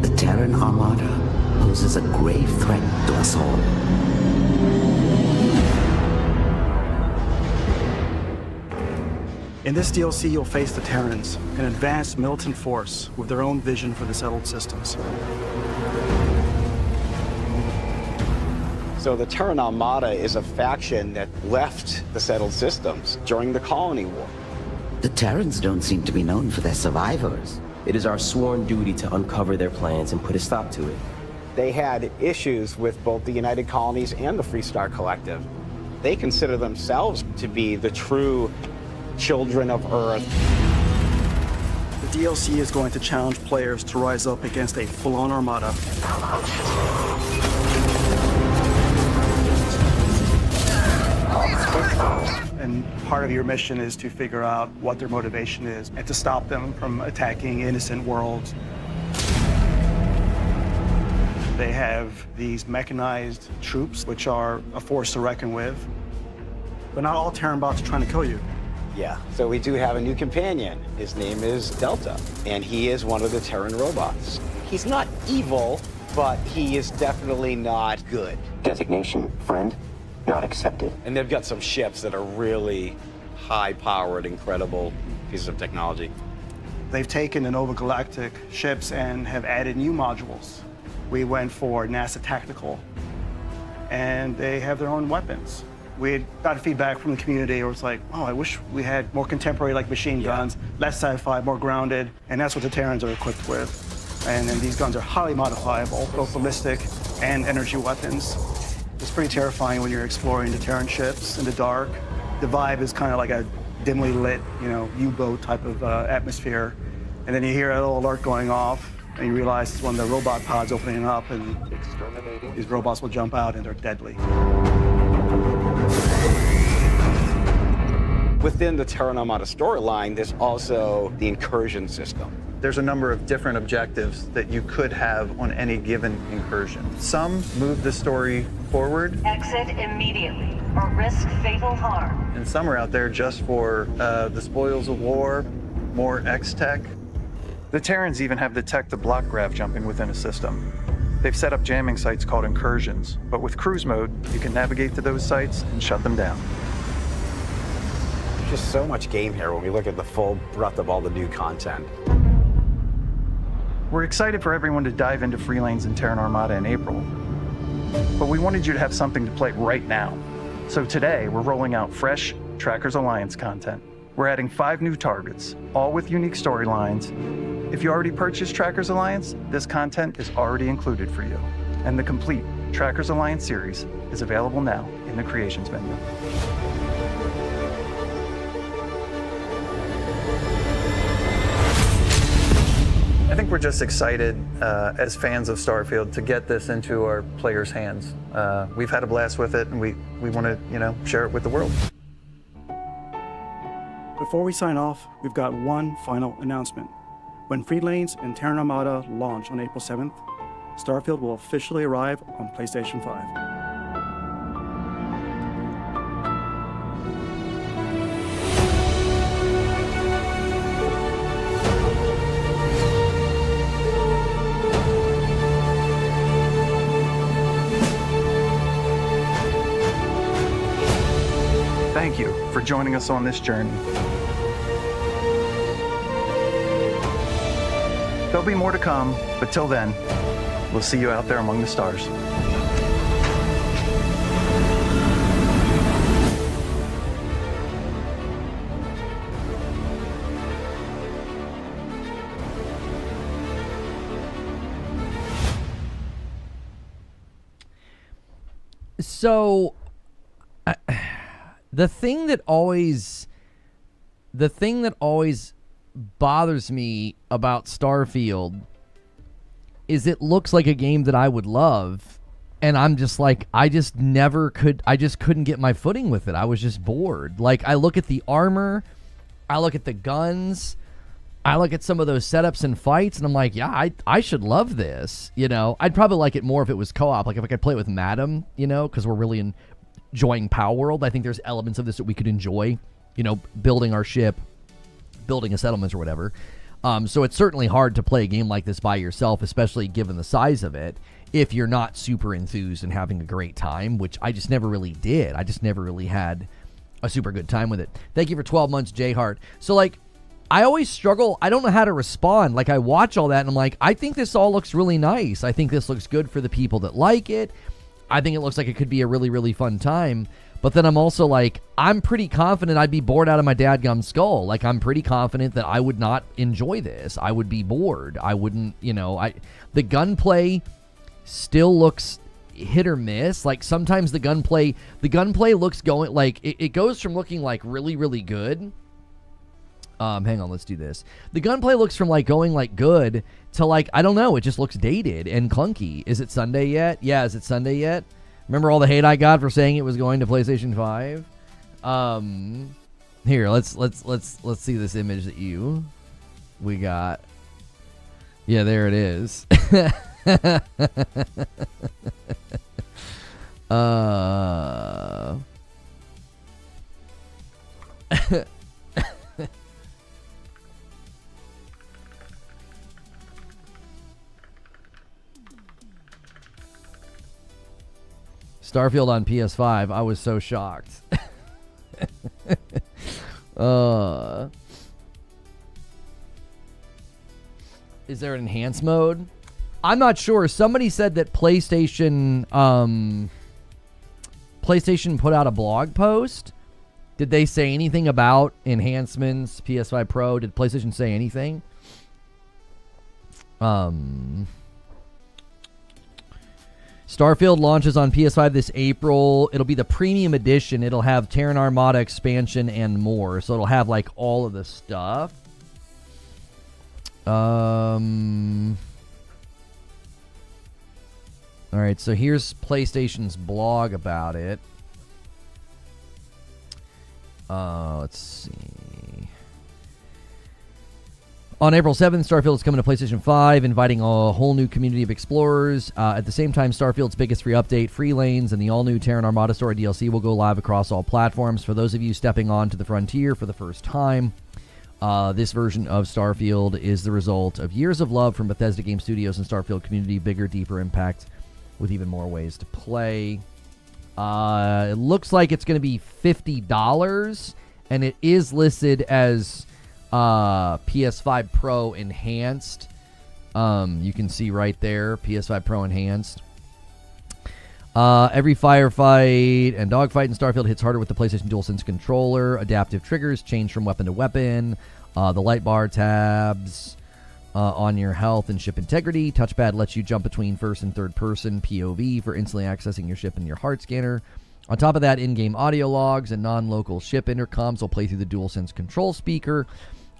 The Terran Armada poses a grave threat to us all. In this DLC, you'll face the Terrans, an advanced militant force with their own vision for the settled systems. So the Terran Armada is a faction that left the settled systems during the Colony War. The Terrans don't seem to be known for their survivors. It is our sworn duty to uncover their plans and put a stop to it. They had issues with both the United Colonies and the Free Star Collective. They consider themselves to be the true children of Earth. The DLC is going to challenge players to rise up against a full-on armada. And part of your mission is to figure out what their motivation is and to stop them from attacking innocent worlds. They have these mechanized troops, which are a force to reckon with. But not all Terran bots are trying to kill you. Yeah, so we do have a new companion. His name is Delta, and he is one of the Terran robots. He's not evil, but he is definitely not good. Designation, friend, not accepted. And they've got some ships that are really high-powered, incredible pieces of technology. They've taken the Nova Galactic ships and have added new modules. We went for NASA Tactical, and they have their own weapons. We had got feedback from the community where it's like, oh, I wish we had more contemporary like machine guns, less sci-fi, more grounded, and that's what the Terrans are equipped with. And then these guns are highly modifiable, both ballistic and energy weapons. It's pretty terrifying when you're exploring the Terran ships in the dark. The vibe is kind of like a dimly lit, U-boat type of atmosphere. And then you hear a little alert going off, and you realize it's one of the robot pods opening up, and these robots will jump out, and they're deadly. Within the Terran Armada storyline, there's also the incursion system. There's a number of different objectives that you could have on any given incursion. Some move the story forward. Exit immediately or risk fatal harm. And some are out there just for the spoils of war, more X-Tech. The Terrans even have the tech to block grav jumping within a system. They've set up jamming sites called incursions, but with cruise mode, you can navigate to those sites and shut them down. There's just so much game here when we look at the full breadth of all the new content. We're excited for everyone to dive into free lanes in Terran Armada in April, but we wanted you to have something to play right now. So today, we're rolling out fresh Trackers Alliance content. We're adding 5 new targets, all with unique storylines. If you already purchased Trackers Alliance, this content is already included for you. And the complete Trackers Alliance series is available now in the Creations menu. I think we're just excited as fans of Starfield to get this into our players' hands. We've had a blast with it, and we want to, share it with the world. Before we sign off, we've got one final announcement. When Free Lanes and Terran Armada launch on April 7th, Starfield will officially arrive on PlayStation 5. Thank you for joining us on this journey. There'll be more to come, but till then, we'll see you out there among the stars. So, the thing that always bothers me about Starfield is it looks like a game that I would love, and I'm just like, I just couldn't get my footing with it. I was just bored. Like, I look at the armor, I look at the guns, I look at some of those setups and fights, and I'm like, yeah, I should love this. I'd probably like it more if it was co-op, like if I could play it with Madam, because we're really enjoying Power World. I think there's elements of this that we could enjoy, building our ship, building a settlement or whatever. So it's certainly hard to play a game like this by yourself, especially given the size of it, if you're not super enthused and having a great time, which I just never really did. I just never really had a super good time with it. Thank you for 12 months, J Hart. So, like, I always struggle. I don't know how to respond. Like, I watch all that and I'm like, I think this all looks really nice. I think this looks good for the people that like it. I think it looks like it could be a really, really fun time. But then I'm also like, I'm pretty confident I'd be bored out of my dadgum skull. Like, I'm pretty confident that I would not enjoy this. I would be bored. I wouldn't, the gunplay still looks hit or miss. Like, sometimes the gunplay looks going, like, it goes from looking like really, really good. Hang on, let's do this. The gunplay looks from like going like good to like, I don't know, it just looks dated and clunky. Is it Sunday yet? Yeah, is it Sunday yet? Remember all the hate I got for saying it was going to PlayStation 5? Here, let's see this image that we got. Yeah, there it is. Starfield on PS5. I was so shocked. Is there an enhanced mode? I'm not sure. Somebody said that PlayStation put out a blog post. Did they say anything about enhancements, PS5 Pro? Did PlayStation say anything? Starfield launches on PS5 this April. It'll be the premium edition. It'll have Terran Armada expansion and more. So it'll have like all of the stuff. All right, so here's PlayStation's blog about it. Let's see. On April 7th, Starfield is coming to PlayStation 5, inviting a whole new community of explorers. At the same time, Starfield's biggest free update, Free Lanes, and the all-new Terran Armada Story DLC will go live across all platforms. For those of you stepping onto the frontier for the first time, this version of Starfield is the result of years of love from Bethesda Game Studios and Starfield community, bigger, deeper impact with even more ways to play. It looks like it's going to be $50, and it is listed as PS5 Pro Enhanced. You can see right there, PS5 Pro Enhanced. Every firefight and dogfight in Starfield hits harder with the PlayStation DualSense controller. Adaptive triggers change from weapon to weapon. The light bar tabs on your health and ship integrity. Touchpad lets you jump between first and third person POV for instantly accessing your ship and your heart scanner. On top of that, in-game audio logs and non-local ship intercoms will play through the DualSense control speaker.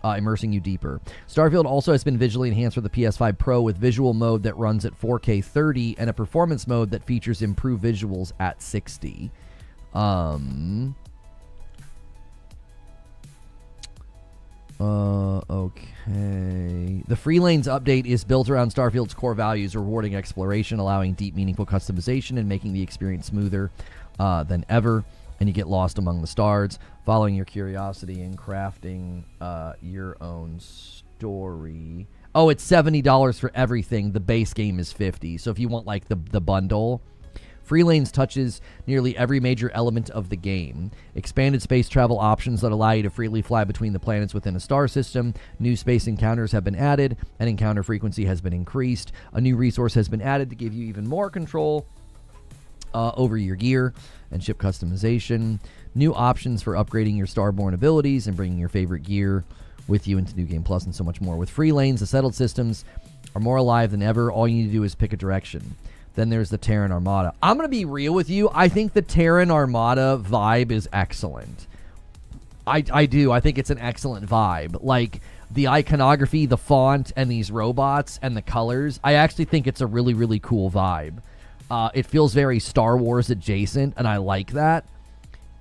immersing you deeper. Starfield also has been visually enhanced for the PS5 Pro with visual mode that runs at 4K 30 and a performance mode that features improved visuals at 60. Okay. The Free Lanes update is built around Starfield's core values, rewarding exploration, allowing deep, meaningful customization, and making the experience smoother than ever. And you get lost among the stars, following your curiosity and crafting your own story. Oh, it's $70 for everything. The base game is $50. So if you want like the bundle, Free Lanes touches nearly every major element of the game. Expanded space travel options that allow you to freely fly between the planets within a star system. New space encounters have been added, and encounter frequency has been increased. A new resource has been added to give you even more control over your gear and ship customization. New options for upgrading your starborn abilities and bringing your favorite gear with you into New Game Plus and so much more. With Free Lanes, the settled systems are more alive than ever. All you need to do is pick a direction. Then there's the Terran Armada. I'm going to be real with you. I think the Terran Armada vibe is excellent. I do. I think it's an excellent vibe. Like, the iconography, the font, and these robots, and the colors. I actually think it's a really, really cool vibe. It feels very Star Wars adjacent, and I like that.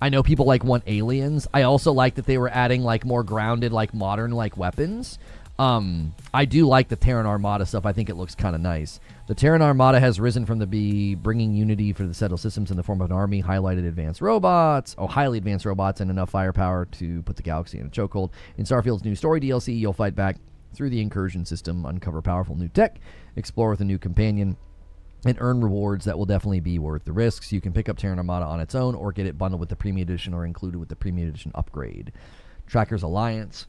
I know people want aliens. I also like that they were adding more grounded, modern weapons. I do like the Terran Armada stuff. I think it looks kind of nice. The Terran Armada has risen from the B, bringing unity for the settled systems in the form of an army, highly advanced robots, and enough firepower to put the galaxy in a chokehold. In Starfield's new story DLC, you'll fight back through the incursion system, uncover powerful new tech, explore with a new companion, and earn rewards that will definitely be worth the risks. You can pick up Terran Armada on its own or get it bundled with the Premium Edition or included with the Premium Edition upgrade. Trackers Alliance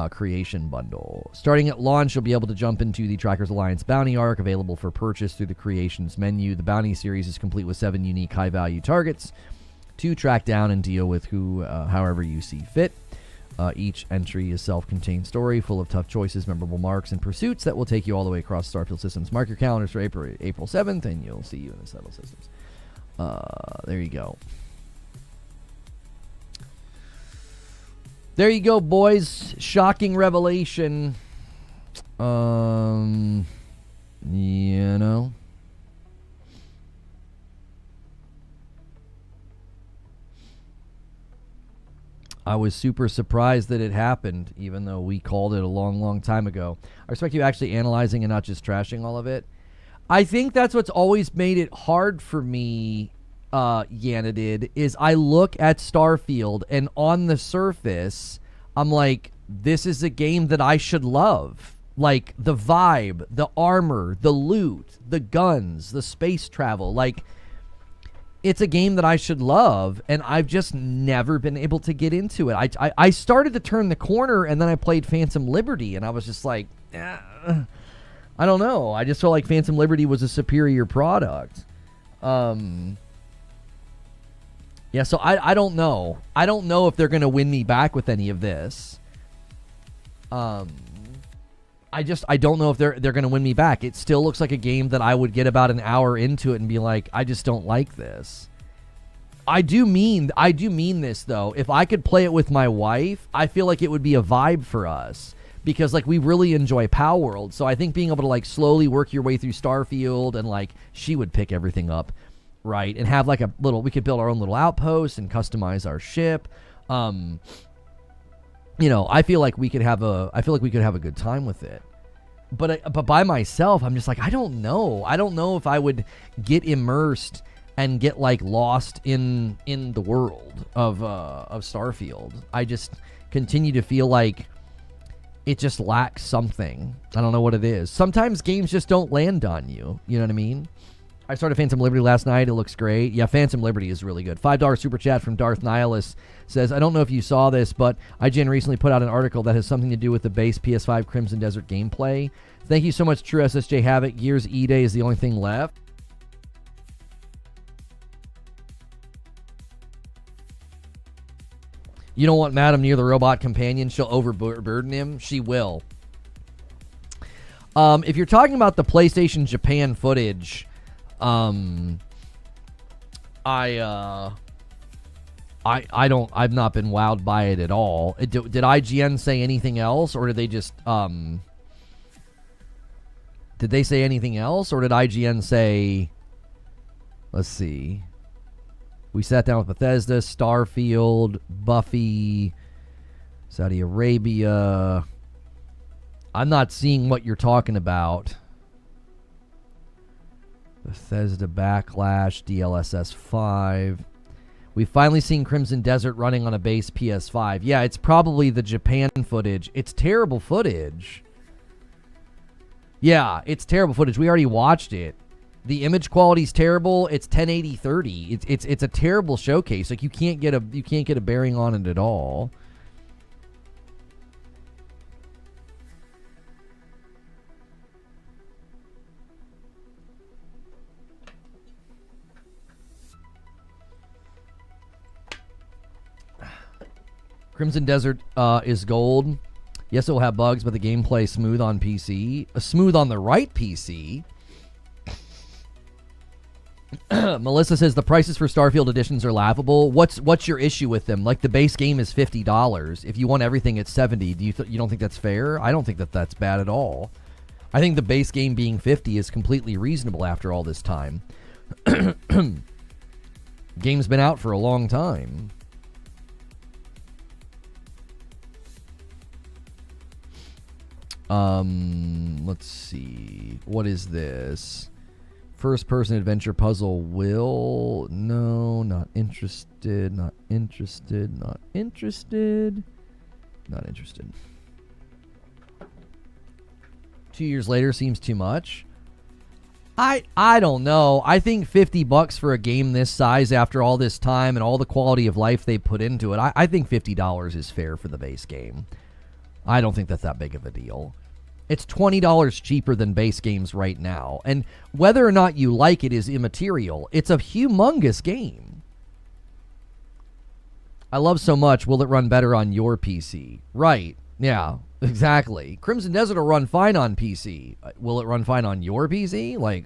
Creation Bundle. Starting at launch, you'll be able to jump into the Trackers Alliance Bounty Arc, available for purchase through the Creations menu. The Bounty series is complete with 7 unique high-value targets to track down and deal with however you see fit. Each entry is self-contained story full of tough choices, memorable marks, and pursuits that will take you all the way across Starfield systems. Mark your calendars for April 7th, and you'll see you in the settled systems. There you go. There you go, boys. Shocking revelation. You know. I was super surprised that it happened, even though we called it a long, long time ago. I respect you actually analyzing and not just trashing all of it. I think that's what's always made it hard for me, Yanadid, is I look at Starfield, and on the surface, I'm like, this is a game that I should love. Like, the vibe, the armor, the loot, the guns, the space travel. Like, it's a game that I should love, and I've just never been able to get into it. I started to turn the corner, and then I played Phantom Liberty, and I was just like, I don't know. I just felt like Phantom Liberty was a superior product. Yeah, so I don't know. I don't know if they're going to win me back with any of this. I don't know if they're going to win me back. It still looks like a game that I would get about an hour into it and be like, I just don't like this. I do mean this, though. If I could play it with my wife, I feel like it would be a vibe for us. Because, we really enjoy Pow World. So I think being able to, slowly work your way through Starfield and, she would pick everything up. Right, and have we could build our own little outpost and customize our ship. I feel like we could have a good time with it. But by myself, I'm just like, I don't know. I don't know if I would get immersed and get lost in the world of Starfield. I just continue to feel like it just lacks something. I don't know what it is. Sometimes games just don't land on you. You know what I mean? I started Phantom Liberty last night. It looks great. Yeah, Phantom Liberty is really good. $5 super chat from Darth Nihilus says, I don't know if you saw this, but IGN recently put out an article that has something to do with the base PS5 Crimson Desert gameplay. Thank you so much, True SSJ Havoc. Gears E-Day is the only thing left. You don't want Madam near the robot companion. She'll overburden him. She will. If you're talking about the PlayStation Japan footage... I've not been wowed by it at all. Did IGN say anything else, or did they just did they say anything else, or did IGN say, let's see, we sat down with Bethesda, Starfield, Buffy, Saudi Arabia. I'm not seeing what you're talking about. Bethesda Backlash, DLSS 5. We've finally seen Crimson Desert running on a base PS5. Yeah, it's probably the Japan footage. It's terrible footage. Yeah, it's terrible footage. We already watched it. The image quality's terrible. It's 1080-30. It's a terrible showcase. Like you can't get a bearing on it at all. Crimson Desert is gold. Yes, it will have bugs, but the gameplay is smooth on PC. Smooth on the right PC. Melissa says the prices for Starfield editions are laughable. What's your issue with them? Like the base game is $50. If you want everything, it's $70. You don't think that's fair? I don't think that's bad at all. I think the base game being $50 is completely reasonable after all this time. Game's been out for a long time. Let's see. What is this? First-person adventure puzzle will... No, not interested, not interested, not interested. Not interested. 2 years later seems too much. I don't know. I think $50 for a game this size after all this time and all the quality of life they put into it, I think $50 is fair for the base game. I don't think that's that big of a deal. It's $20 cheaper than base games right now. And whether or not you like it is immaterial. It's a humongous game. I love so much. Will it run better on your PC? Right. Yeah, exactly. Crimson Desert will run fine on PC. Will it run fine on your PC? Like,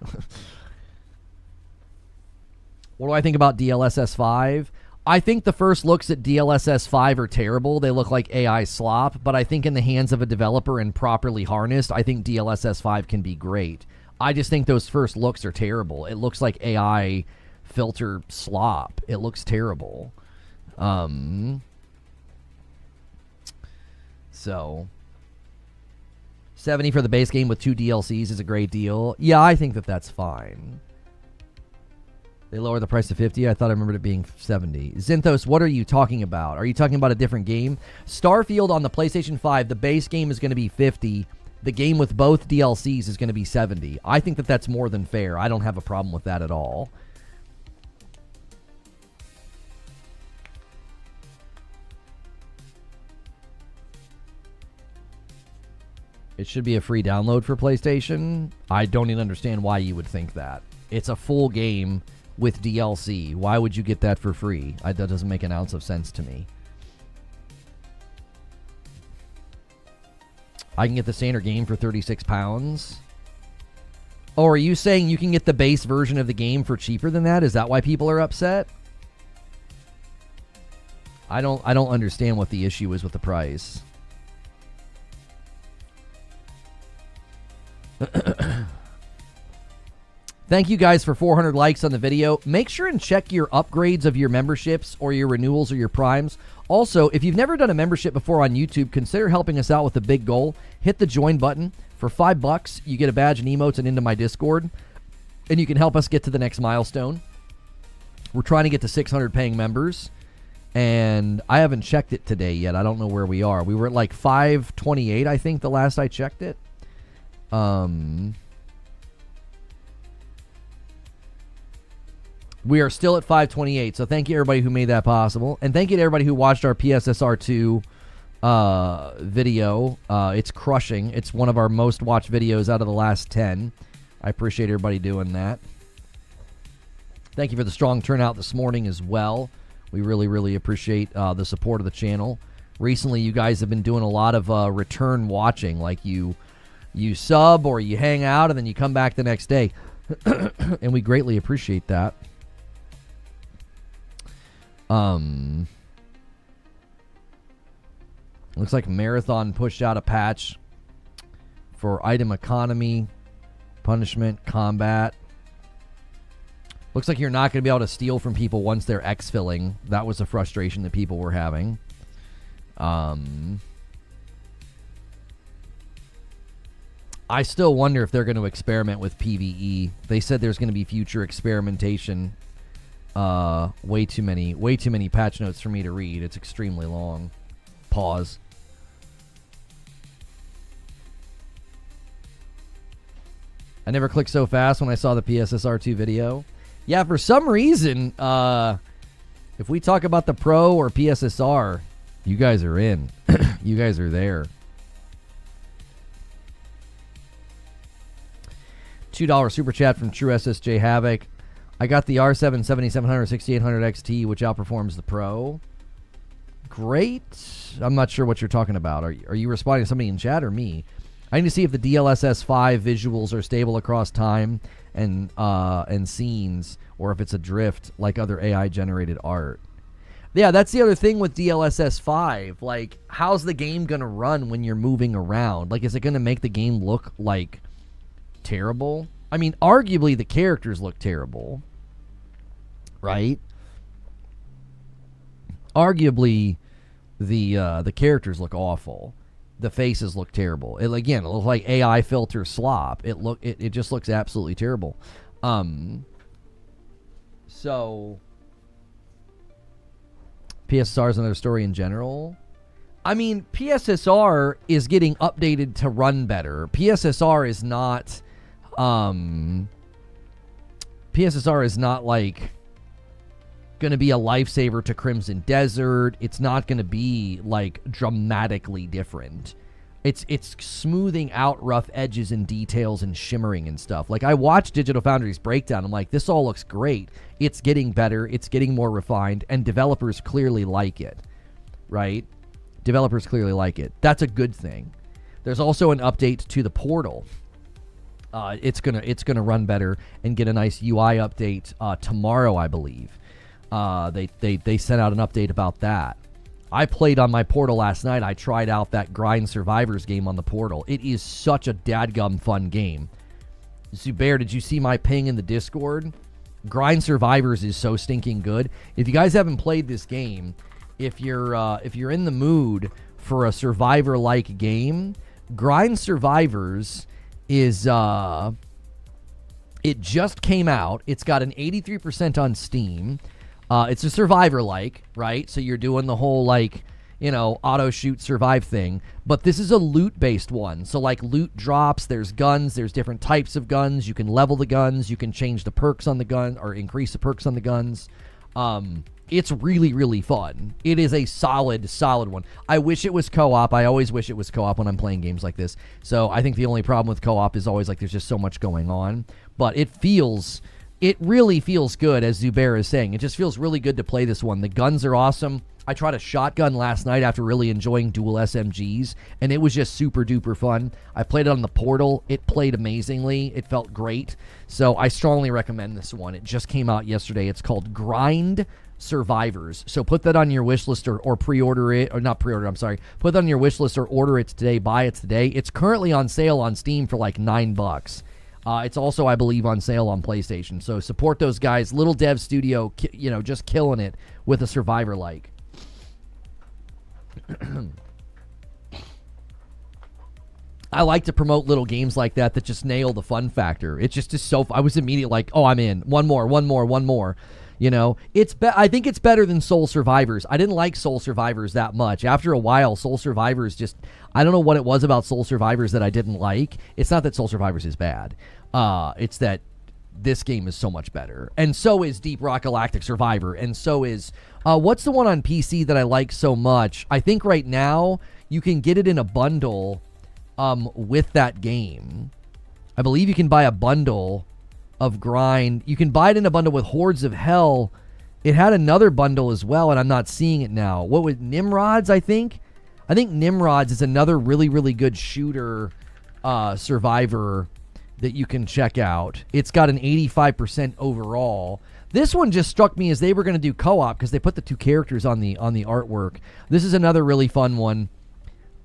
what do I think about DLSS 5? I think the first looks at DLSS 5 are terrible. They look like AI slop, but I think in the hands of a developer and properly harnessed, I think DLSS 5 can be great. I just think those first looks are terrible. It looks like AI filter slop. It looks terrible. So, 70 for the base game with 2 DLCs is a great deal. Yeah, I think that's fine. They lowered the price to 50. I thought I remembered it being 70. Zinthos, what are you talking about? Are you talking about a different game? Starfield on the PlayStation 5, the base game is going to be 50. The game with both DLCs is going to be 70. I think that's more than fair. I don't have a problem with that at all. It should be a free download for PlayStation. I don't even understand why you would think that. It's a full game with DLC. Why would you get that for free? That doesn't make an ounce of sense to me. I can get the standard game for £36. Oh, are you saying you can get the base version of the game for cheaper than that? Is that why people are upset? I don't understand what the issue is with the price. Thank you guys for 400 likes on the video. Make sure and check your upgrades of your memberships or your renewals or your primes. Also, if you've never done a membership before on YouTube, consider helping us out with a big goal. Hit the join button. For $5, you get a badge and emotes and into my Discord. And you can help us get to the next milestone. We're trying to get to 600 paying members. And I haven't checked it today yet. I don't know where we are. We were at like 528, I think, the last I checked it. We are still at 528, so thank you everybody who made that possible. And thank you to everybody who watched our PSSR 2 video. It's crushing. It's one of our most watched videos out of the last 10. I appreciate everybody doing that. Thank you for the strong turnout this morning as well. We really, really appreciate the support of the channel. Recently, you guys have been doing a lot of return watching, like you sub or you hang out and then you come back the next day. And we greatly appreciate that. Looks like Marathon pushed out a patch for item economy, punishment, combat. Looks like you're not going to be able to steal from people once they're exfilling. That was a frustration that people were having. I still wonder if they're going to experiment with PvE. They said there's going to be future experimentation. Way too many patch notes for me to read. It's extremely long. Pause. I never clicked so fast when I saw the PSSR 2 video. Yeah, for some reason, if we talk about the Pro or PSSR, you guys are in. You guys are there. $2 super chat from True SSJ Havoc. I got the R7 7700 6800 XT, which outperforms the Pro. Great. I'm not sure what you're talking about. Are you responding to somebody in chat or me? I need to see if the DLSS 5 visuals are stable across time and scenes, or if it's a drift like other AI-generated art. Yeah, that's the other thing with DLSS 5. Like, how's the game going to run when you're moving around? Like, is it going to make the game look, like, terrible? I mean, arguably, the characters look terrible. Right? Arguably, the characters look awful. The faces look terrible. It looks like AI filter slop. It just looks absolutely terrible. So PSSR is another story in general. I mean, PSSR is getting updated to run better. PSSR is not like going to be a lifesaver to Crimson Desert. It's not going to be like dramatically different. It's smoothing out rough edges and details and shimmering and stuff. Like, I watched Digital Foundry's breakdown. I'm like, this all looks great. It's getting better. It's getting more refined, and developers clearly like it, right? Developers clearly like it. That's a good thing. There's also an update to the portal. It's gonna run better and get a nice UI update tomorrow, I believe. They sent out an update about that. I played on my portal last night. I tried out that Grind Survivors game on the portal. It is such a dadgum fun game. Zubair, did you see my ping in the Discord? Grind Survivors is so stinking good. If you guys haven't played this game, if you're in the mood for a survivor-like game, Grind Survivors is it just came out. It's got an 83% on Steam. It's a survivor-like, right? So you're doing the whole, like, auto shoot survive thing. But this is a loot-based one. So, like, loot drops, there's guns, there's different types of guns. You can level the guns, you can change the perks on the gun, or increase the perks on the guns. It's really, really fun. It is a solid one. I wish it was co-op. I always wish it was co-op when I'm playing games like this. So I think the only problem with co-op is always, like, there's just so much going on. But it really feels good, as Zubair is saying. It just feels really good to play this one. The guns are awesome. I tried a shotgun last night after really enjoying dual SMGs, and it was just super duper fun. I played it on the portal. It played amazingly. It felt great. So I strongly recommend this one. It just came out yesterday. It's called Grind Survivors. So put that on your wish list or pre-order it, or not pre-order, I'm sorry. Put that on your wish list or order it today. Buy it today. It's currently on sale on Steam for like $9. It's also, I believe, on sale on PlayStation. So support those guys. Little Dev Studio, just killing it with a survivor-like. I like to promote little games like that just nail the fun factor. It's just so. I was immediately like, oh, I'm in. One more. I think it's better than Soul Survivors. I didn't like Soul Survivors that much. After a while, Soul Survivors I don't know what it was about Soul Survivors that I didn't like. It's not that Soul Survivors is bad. It's that this game is so much better. And so is Deep Rock Galactic Survivor. And so is, what's the one on PC that I like so much? I think right now you can get it in a bundle with that game. I believe you can buy a bundle of Grind. You can buy it in a bundle with Hordes of Hell. It had another bundle as well, and I'm not seeing it now. What was Nimrods, I think? I think Nimrods is another really, really good shooter survivor that you can check out. It's got an 85% overall. This one just struck me as they were going to do co-op because they put the 2 characters on the artwork. This is another really fun one.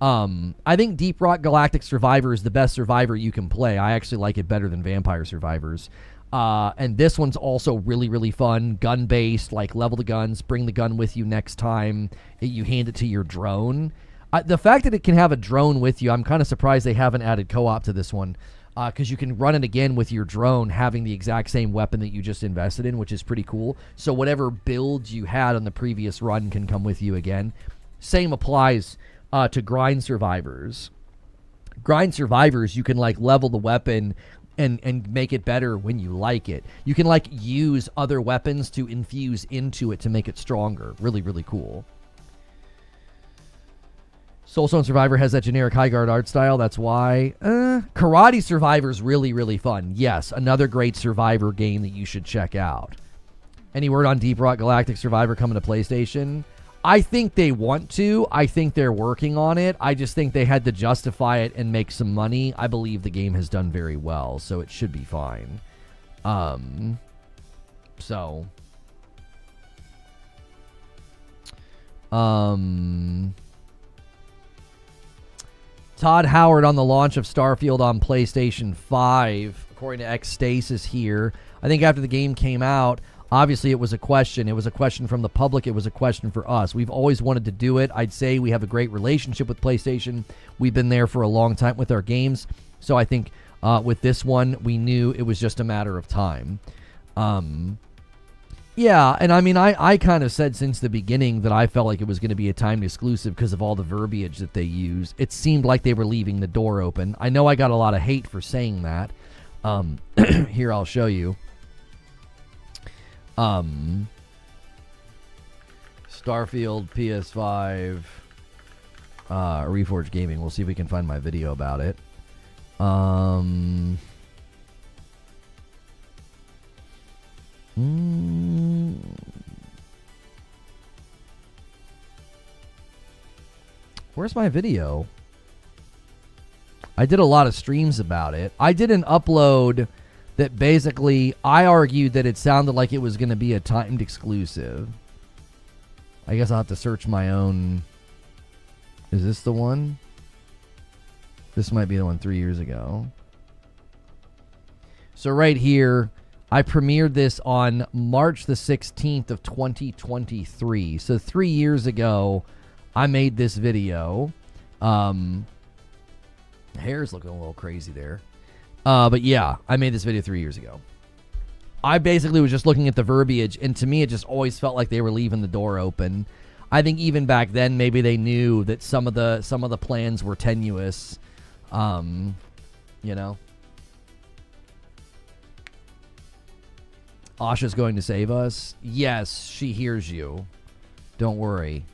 I think Deep Rock Galactic Survivor is the best Survivor you can play. I actually like it better than Vampire Survivors. And this one's also really, really fun. Gun-based, like level the guns, bring the gun with you next time you hand it to your drone. The fact that it can have a drone with you, I'm kind of surprised they haven't added co-op to this one. Because you can run it again with your drone having the exact same weapon that you just invested in, which is pretty cool. So whatever build you had on the previous run can come with you again. Same applies to Grind Survivors. Grind Survivors, you can like level the weapon and make it better when you like it. You can like use other weapons to infuse into it to make it stronger. Really, really cool. Soulstone Survivor has that generic high guard art style. That's why. Karate Survivor is really, really fun. Yes, another great Survivor game that you should check out. Any word on Deep Rock Galactic Survivor coming to PlayStation? I think they want to. I think they're working on it. I just think they had to justify it and make some money. I believe the game has done very well, so it should be fine. Todd Howard on the launch of Starfield on PlayStation 5, according to Xstasis here. I think after the game came out, obviously it was a question. It was a question from the public. It was a question for us. We've always wanted to do it. I'd say we have a great relationship with PlayStation. We've been there for a long time with our games. So I think with this one, we knew it was just a matter of time. Yeah, and I mean, I kind of said since the beginning that I felt like it was going to be a timed exclusive because of all the verbiage that they use. It seemed like they were leaving the door open. I know I got a lot of hate for saying that. Here, I'll show you. Starfield PS5 Reforged Gaming. We'll see if we can find my video about it. Where's my video? I did a lot of streams about it. I did an upload that basically I argued that it sounded like it was going to be a timed exclusive. I guess I'll have to search my own. Is this the one? This might be the one 3 years ago. So right here, I premiered this on March the 16th of 2023. So 3 years ago, I made this video. Hair's looking a little crazy there. But yeah, I made this video 3 years ago. I basically was just looking at the verbiage, and to me, it just always felt like they were leaving the door open. I think even back then, maybe they knew that some of the plans were tenuous. You know. Asha's going to save us. Yes, she hears you. Don't worry.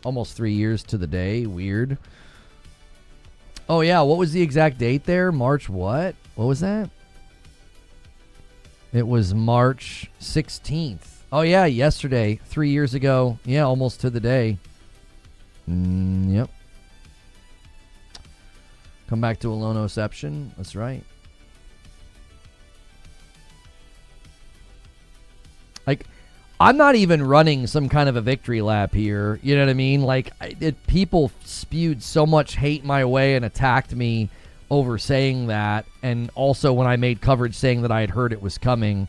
Almost 3 years to the day. Weird. Oh, yeah. What was the exact date there? March what? What was that? It was March 16th. Oh, yeah. Yesterday. 3 years ago. Yeah, almost to the day. Yep. Come back to Alonoception. That's right. Like, I'm not even running some kind of a victory lap here. You know what I mean? Like, people spewed so much hate my way and attacked me over saying that. And also when I made coverage saying that I had heard it was coming,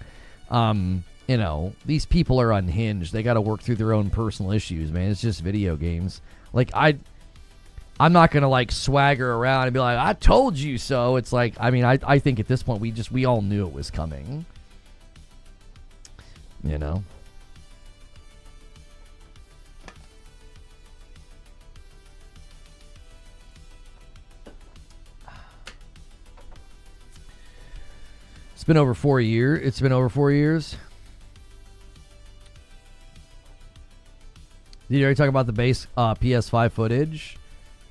you know, these people are unhinged. They got to work through their own personal issues, man. It's just video games. Like, I'm not going to, like, swagger around and be like, I told you so. It's like, I mean, I think at this point we all knew it was coming. You know? It's been over 4 years. It's been over 4 years. Did you already talk about the base PS5 footage?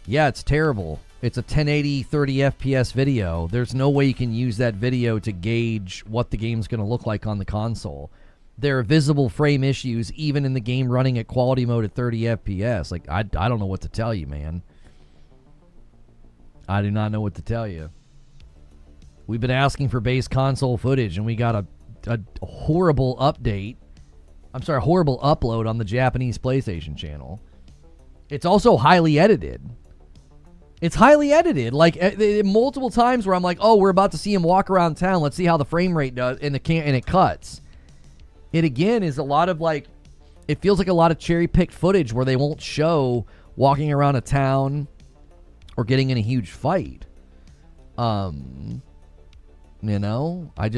Yeah, it's terrible. It's a 1080 30 FPS video. There's no way you can use that video to gauge what the game's going to look like on the console. There are visible frame issues even in the game running at quality mode at 30 FPS. Like, I don't know what to tell you, man. I do not know what to tell you. We've been asking for base console footage, and we got a horrible update. I'm sorry, horrible upload on the Japanese PlayStation channel. It's also highly edited. It's highly edited. Like, multiple times where I'm like, oh, we're about to see him walk around town. Let's see how the frame rate does, and it cuts. It, again, is a lot of, like, it feels like a lot of cherry-picked footage where they won't show walking around a town or getting in a huge fight. You know, I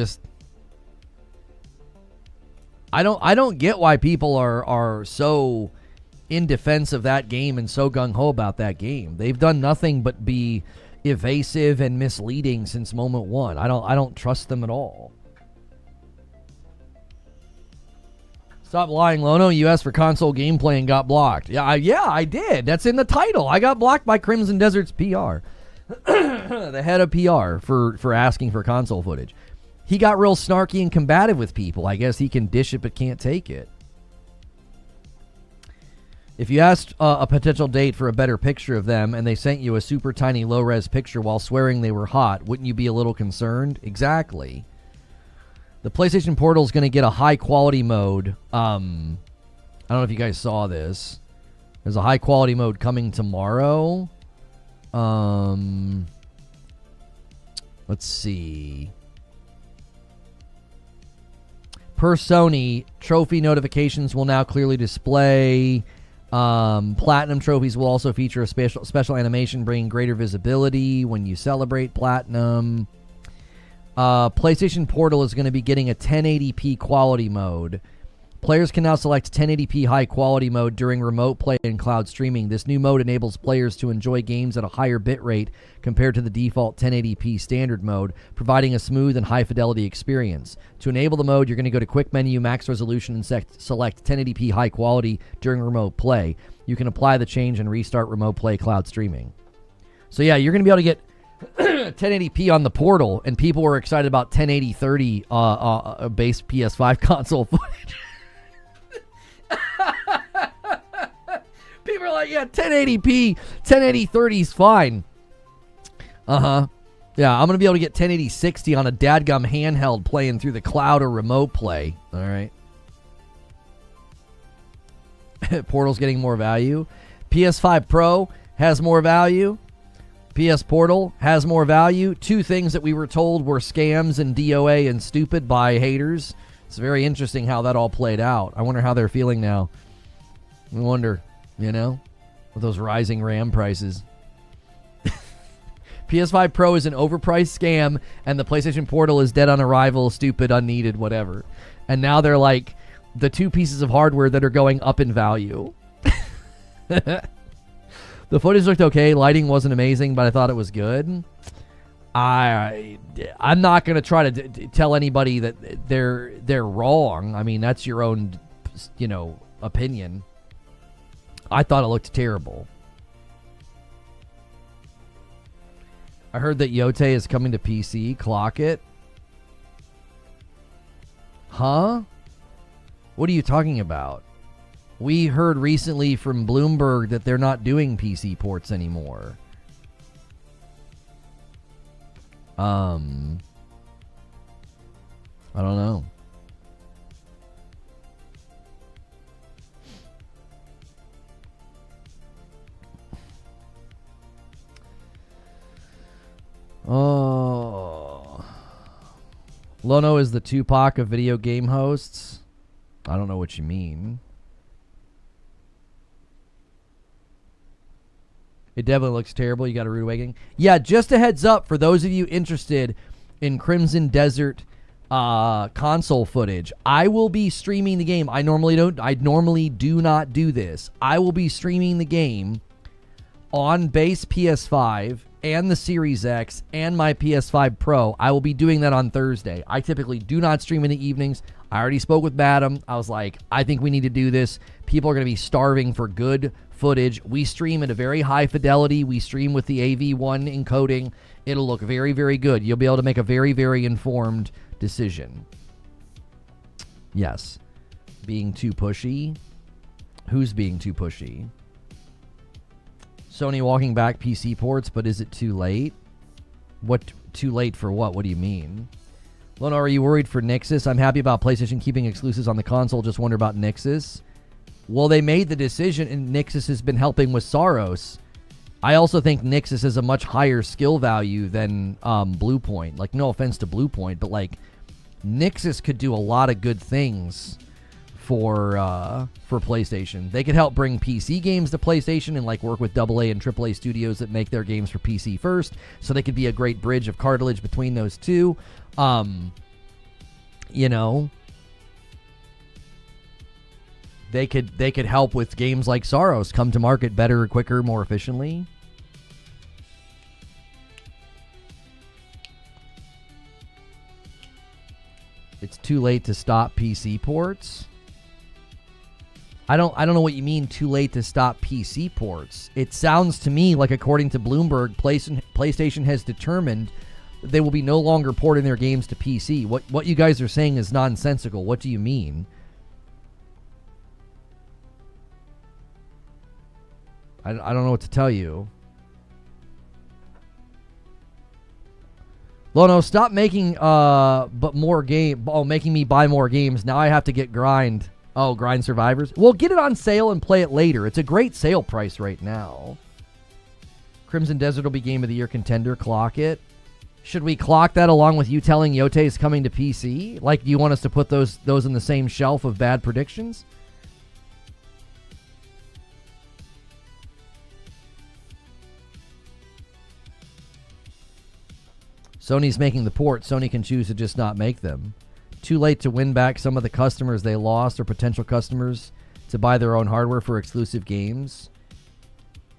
don't get why people are so in defense of that game and so gung-ho about that game. They've done nothing but be evasive and misleading since moment one. I don't trust them at all. Stop lying, Lono. You asked for console gameplay and got blocked. Yeah, I did. That's in the title. I got blocked by Crimson Desert's PR. The head of PR for asking for console footage. He got real snarky and combative with people. I guess he can dish it but can't take it. If you asked a potential date for a better picture of them and they sent you a super tiny low-res picture while swearing they were hot, wouldn't you be a little concerned? Exactly. The PlayStation Portal is going to get a high-quality mode. I don't know if you guys saw this. There's a high-quality mode coming tomorrow. Let's see. Per Sony, trophy notifications will now clearly display. Platinum trophies will also feature a special animation bringing greater visibility when you celebrate platinum. PlayStation Portal is going to be getting a 1080p quality mode. Players can now select 1080p high quality mode during remote play and cloud streaming. This new mode enables players to enjoy games at a higher bitrate compared to the default 1080p standard mode, providing a smooth and high fidelity experience. To enable the mode, you're going to go to quick menu, max resolution, and select 1080p high quality during remote play. You can apply the change and restart remote play cloud streaming. So yeah, you're going to be able to get 1080p on the Portal, and people were excited about 1080-30 base PS5 console footage. People are like, yeah, 1080p, 1080-30 is fine. Yeah, I'm going to be able to get 1080-60 on a dadgum handheld playing through the cloud or remote play. All right. Portal's getting more value. PS5 Pro has more value. PS Portal has more value. Two things that we were told were scams and DOA and stupid by haters. It's very interesting how that all played out. I wonder how they're feeling now. I wonder, you know, with those rising RAM prices. PS5 Pro is an overpriced scam, and the PlayStation Portal is dead on arrival, stupid, unneeded, whatever. And now they're like the two pieces of hardware that are going up in value. The footage looked okay. Lighting wasn't amazing, but I thought it was good. I'm not going to try to tell anybody that they're wrong. I mean, that's your own, you know, opinion. I thought it looked terrible. I heard that Yote is coming to PC. Clock it. Huh? What are you talking about? We heard recently from Bloomberg that they're not doing PC ports anymore. I don't know. Oh. Lono is the Tupac of video game hosts. I don't know what you mean. It definitely looks terrible. You got a rude awakening. Yeah, just a heads up for those of you interested in Crimson Desert console footage. I will be streaming the game. I normally do not do this. I will be streaming the game on base PS5 and the Series X and my PS5 Pro. I will be doing that on Thursday. I typically do not stream in the evenings. I already spoke with Madam. I was like, I think we need to do this. People are going to be starving for good footage. We stream at a very high fidelity. We stream with the AV1 encoding. It'll look very, very good. You'll be able to make a very, very informed decision. Yes. Being too pushy? Who's being too pushy? Sony walking back PC ports, but is it too late? What, too late for what? What do you mean? Lona, are you worried for Nixus? I'm happy about PlayStation keeping exclusives on the console. Just wonder about Nixus. Well, they made the decision, and Nixus has been helping with Saros. I also think Nixus is a much higher skill value than Bluepoint. Like, no offense to Bluepoint, but like Nixus could do a lot of good things for PlayStation. They could help bring PC games to PlayStation and like work with AA and AAA studios that make their games for PC first, so they could be a great bridge of cartilage between those two. You know, they could help with games like Saros come to market better, quicker, more efficiently. It's too late to stop PC ports. I don't know what you mean too late to stop PC ports. It sounds to me like, according to Bloomberg, PlayStation has determined they will be no longer porting their games to PC. What you guys are saying is nonsensical. What do you mean? I don't know what to tell you. Lono, stop making making me buy more games. Now I have to get Grind. Oh, Grind Survivors. Well, get it on sale and play it later. It's a great sale price right now. Crimson Desert will be Game of the Year contender. Clock it. Should we clock that along with you telling Yote is coming to PC? Like, do you want us to put those in the same shelf of bad predictions? Sony's making the port. Sony can choose to just not make them. Too late to win back some of the customers they lost or potential customers to buy their own hardware for exclusive games.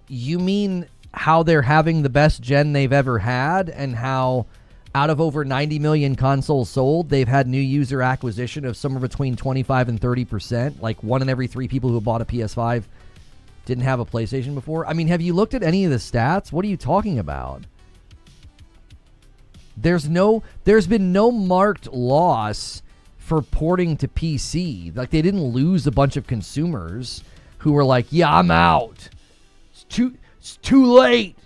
You mean how they're having the best gen they've ever had, and how out of over 90 million consoles sold, they've had new user acquisition of somewhere between 25 and 30%. Like 1 in every 3 people who bought a PS5 didn't have a PlayStation before. I mean, have you looked at any of the stats? What are you talking about? There's been no marked loss for porting to PC. Like, they didn't lose a bunch of consumers who were like, yeah, I'm out. It's too late.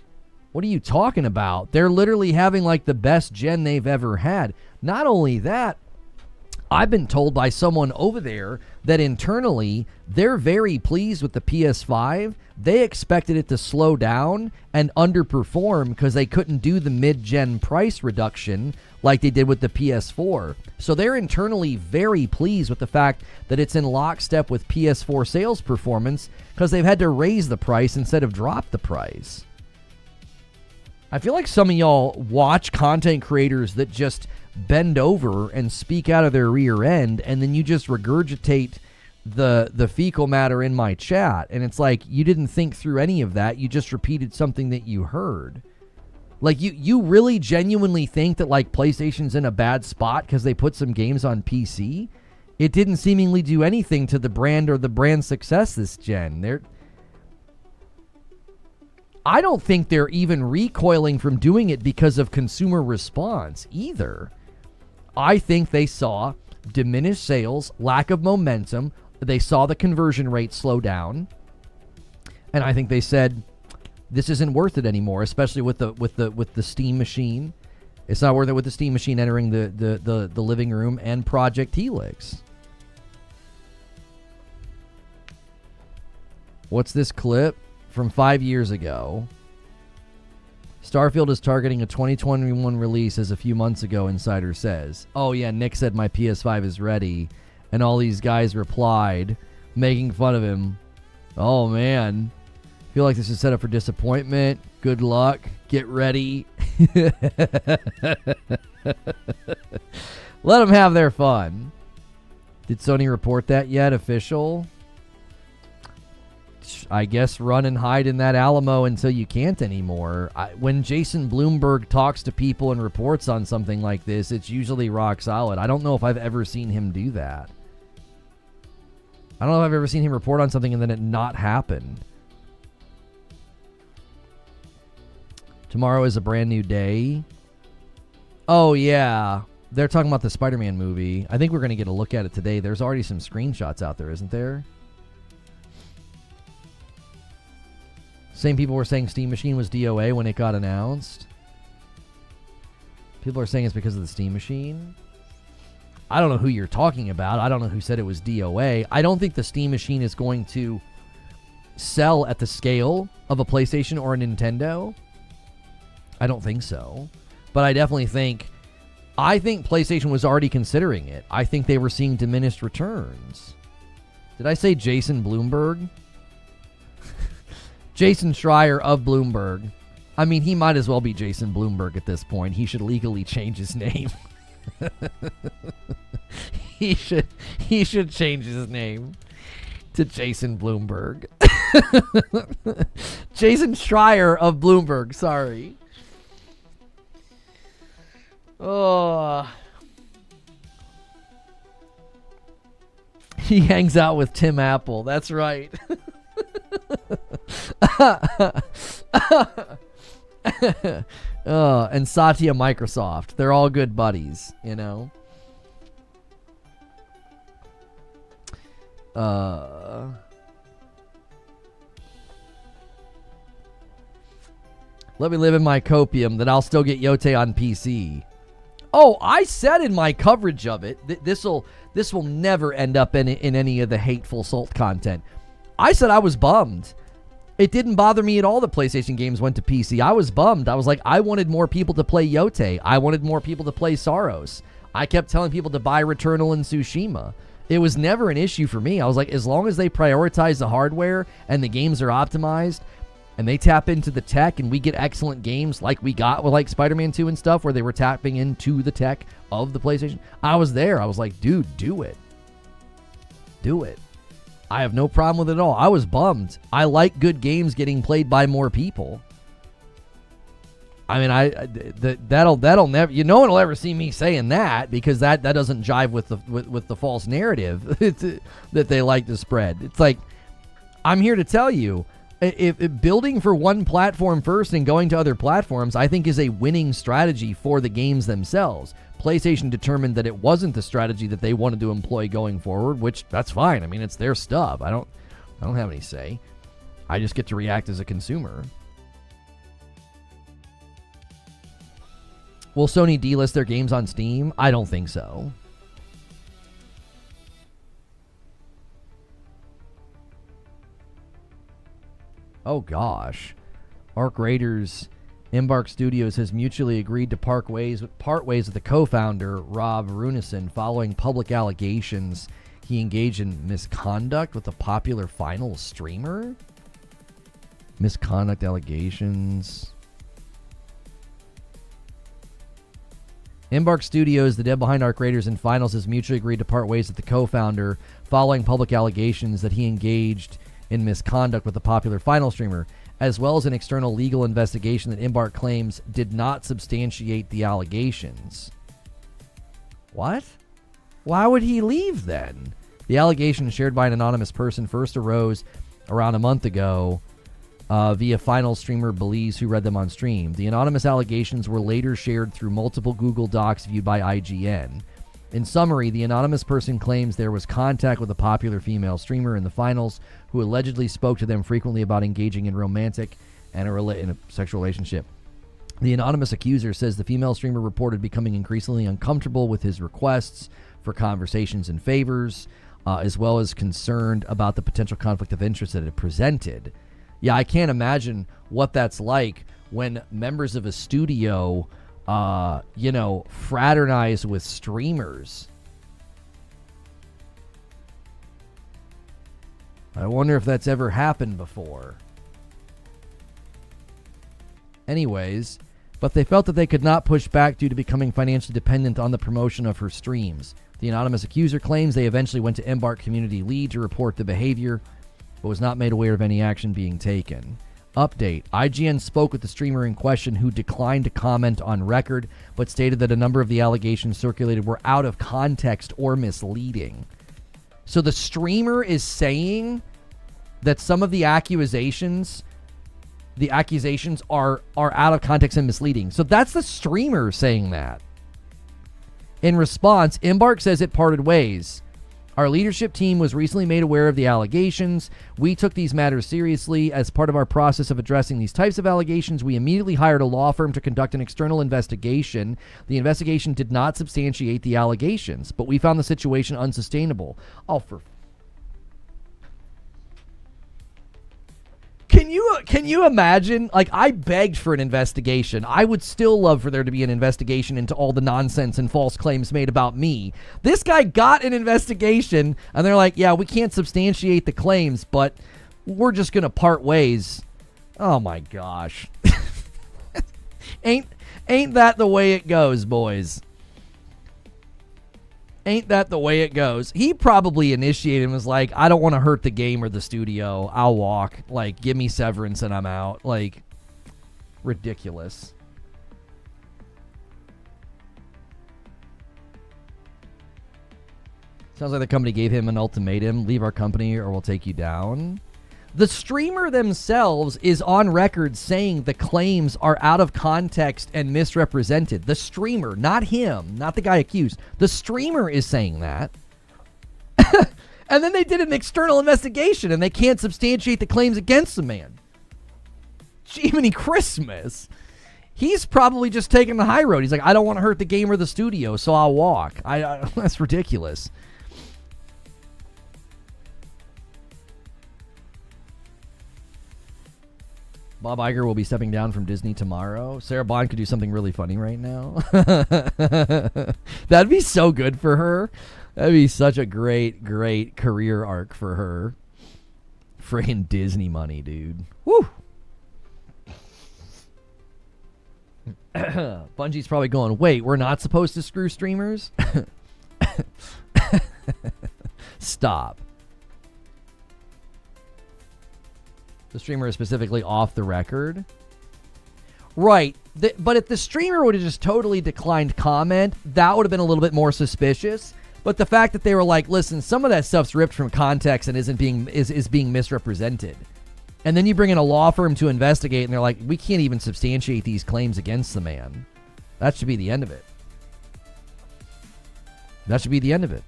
What are you talking about? They're literally having like the best gen they've ever had. Not only that, I've been told by someone over there that internally they're very pleased with the PS5. They expected it to slow down and underperform because they couldn't do the mid-gen price reduction like they did with the PS4. So they're internally very pleased with the fact that it's in lockstep with PS4 sales performance because they've had to raise the price instead of drop the price. I feel like some of y'all watch content creators that just bend over and speak out of their rear end, and then you just regurgitate the fecal matter in my chat, and it's like you didn't think through any of that. You just repeated something that you heard. Like, you really genuinely think that like PlayStation's in a bad spot because they put some games on PC? It didn't seemingly do anything to the brand or the brand's success this gen. I don't think they're even recoiling from doing it because of consumer response either. I think they saw diminished sales, lack of momentum. They saw the conversion rate slow down, and I think they said, "This isn't worth it anymore." Especially with the Steam machine, it's not worth it with the Steam machine entering the living room and Project Helix. What's this clip from 5 years ago? Starfield is targeting a 2021 release as a few months ago, Insider says. Oh yeah, Nick said my PS5 is ready, and all these guys replied, making fun of him. Oh man, feel like this is set up for disappointment. Good luck. Get ready. Let them have their fun. Did Sony report that yet? Official? I guess run and hide in that Alamo until you can't anymore. When Jason Bloomberg talks to people and reports on something like this, it's usually rock solid. I don't know if I've ever seen him do that. I don't know if I've ever seen him report on something and then it not happen. Tomorrow is a brand new day. Oh, yeah. They're talking about the Spider-Man movie. I think we're going to get a look at it today. There's already some screenshots out there, isn't there? Same people were saying Steam Machine was DOA when it got announced. People are saying it's because of the Steam Machine. I don't know who you're talking about. I don't know who said it was DOA. I don't think the Steam Machine is going to sell at the scale of a PlayStation or a Nintendo. I don't think so. But I definitely think... I think PlayStation was already considering it. I think they were seeing diminished returns. Did I say Jason Bloomberg? Jason Schreier of Bloomberg. I mean, he might as well be Jason Bloomberg at this point. He should legally change his name. He should change his name to Jason Bloomberg. Jason Schreier of Bloomberg, sorry. Oh. He hangs out with Tim Apple. That's right. And Satya Microsoft. They're all good buddies, you know. Let me live in my copium that I'll still get Yote on PC. Oh, I said in my coverage of it, this will never end up in any of the hateful salt content. I said I was bummed. It didn't bother me at all that PlayStation games went to PC. I was bummed. I was like, I wanted more people to play Yote. I wanted more people to play Saros. I kept telling people to buy Returnal and Tsushima. It was never an issue for me. I was like, as long as they prioritize the hardware and the games are optimized and they tap into the tech and we get excellent games like we got with like Spider-Man 2 and stuff where they were tapping into the tech of the PlayStation, I was there. I was like, dude, do it. Do it. I have no problem with it at all. I was bummed. I like good games getting played by more people. I mean, that'll never, no one will ever see me saying that because that doesn't jive with the false narrative that they like to spread. It's like, I'm here to tell you, if building for one platform first and going to other platforms, I think is a winning strategy for the games themselves. PlayStation determined that it wasn't the strategy that they wanted to employ going forward, which that's fine. I mean, it's their stuff. I don't have any say. I just get to react as a consumer. Will Sony delist their games on Steam? I don't think so. Oh gosh. Arc Raiders Embark Studios has mutually agreed to part ways with the co-founder, Rob Runison, following public allegations he engaged in misconduct with a popular finals streamer. Misconduct allegations. Embark Studios, the dev behind Arc Raiders and Finals, has mutually agreed to part ways with the co-founder following public allegations that he engaged in misconduct with a popular final streamer, as well as an external legal investigation that Embark claims did not substantiate the allegations. What? Why would he leave then? The allegation shared by an anonymous person first arose around a month ago via final streamer Belize, who read them on stream. The anonymous allegations were later shared through multiple Google Docs viewed by IGN. In summary, the anonymous person claims there was contact with a popular female streamer in the finals who allegedly spoke to them frequently about engaging in romantic and in a sexual relationship. The anonymous accuser says the female streamer reported becoming increasingly uncomfortable with his requests for conversations and favors, as well as concerned about the potential conflict of interest that it presented. Yeah, I can't imagine what that's like when members of a studio fraternize with streamers. I wonder if that's ever happened before. Anyways, but they felt that they could not push back due to becoming financially dependent on the promotion of her streams. The anonymous accuser claims they eventually went to Embark community lead to report the behavior, but was not made aware of any action being taken. Update. IGN spoke with the streamer in question, who declined to comment on record, but stated that a number of the allegations circulated were out of context or misleading. So the streamer is saying that some of the accusations are out of context and misleading. So that's the streamer saying that. In response, Embark says it parted ways. Our leadership team was recently made aware of the allegations. We took these matters seriously. As part of our process of addressing these types of allegations, we immediately hired a law firm to conduct an external investigation. The investigation did not substantiate the allegations, but we found the situation unsustainable. Oh, for... Can you imagine? Like, I begged for an investigation. I would still love for there to be an investigation into all the nonsense and false claims made about me. This guy got an investigation, and they're like, yeah, we can't substantiate the claims, but we're just going to part ways. Oh, my gosh. Ain't that the way it goes, boys? Ain't that the way it goes? He probably initiated and was like, I don't want to hurt the game or the studio. I'll walk. Like, give me severance and I'm out. Like, ridiculous. Sounds like the company gave him an ultimatum. Leave our company or we'll take you down. The streamer themselves is on record saying the claims are out of context and misrepresented. The streamer, not him, not the guy accused. The streamer is saying that. And then they did an external investigation and they can't substantiate the claims against the man. Jiminy Christmas. He's probably just taking the high road. He's like, I don't want to hurt the game or the studio, so I'll walk. That's ridiculous. Bob Iger will be stepping down from Disney tomorrow. Sarah Bond could do something really funny right now. That'd be so good for her. That'd be such a great, great career arc for her. Friggin' Disney money, dude. Woo! Bungie's probably going, wait, we're not supposed to screw streamers? Stop. The streamer is specifically off the record. Right. But if the streamer would have just totally declined comment, that would have been a little bit more suspicious. But the fact that they were like, listen, some of that stuff's ripped from context and is being misrepresented. And then you bring in a law firm to investigate and they're like, we can't even substantiate these claims against the man. That should be the end of it. That should be the end of it.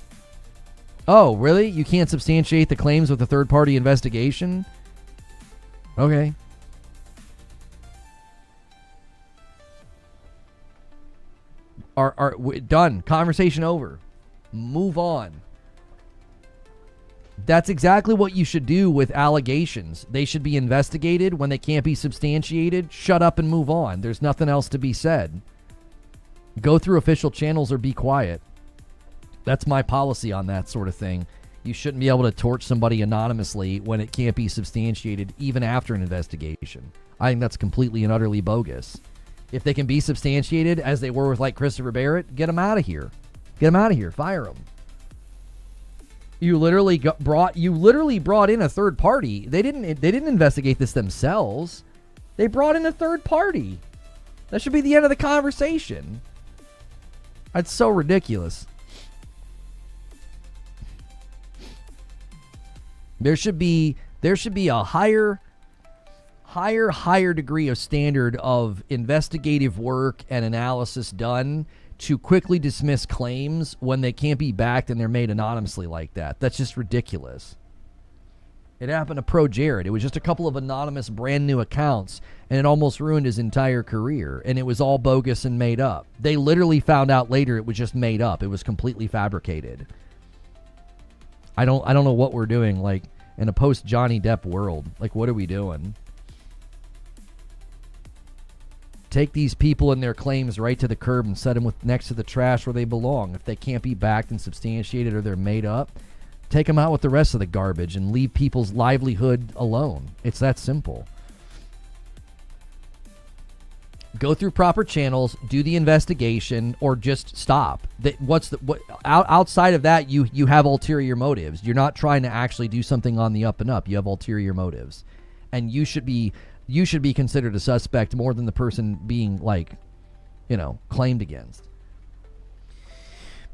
Oh, really? You can't substantiate the claims with a third-party investigation? Okay. Done. Conversation over. Move on. That's exactly what you should do with allegations. They should be investigated. When they can't be substantiated, shut up and move on. There's nothing else to be said. Go through official channels or be quiet. That's my policy on that sort of thing. You shouldn't be able to torch somebody anonymously when it can't be substantiated even after an investigation. I think that's completely and utterly bogus. If they can be substantiated, as they were with like Christopher Barrett, get them out of here. Get them out of here. Fire them. You literally brought in a third party. They didn't investigate this themselves. They brought in a third party. That should be the end of the conversation. That's so ridiculous. There should be a higher degree of standard of investigative work and analysis done to quickly dismiss claims when they can't be backed and they're made anonymously like that. That's just ridiculous. It happened to Pro Jared. It was just a couple of anonymous brand new accounts and it almost ruined his entire career, and it was all bogus and made up. They literally found out later it was just made up. It was completely fabricated. I don't know what we're doing, like, in a post-Johnny Depp world. Like, what are we doing? Take these people and their claims right to the curb and set them next to the trash where they belong. If they can't be backed and substantiated or they're made up, take them out with the rest of the garbage and leave people's livelihood alone. It's that simple. Go through proper channels, do the investigation, or just stop. Outside of that, you have ulterior motives. You're not trying to actually do something on the up and up. You have ulterior motives, and you should be considered a suspect more than the person being claimed against.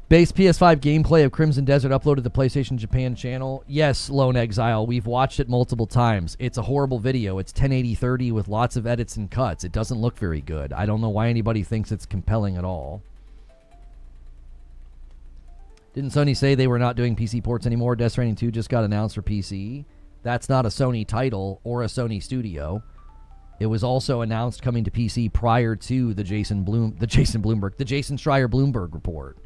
Base PS5 gameplay of Crimson Desert uploaded to the PlayStation Japan channel. Yes, Lone Exile, we've watched it multiple times. It's a horrible video. It's 1080-30 with lots of edits and cuts. It doesn't look very good. I don't know why anybody thinks it's compelling at all. Didn't Sony say they were not doing PC ports anymore? Death Stranding 2 just got announced for PC. That's not a Sony title or a Sony studio. It was also announced coming to PC prior to the Jason Schreier Bloomberg report.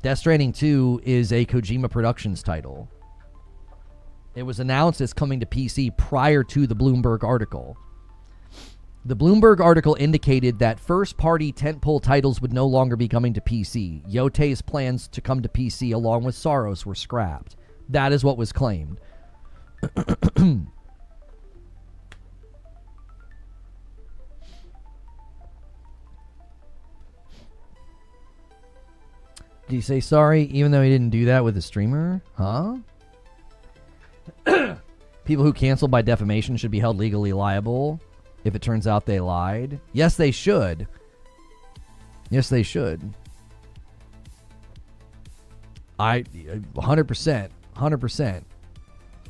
Death Stranding 2 is a Kojima Productions title. It was announced as coming to PC prior to the Bloomberg article. The Bloomberg article indicated that first-party tentpole titles would no longer be coming to PC. Yotei's plans to come to PC along with Saros were scrapped. That is what was claimed. Did he say sorry even though he didn't do that with a streamer? Huh? People who cancel by defamation should be held legally liable if it turns out they lied. Yes, they should. Yes, they should. 100%.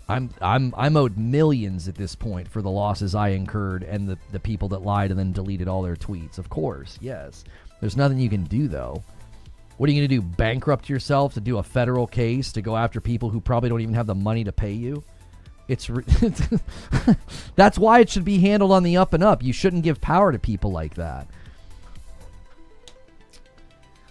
I'm owed millions at this point for the losses I incurred and the people that lied and then deleted all their tweets. Of course, yes. There's nothing you can do, though. What are you going to do, bankrupt yourself to do a federal case to go after people who probably don't even have the money to pay you? That's why it should be handled on the up and up. You shouldn't give power to people like that.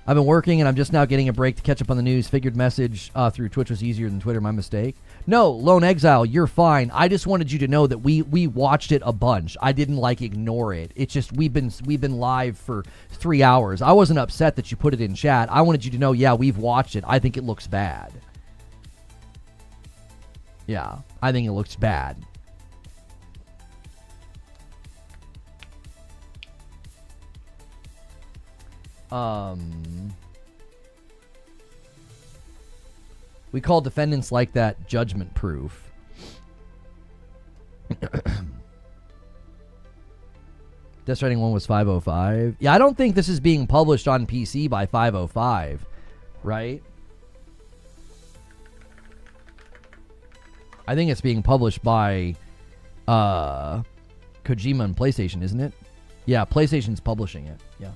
I've been working and I'm just now getting a break to catch up on the news. Figured message through Twitch was easier than Twitter. My mistake. No, Lone Exile, you're fine. I just wanted you to know that we watched it a bunch. I didn't ignore it. It's just we've been live for 3 hours. I wasn't upset that you put it in chat. I wanted you to know, yeah, we've watched it. I think it looks bad. Yeah, I think it looks bad. We call defendants like that judgment proof. Death Stranding 1 was 505. Yeah, I don't think this is being published on PC by 505, right? I think it's being published by Kojima and PlayStation, isn't it? Yeah, PlayStation's publishing it. Yeah.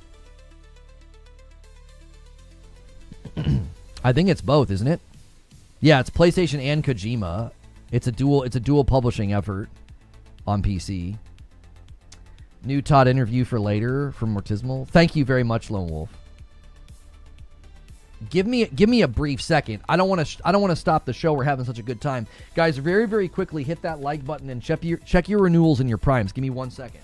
I think it's both, isn't it? Yeah, it's PlayStation and Kojima. It's a dual publishing effort on PC. New Todd interview for later from Mortismal. Thank you very much, Lone Wolf. Give me a brief second. I don't want to stop the show. We're having such a good time. Guys, very, very quickly hit that like button and check your renewals and your primes. Give me 1 second.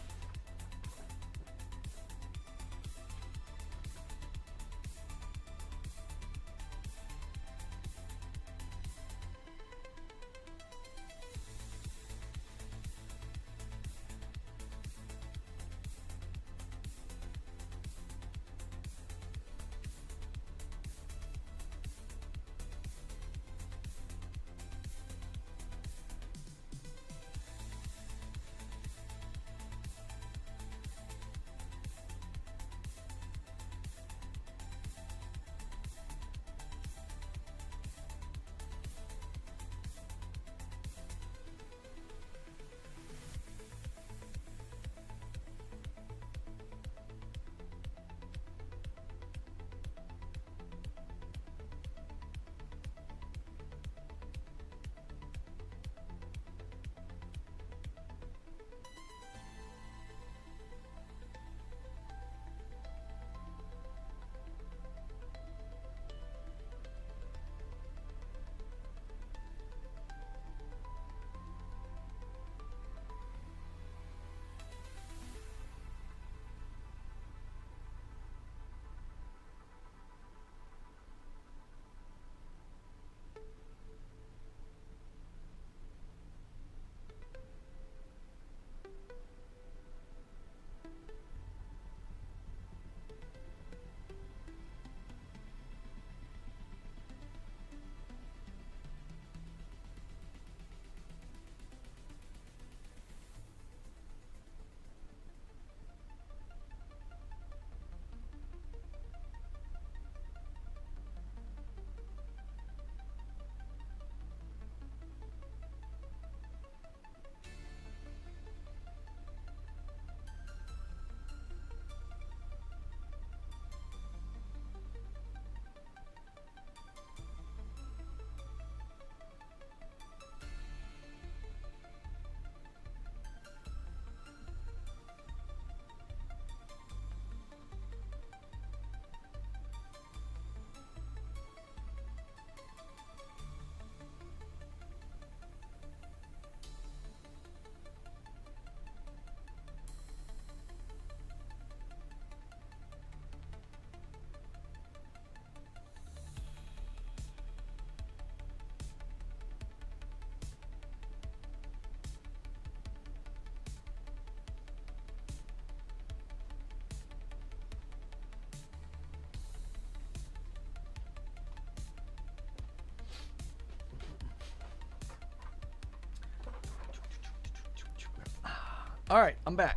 All right, I'm back.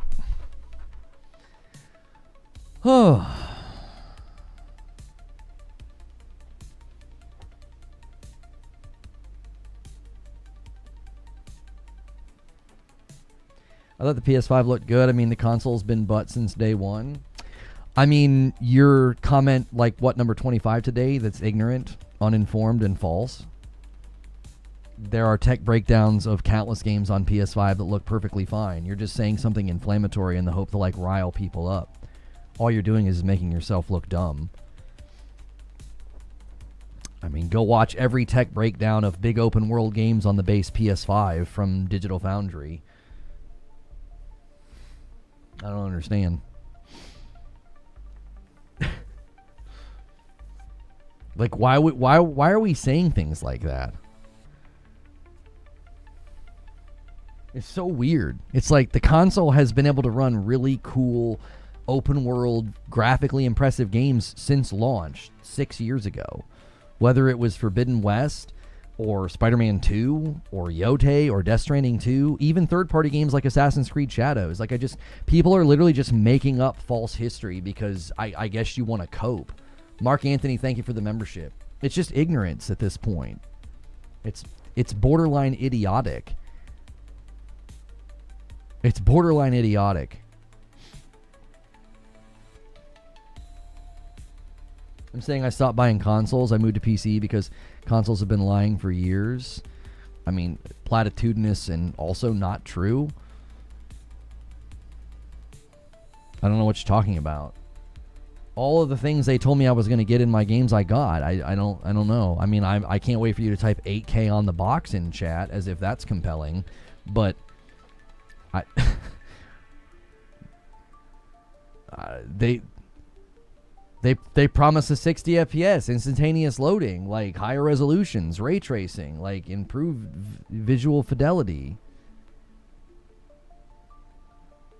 Oh. I thought the PS5 looked good. I mean, the console's been butt since day one. I mean, your comment, like, what, number 25 today, that's ignorant, uninformed, and false. There are tech breakdowns of countless games on PS5 that look perfectly fine. You're just saying something inflammatory in the hope to, like, rile people up. All you're doing is making yourself look dumb. I mean, go watch every tech breakdown of big open world games on the base PS5 from Digital Foundry. I don't understand. Like, why are we saying things like that? It's so weird. It's like the console has been able to run really cool, open world, graphically impressive games since launch 6 years ago. Whether it was Forbidden West, or Spider-Man 2, or Yote, or Death Stranding 2, even third-party games like Assassin's Creed Shadows. Like, people are literally just making up false history because I guess you want to cope. Mark Anthony, thank you for the membership. It's just ignorance at this point. It's borderline idiotic. It's borderline idiotic. I'm saying I stopped buying consoles. I moved to PC because consoles have been lying for years. I mean, platitudinous and also not true. I don't know what you're talking about. All of the things they told me I was going to get in my games, I got. I don't know. I mean, I can't wait for you to type 8K on the box in chat as if that's compelling, but they promise a 60 FPS, instantaneous loading, like higher resolutions, ray tracing, like improved visual fidelity.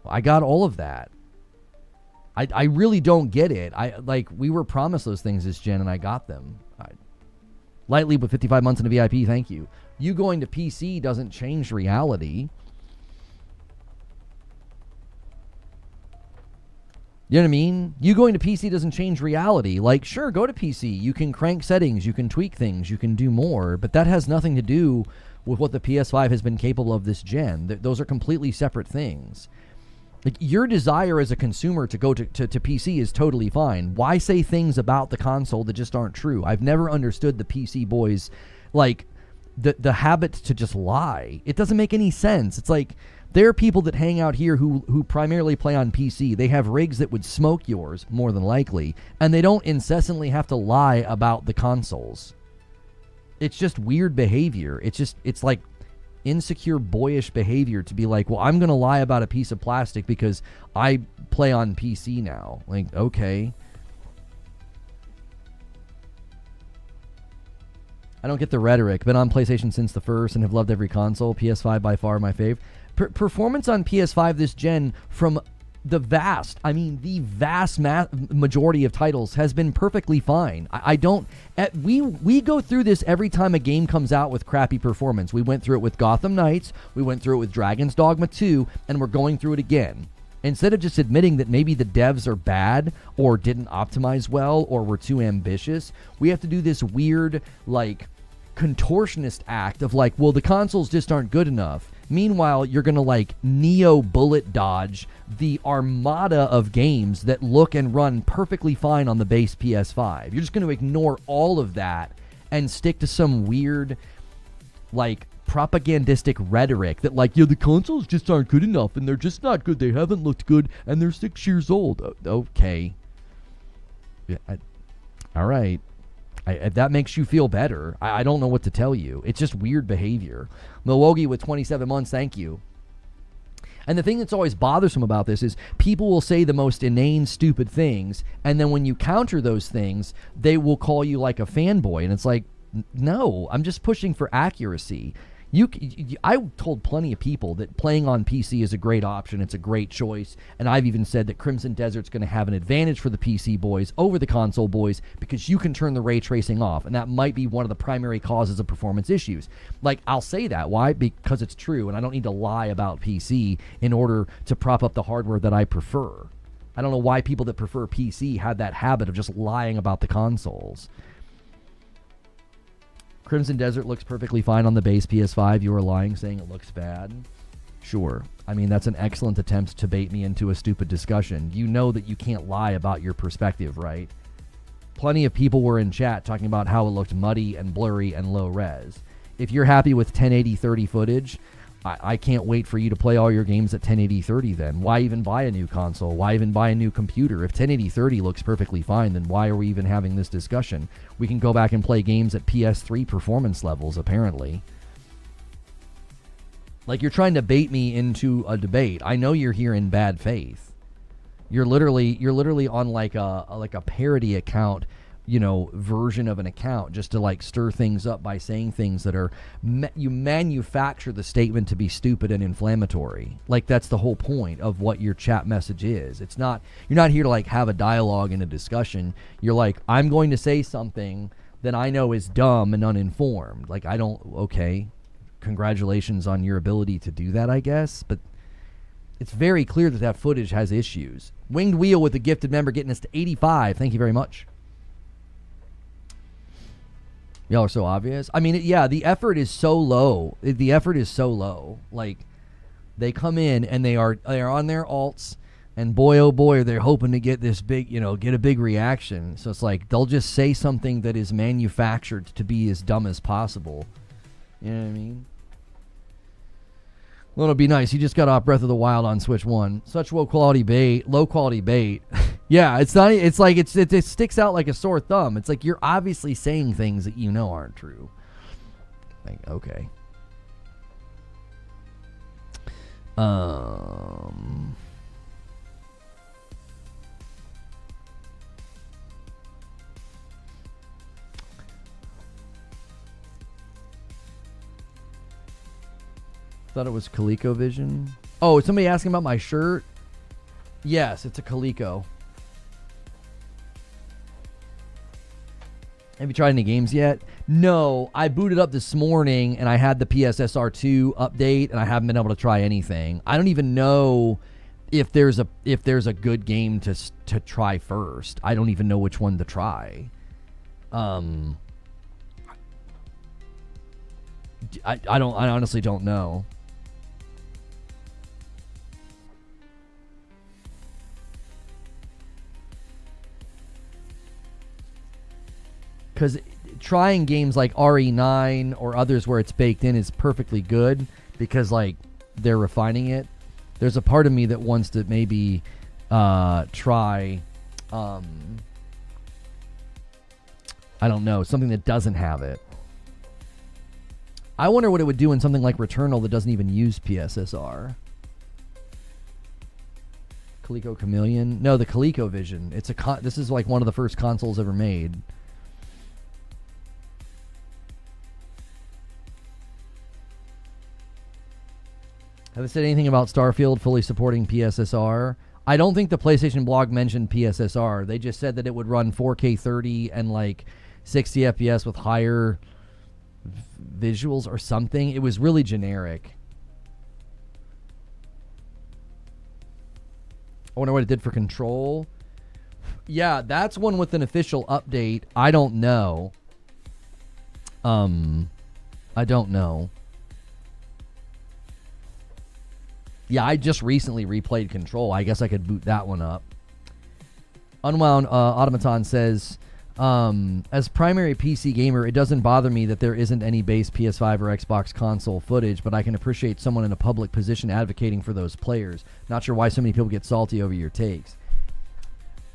I got all of that. I really don't get it. We were promised those things this gen, and I got them. Lightly with 55 months in a VIP, thank you. You going to PC doesn't change reality. You know what I mean? You going to PC doesn't change reality. Like, sure, go to PC. You can crank settings. You can tweak things. You can do more. But that has nothing to do with what the PS5 has been capable of this gen. Those are completely separate things. Like, your desire as a consumer to go to PC is totally fine. Why say things about the console that just aren't true? I've never understood the PC boys, like, the habit to just lie. It doesn't make any sense. It's like, there are people that hang out here who primarily play on PC. They have rigs that would smoke yours, more than likely, and they don't incessantly have to lie about the consoles. It's just weird behavior. It's like insecure, boyish behavior to be like, well, I'm going to lie about a piece of plastic because I play on PC now. Like, okay. I don't get the rhetoric. Been on PlayStation since the first and have loved every console. PS5 by far my fave. Performance on PS5 this gen from the vast majority of titles has been perfectly fine. We go through this every time a game comes out with crappy performance. We went through it with Gotham Knights, we went through it with Dragon's Dogma 2, and we're going through it again. Instead of just admitting that maybe the devs are bad or didn't optimize well or were too ambitious, we have to do this weird, like, contortionist act of like, well, the consoles just aren't good enough. Meanwhile, you're going to like Neo bullet dodge the armada of games that look and run perfectly fine on the base PS5. You're just going to ignore all of that and stick to some weird, like, propagandistic rhetoric that like, yeah, the consoles just aren't good enough and they're just not good. They haven't looked good and they're 6 years old. Okay. Yeah, all right. If that makes you feel better, I don't know what to tell you. It's just weird behavior. Milwaukee with 27 months, thank you. And the thing that's always bothersome about this is people will say the most inane, stupid things, and then when you counter those things, they will call you like a fanboy. And it's like, no, I'm just pushing for accuracy. I told plenty of people that playing on PC is a great option. It's a great choice. And I've even said that Crimson Desert's going to have an advantage for the PC boys over the console boys because you can turn the ray tracing off. And that might be one of the primary causes of performance issues. Like, I'll say that. Why? Because it's true. And I don't need to lie about PC in order to prop up the hardware that I prefer. I don't know why people that prefer PC had that habit of just lying about the consoles. Crimson Desert looks perfectly fine on the base PS5. You were lying saying it looks bad. Sure. I mean, that's an excellent attempt to bait me into a stupid discussion. You know that you can't lie about your perspective, right? Plenty of people were in chat talking about how it looked muddy and blurry and low res. If you're happy with 1080 30 footage, I can't wait for you to play all your games at 1080 30 then. Why even buy a new console? Why even buy a new computer? If 1080 30 looks perfectly fine, then why are we even having this discussion? We can go back and play games at PS3 performance levels, apparently. Like, you're trying to bait me into a debate. I know you're here in bad faith. You're literally on like a parody account, you know, version of an account just to like stir things up by saying things that are you manufacture the statement to be stupid and inflammatory. Like, that's the whole point of what your chat message is. It's not, you're not here to like have a dialogue and a discussion. You're like, I'm going to say something that I know is dumb and uninformed. Like, okay, congratulations on your ability to do that, I guess, but it's very clear that footage has issues. Winged Wheel with the gifted member getting us to 85. Thank you very much. Y'all are so obvious. I mean, yeah, the effort is so low. The effort is so low. Like, they come in and they are on their alts, and boy, oh boy, they're hoping to get this big, you know, get a big reaction. So it's like they'll just say something that is manufactured to be as dumb as possible. You know what I mean? Well, it'll be nice. You just got off Breath of the Wild on Switch 1. Such low quality bait. Yeah, it's not. It's like it sticks out like a sore thumb. It's like you're obviously saying things that you know aren't true. Like, okay. Thought it was ColecoVision. Oh, is somebody asking about my shirt? Yes, it's a Coleco. Have you tried any games yet? No, I booted up this morning and I had the PSSR 2 update and I haven't been able to try anything. I don't even know if there's a good game to try first. I don't even know which one to try. I honestly don't know. Because trying games like RE9 or others where it's baked in is perfectly good because, like, they're refining it. There's a part of me that wants to maybe try, I don't know, something that doesn't have it. I wonder what it would do in something like Returnal that doesn't even use PSSR. Coleco Chameleon? No, the ColecoVision. This is like one of the first consoles ever made. Have they said anything about Starfield fully supporting PSSR? I don't think the PlayStation blog mentioned PSSR. They just said that it would run 4K 30 and like 60 FPS with higher visuals or something. It was really generic. I wonder what it did for Control. Yeah, that's one with an official update. I don't know. I don't know. Yeah, I just recently replayed Control. I guess I could boot that one up. Unwound Automaton says, as primary PC gamer, it doesn't bother me that there isn't any base PS5 or Xbox console footage, but I can appreciate someone in a public position advocating for those players. Not sure why so many people get salty over your takes.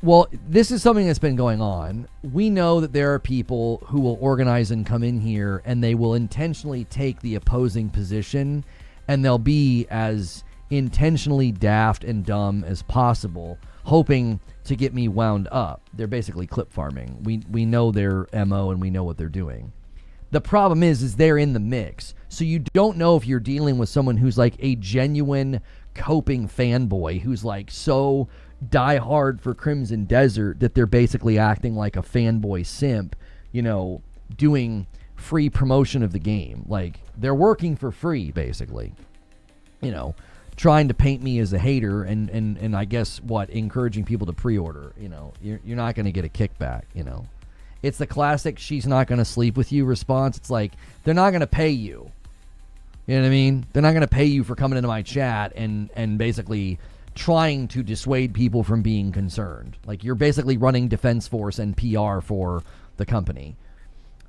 Well, this is something that's been going on. We know that there are people who will organize and come in here, and they will intentionally take the opposing position, and they'll be as intentionally daft and dumb as possible, hoping to get me wound up. They're basically clip farming. We know their MO and we know what they're doing. The problem is they're in the mix. So you don't know if you're dealing with someone who's like a genuine coping fanboy who's like so die hard for Crimson Desert that they're basically acting like a fanboy simp, doing free promotion of the game. Like, they're working for free, basically. Trying to paint me as a hater and I guess encouraging people to pre-order. You're not going to get a kickback. It's the classic "she's not going to sleep with you" response. It's like, they're not going to pay you. You know what I mean? They're not going to pay you for coming into my chat and basically trying to dissuade people from being concerned. Like, you're basically running defense force and PR for the company.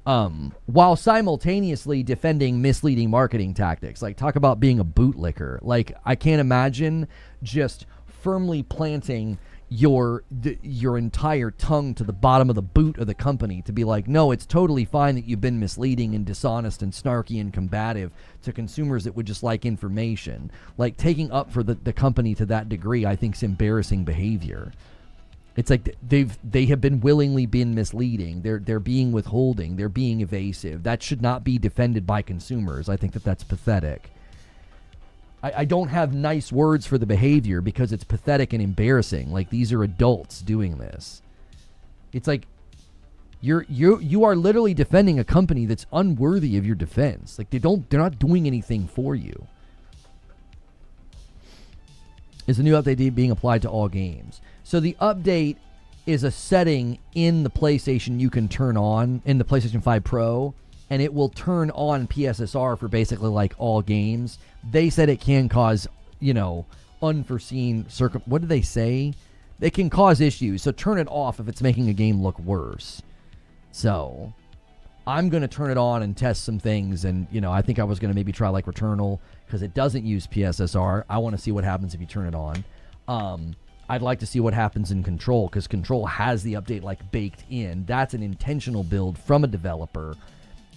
While simultaneously defending misleading marketing tactics. Like, talk about being a bootlicker. Like, I can't imagine just firmly planting your entire tongue to the bottom of the boot of the company to be like, no, it's totally fine that you've been misleading and dishonest and snarky and combative to consumers that would just like information. Like, taking up for the company to that degree, I think, is embarrassing behavior. It's like they have been willingly been misleading. They're being withholding. They're being evasive. That should not be defended by consumers. I think that's pathetic. I don't have nice words for the behavior because it's pathetic and embarrassing. Like, these are adults doing this. It's like you are literally defending a company that's unworthy of your defense. Like, they're not doing anything for you. Is the new update being applied to all games? So the update is a setting in the PlayStation you can turn on in the PlayStation 5 Pro, and it will turn on PSSR for basically like all games. They said it can cause, unforeseen what did they say? They can cause issues. So turn it off if it's making a game look worse. So I'm going to turn it on and test some things. And, I think I was going to maybe try like Returnal because it doesn't use PSSR. I want to see what happens if you turn it on. I'd like to see what happens in Control because Control has the update like baked in. That's an intentional build from a developer.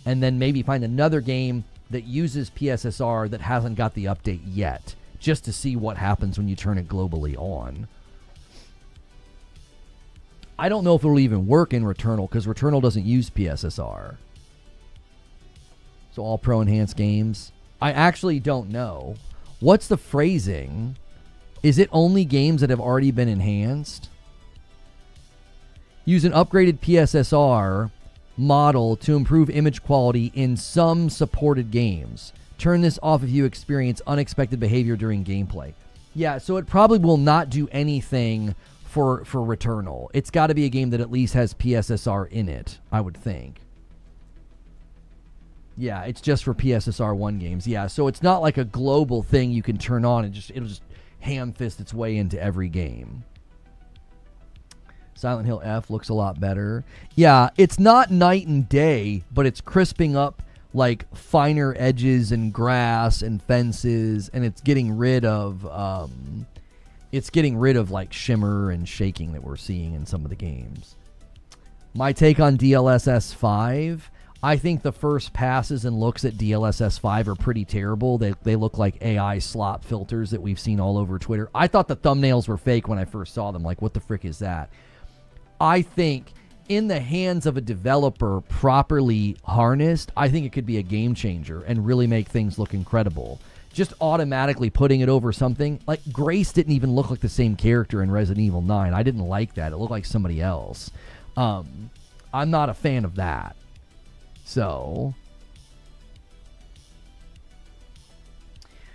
And then maybe find another game that uses PSSR that hasn't got the update yet, just to see what happens when you turn it globally on. I don't know if it'll even work in Returnal because Returnal doesn't use PSSR. So all Pro Enhanced games. I actually don't know. What's the phrasing? Is it only games that have already been enhanced? Use an upgraded PSSR model to improve image quality in some supported games. Turn this off if you experience unexpected behavior during gameplay. Yeah, so it probably will not do anything for Returnal. It's got to be a game that at least has PSSR in it, I would think. Yeah, it's just for PSSR 1 games. Yeah, so it's not like a global thing you can turn on and it'll just ham fist its way into every game. Silent Hill F looks a lot better. Yeah, it's not night and day, but it's crisping up like finer edges and grass and fences, and it's getting rid of like shimmer and shaking that we're seeing in some of the games. My take on DLSS 5, I think the first passes and looks at DLSS 5 are pretty terrible. They look like AI slop filters that we've seen all over Twitter. I thought the thumbnails were fake when I first saw them. Like, what the frick is that? I think in the hands of a developer properly harnessed, I think it could be a game changer and really make things look incredible. Just automatically putting it over something like Grace didn't even look like the same character in Resident Evil 9. I didn't like that. It looked like somebody else. I'm not a fan of that. So,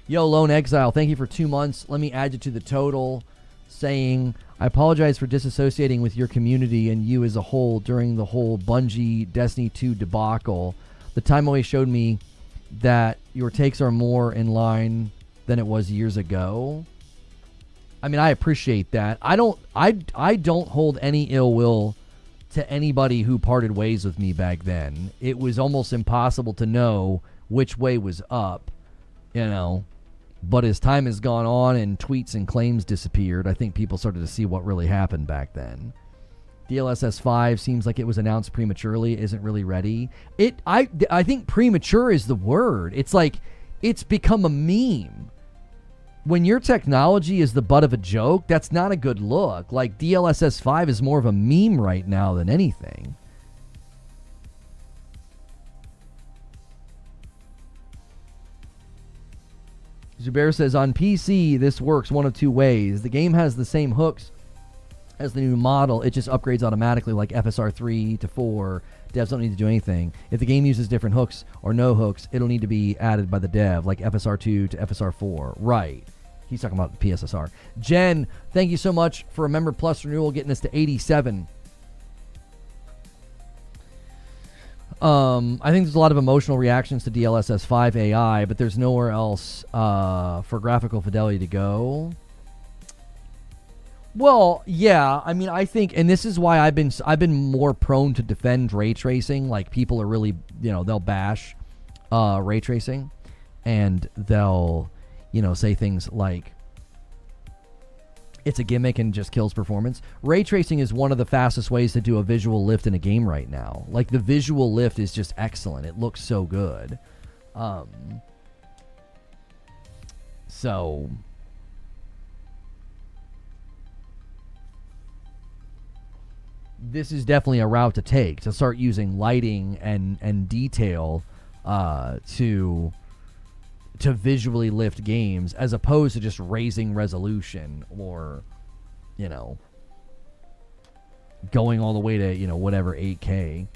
yo, Lone Exile, thank you for 2 months. Let me add you to the total, saying, I apologize for disassociating with your community and you as a whole during the whole Bungie Destiny 2 debacle. The time away showed me that your takes are more in line than it was years ago. I mean, I appreciate that. I don't hold any ill will to anybody who parted ways with me back then. It was almost impossible to know which way was up, But as time has gone on and tweets and claims disappeared, I think people started to see what really happened back then. DLSS 5 seems like it was announced prematurely, isn't really ready. I think premature is the word. It's like it's become a meme. When your technology is the butt of a joke, that's not a good look. Like, DLSS 5 is more of a meme right now than anything. Zubair says, on PC, this works one of two ways. The game has the same hooks as the new model. It just upgrades automatically, like FSR 3 to 4. Devs don't need to do anything. If the game uses different hooks or no hooks, it'll need to be added by the dev, like FSR 2 to FSR 4. Right. He's talking about PSSR. Jen, thank you so much for a Member Plus renewal, getting us to 87. I think there's a lot of emotional reactions to DLSS 5 AI, but there's nowhere else for graphical fidelity to go. Well, yeah, I mean, I think, and this is why I've been more prone to defend ray tracing. Like, people are really, they'll bash ray tracing, and they'll, say things like it's a gimmick and just kills performance. Ray tracing is one of the fastest ways to do a visual lift in a game right now. Like, the visual lift is just excellent. It looks so good. So this is definitely a route to take, to start using lighting and detail to visually lift games, as opposed to just raising resolution or, going all the way to, whatever, 8K.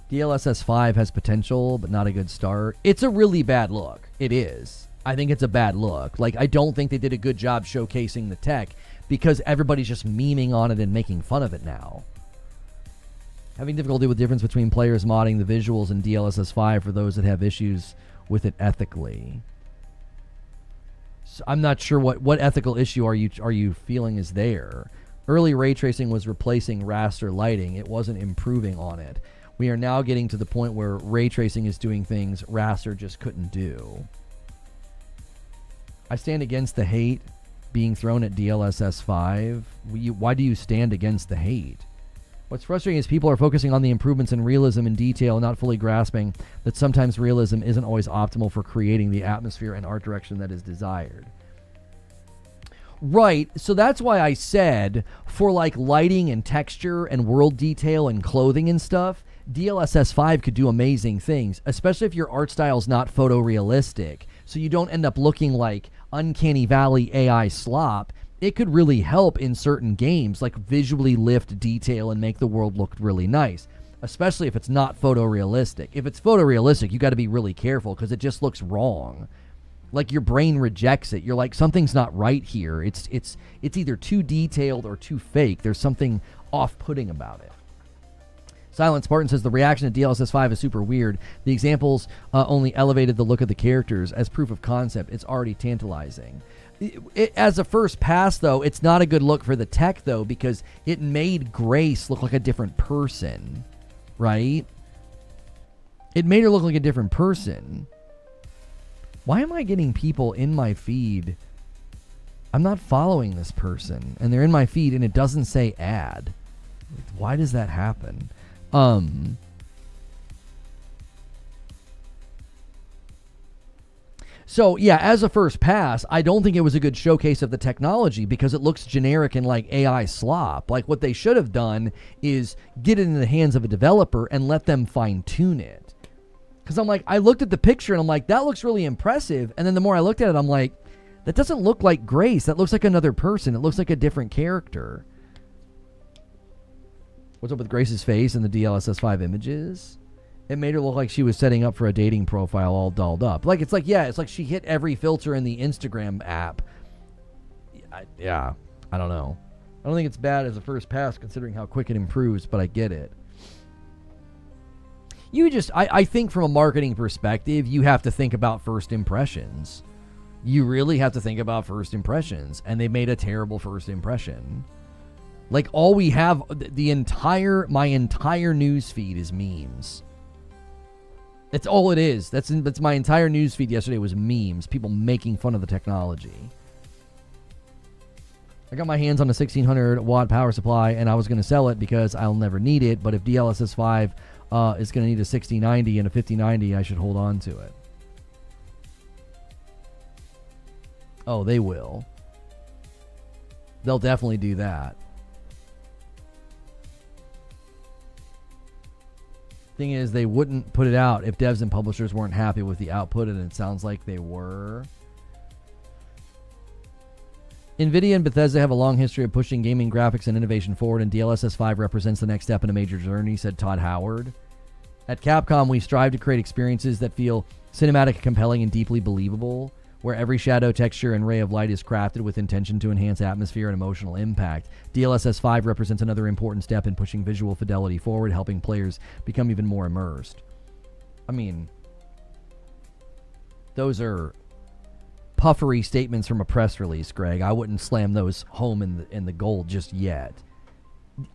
DLSS 5 has potential, but not a good start. It's a really bad look. It is. I think it's a bad look. Like, I don't think they did a good job showcasing the tech, because everybody's just memeing on it and making fun of it now. Having difficulty with the difference between players modding the visuals in DLSS 5 for those that have issues with it ethically. So I'm not sure what ethical issue are you feeling is there. Early ray tracing was replacing raster lighting. It wasn't improving on it. We are now getting to the point where ray tracing is doing things raster just couldn't do. I stand against the hate being thrown at DLSS 5. Why do you stand against the hate? What's frustrating is people are focusing on the improvements in realism and detail, not fully grasping that sometimes realism isn't always optimal for creating the atmosphere and art direction that is desired. Right, so that's why I said, for like lighting and texture and world detail and clothing and stuff, DLSS 5 could do amazing things, especially if your art style is not photorealistic, so you don't end up looking like Uncanny Valley AI slop. It could really help in certain games, like visually lift detail and make the world look really nice, especially if it's not photorealistic. If it's photorealistic, you got to be really careful, because it just looks wrong. Like, your brain rejects it. You're like, something's not right here. It's either too detailed or too fake. There's something off-putting about it. Silent Spartan says the reaction to DLSS 5 is super weird. The examples only elevated the look of the characters. As proof of concept, it's already tantalizing. As a first pass, though, it's not a good look for the tech, though, because it made Grace look like a different person, right? It made her look like a different person. Why am I getting people in my feed? I'm not following this person, and they're in my feed, and it doesn't say add. Why does that happen? So, yeah, as a first pass, I don't think it was a good showcase of the technology, because it looks generic and like AI slop. Like, what they should have done is get it in the hands of a developer and let them fine-tune it. Because I'm like, I looked at the picture and I'm like, that looks really impressive. And then the more I looked at it, I'm like, that doesn't look like Grace. That looks like another person. It looks like a different character. What's up with Grace's face in the DLSS 5 images? It made her look like she was setting up for a dating profile all dolled up. Like, it's like she hit every filter in the Instagram app. I don't know. I don't think it's bad as a first pass, considering how quick it improves, but I get it. I think from a marketing perspective, you have to think about first impressions. You really have to think about first impressions, and they made a terrible first impression. Like, all we have, my entire news feed is memes. That's all it is. That's my entire news feed yesterday was memes. People making fun of the technology. I got my hands on a 1600 watt power supply, and I was going to sell it because I'll never need it. But if DLSS 5 is going to need a 6090 and a 5090, I should hold on to it. Oh, they will. They'll definitely do that. Thing is, they wouldn't put it out if devs and publishers weren't happy with the output, and it sounds like they were. NVIDIA and Bethesda have a long history of pushing gaming graphics and innovation forward, and DLSS 5 represents the next step in a major journey, said Todd Howard. At Capcom, we strive to create experiences that feel cinematic, compelling, and deeply believable, where every shadow, texture, and ray of light is crafted with intention to enhance atmosphere and emotional impact. DLSS 5 represents another important step in pushing visual fidelity forward, helping players become even more immersed. I mean, those are puffery statements from a press release, Greg. I wouldn't slam those home in the gold just yet.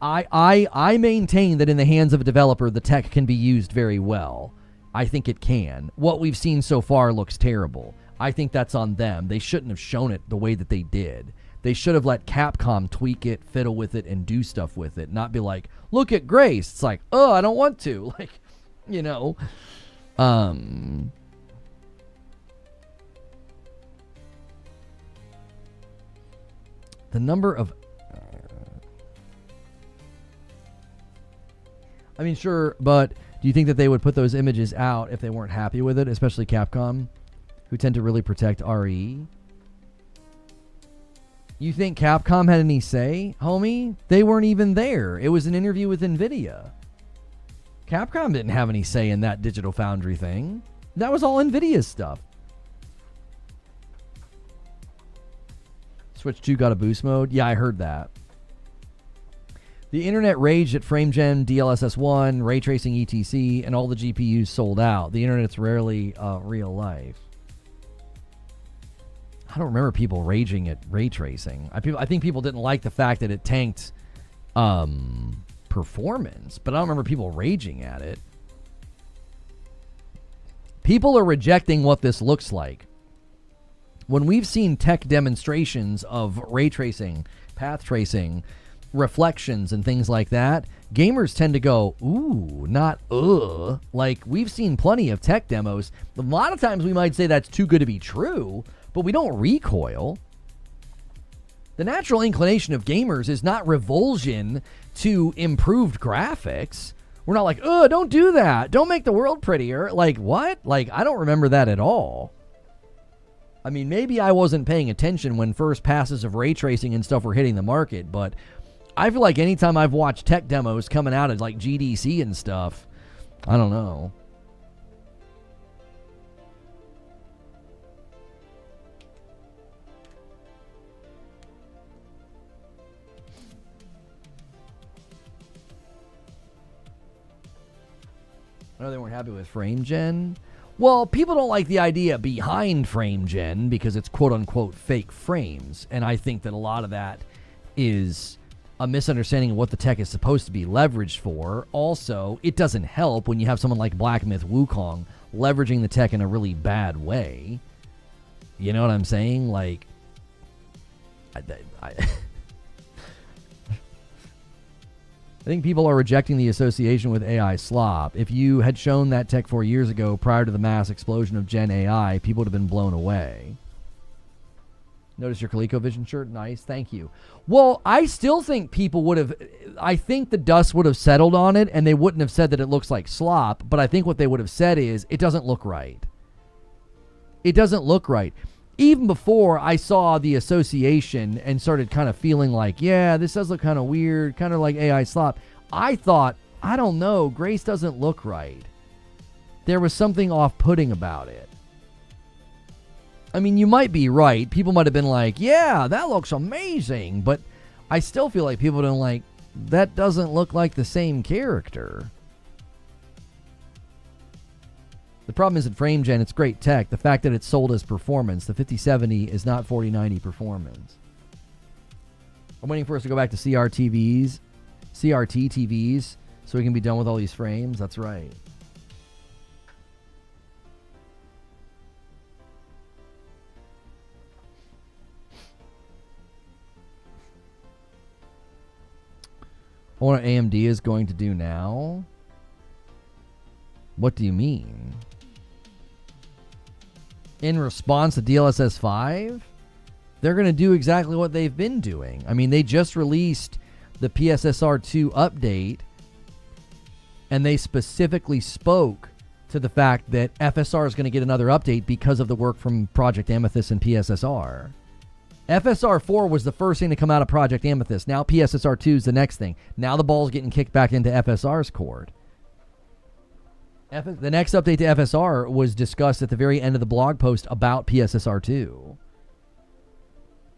I maintain that in the hands of a developer, the tech can be used very well. I think it can. What we've seen so far looks terrible. I think that's on them. They shouldn't have shown it the way that they did. They should have let Capcom tweak it, fiddle with it, and do stuff with it. Not be like, look at Grace. It's like, oh, I don't want to. Like, you know. The number of... I mean, sure, but do you think that they would put those images out if they weren't happy with it, especially Capcom, who tend to really protect RE? You think Capcom had any say, homie? They weren't even there. It was an interview with NVIDIA. Capcom didn't have any say in that Digital Foundry thing. That was all NVIDIA's stuff. Switch 2 got a boost mode? Yeah, I heard that. The internet raged at FrameGen, DLSS 1, ray tracing ETC, and all the GPUs sold out. The internet's rarely real life. I don't remember people raging at ray tracing. I think people didn't like the fact that it tanked performance, but I don't remember people raging at it. People are rejecting what this looks like. When we've seen tech demonstrations of ray tracing, path tracing, reflections, and things like that, gamers tend to go, ooh, not Like, we've seen plenty of tech demos. A lot of times we might say that's too good to be true, but we don't recoil. The natural inclination of gamers is not revulsion to improved graphics. We're not like, don't do that. Don't make the world prettier. Like, what? Like, I don't remember that at all. I mean, maybe I wasn't paying attention when first passes of ray tracing and stuff were hitting the market, but I feel like anytime I've watched tech demos coming out of like GDC and stuff, I don't know. I know they weren't happy with FrameGen. Well, people don't like the idea behind FrameGen because it's quote-unquote fake frames, and I think that a lot of that is a misunderstanding of what the tech is supposed to be leveraged for. Also, it doesn't help when you have someone like Black Myth Wukong leveraging the tech in a really bad way. You know what I'm saying? Like, I think people are rejecting the association with AI slop. If you had shown that tech 4 years ago, prior to the mass explosion of Gen AI, people would have been blown away. Notice your ColecoVision shirt? Nice, thank you. Well, I still think people would have... I think the dust would have settled on it, and they wouldn't have said that it looks like slop, but I think what they would have said is, it doesn't look right. It doesn't look right. Even before I saw the association and started kind of feeling like, yeah, this does look kind of weird, kind of like AI slop, I thought, I don't know, Grace doesn't look right. There was something off-putting about it. I mean, you might be right. People might have been like, yeah, that looks amazing, but I still feel like people don't like, that doesn't look like the same character. The problem isn't FrameGen, it's great tech. The fact that it's sold as performance. The 5070 is not 4090 performance. I'm waiting for us to go back to CRT TVs, so we can be done with all these frames. That's right. I wonder what AMD is going to do now. What do you mean? In response to DLSS 5? They're going to do exactly what they've been doing. I mean, they just released the PSSR 2 update, And they specifically spoke to the fact that FSR is going to get another update because of the work from Project Amethyst and PSSR. FSR 4 was the first thing to come out of Project Amethyst. Now PSSR 2 is the next thing. Now the ball's getting kicked back into FSR's court. The next update to FSR was discussed at the very end of the blog post about PSSR 2.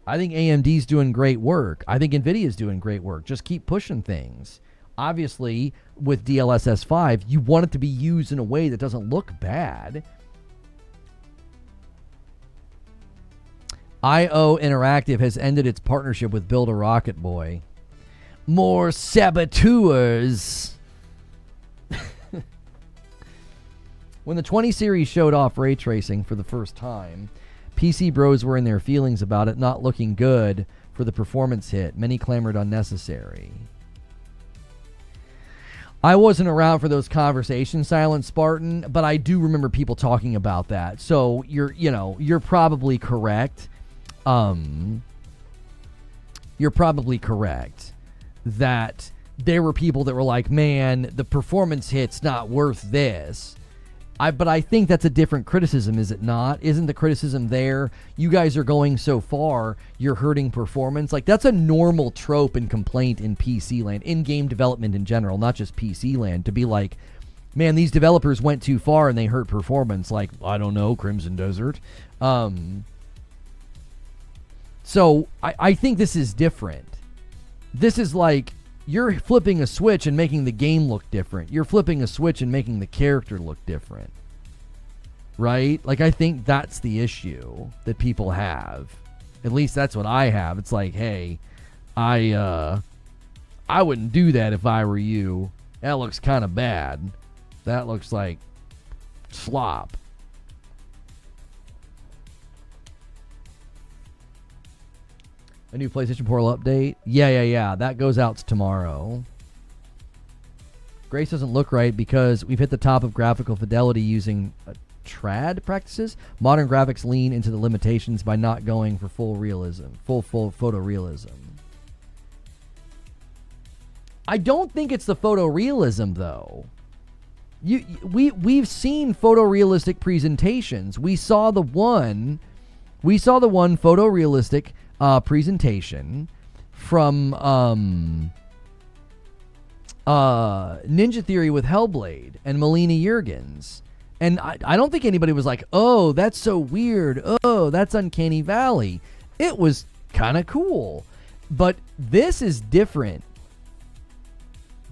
I think AMD's doing great work. I think NVIDIA's doing great work. Just keep pushing things. Obviously, with DLSS 5, you want it to be used in a way that doesn't look bad. IO Interactive has ended its partnership with Build a Rocket Boy. More saboteurs. When the 20 series showed off ray tracing for the first time, PC bros were in their feelings about it not looking good for the performance hit. Many clamored unnecessary. I wasn't around for those conversations, Silent Spartan, but I do remember people talking about that. So you're probably correct. You're probably correct that there were people that were like, man, the performance hit's not worth this. But I think that's a different criticism, is it not? Isn't the criticism there, you guys are going so far, you're hurting performance? Like, that's a normal trope and complaint in PC land, in game development in general, not just PC land, to be like, man, these developers went too far and they hurt performance. Like, I don't know, Crimson Desert. So I think this is different. This is like, you're flipping a switch and making the game look different. You're flipping a switch and making the character look different. Right? Like, I think that's the issue that people have. At least that's what I have. It's like, hey, I wouldn't do that if I were you. That looks kind of bad. That looks like slop. A new PlayStation Portal update? Yeah. That goes out tomorrow. Grace doesn't look right because we've hit the top of graphical fidelity using trad practices. Modern graphics lean into the limitations by not going for full realism, full photorealism. I don't think it's the photorealism though. We've seen photorealistic presentations. We saw the one photorealistic presentation from Ninja Theory with Hellblade and Melina Juergens. And I don't think anybody was like, oh, that's so weird. Oh, that's Uncanny Valley. It was kind of cool. But this is different.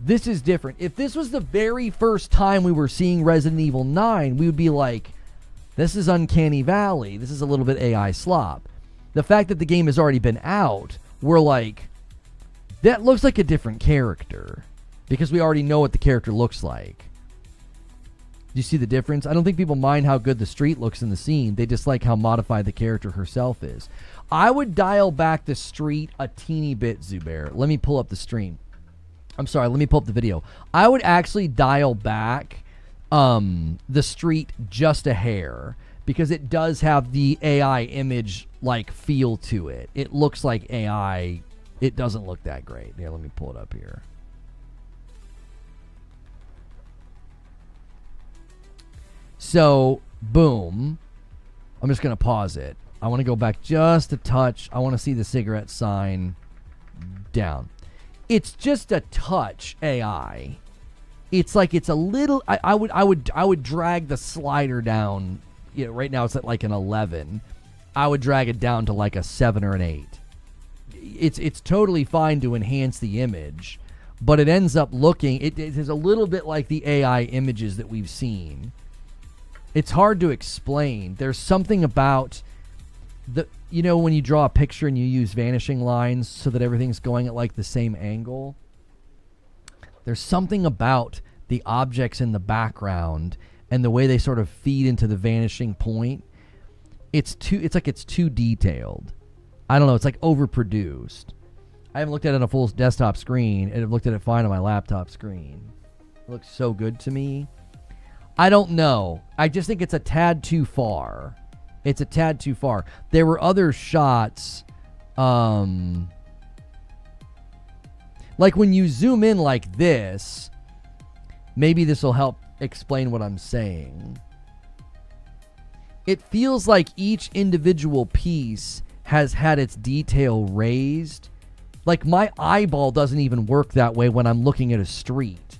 This is different. If this was the very first time we were seeing Resident Evil 9, we would be like, this is Uncanny Valley. This is a little bit AI slop. The fact that the game has already been out, we're like, that looks like a different character. Because we already know what the character looks like. Do you see the difference? I don't think people mind how good the street looks in the scene. They just like how modified the character herself is. I would dial back the street a teeny bit, Zubair. Let me pull up the stream. I'm sorry, let me pull up the video. I would actually dial back the street just a hair. Because it does have the AI image like feel to it. It looks like AI. It doesn't look that great. Here, let me pull it up here. So, boom. I'm just going to pause it. I want to go back just a touch. I want to see the cigarette sign down. It's just a touch AI. It's like it's a little. I would drag the slider down. You know, right now it's at like an 11. I would drag it down to like a 7 or an 8. It's totally fine to enhance the image, but it ends up looking, it is a little bit like the AI images that we've seen. It's hard to explain. There's something about when you draw a picture and you use vanishing lines so that everything's going at like the same angle. There's something about the objects in the background and the way they sort of feed into the vanishing point. It's like it's too detailed. I don't know. It's like overproduced. I haven't looked at it on a full desktop screen, and I've looked at it fine on my laptop screen. It looks so good to me. I don't know. I just think it's a tad too far. It's a tad too far. There were other shots, like when you zoom in like this, Maybe this will help explain what I'm saying. It feels like each individual piece has had its detail raised. Like my eyeball doesn't even work that way when I'm looking at a street.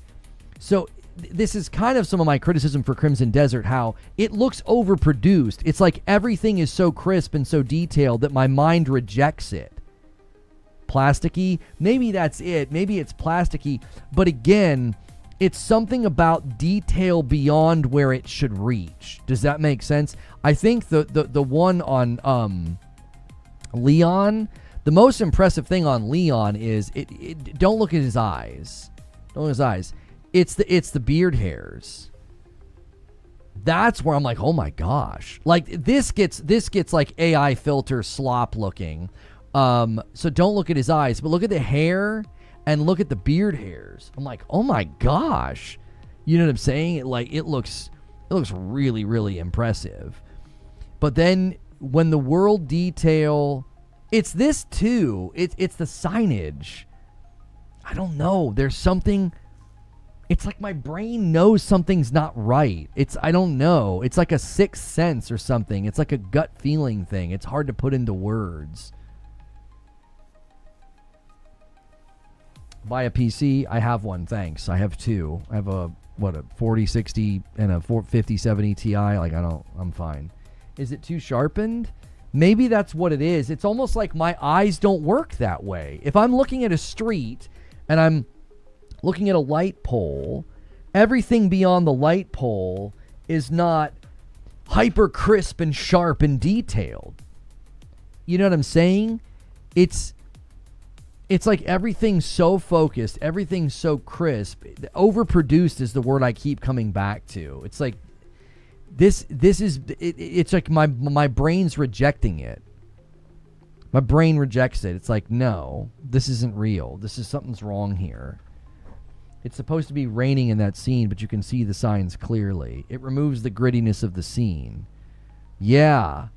So this is kind of some of my criticism for Crimson Desert, how it looks overproduced. It's like everything is so crisp and so detailed that my mind rejects it. Plasticky, maybe that's it. Maybe it's plasticky. But again, it's something about detail beyond where it should reach. Does that make sense? I think the one on Leon, the most impressive thing on Leon is it don't look at his eyes. Don't look at his eyes. It's the beard hairs. That's where I'm like, oh my gosh. Like this gets like AI filter slop looking. So don't look at his eyes, but look at the hair and look at the beard hairs. I'm like, oh my gosh. You know what I'm saying? It looks really, really impressive. But then when the world detail, it's this too. It's the signage. I don't know. There's something. It's like my brain knows something's not right. I don't know. It's like a sixth sense or something. It's like a gut feeling thing. It's hard to put into words. Buy a PC. I have one, thanks. I have two. I have a 4060 and a 5070 Ti. I'm fine. Is it too sharpened? Maybe that's what it is. It's almost like my eyes don't work that way. If I'm looking at a street and I'm looking at a light pole, everything beyond the light pole is not hyper crisp and sharp and detailed. You know what I'm saying? It's like everything's so focused, everything's so crisp. Overproduced is the word I keep coming back to. It's like it's like my brain's rejecting it. My brain rejects it. It's like, no, this isn't real. Something's wrong here. It's supposed to be raining in that scene, but you can see the signs clearly. It removes the grittiness of the scene. Yeah.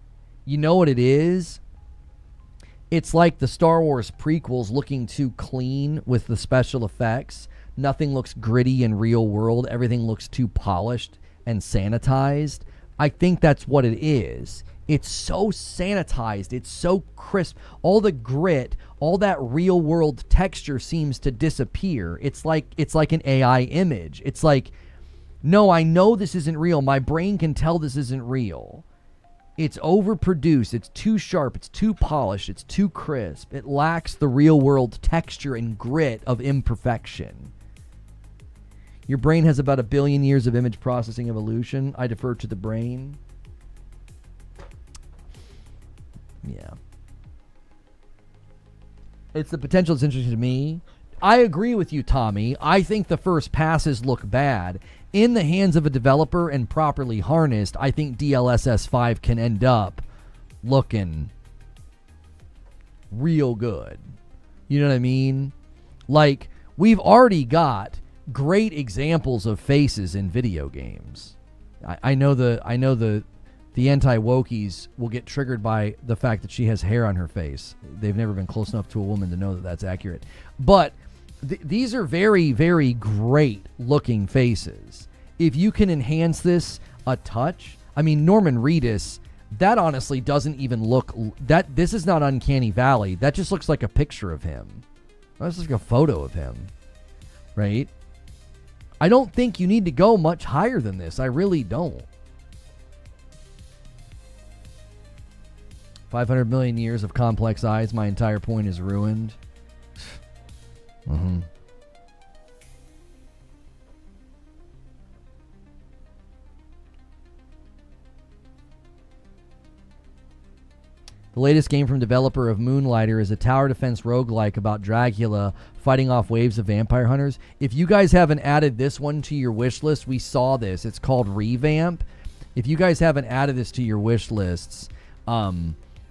You know what it is? It's like the Star Wars prequels looking too clean with the special effects. Nothing looks gritty and real world. Everything looks too polished and sanitized. I think that's what it is. It's so sanitized. It's so crisp. All the grit, all that real world texture seems to disappear. It's like an AI image. It's like, no, I know this isn't real. My brain can tell this isn't real. It's overproduced. It's too sharp. It's too polished. It's too crisp. It lacks the real world texture and grit of imperfection. Your brain has about 1 billion years of image processing evolution. I defer to the brain. Yeah. It's the potential that's interesting to me. I agree with you, Tommy. I think the first passes look bad. In the hands of a developer and properly harnessed, I think DLSS 5 can end up looking real good. You know what I mean? Like, we've already got great examples of faces in video games. I know the anti-wokies will get triggered by the fact that she has hair on her face. They've never been close enough to a woman to know that that's accurate. But these are very, very great looking faces. If you can enhance this a touch, I mean, Norman Reedus, that honestly doesn't even look, this is not Uncanny Valley. That just looks like a picture of him. That's just like a photo of him, right? I don't think you need to go much higher than this. I really don't. 500 million years of complex eyes. My entire point is ruined. Mm-hmm. The latest game from developer of Moonlighter is a tower defense roguelike about Dracula fighting off waves of vampire hunters. If you guys haven't added this one to your wish list, we saw this. It's called Revamp. If you guys haven't added this to your wish lists,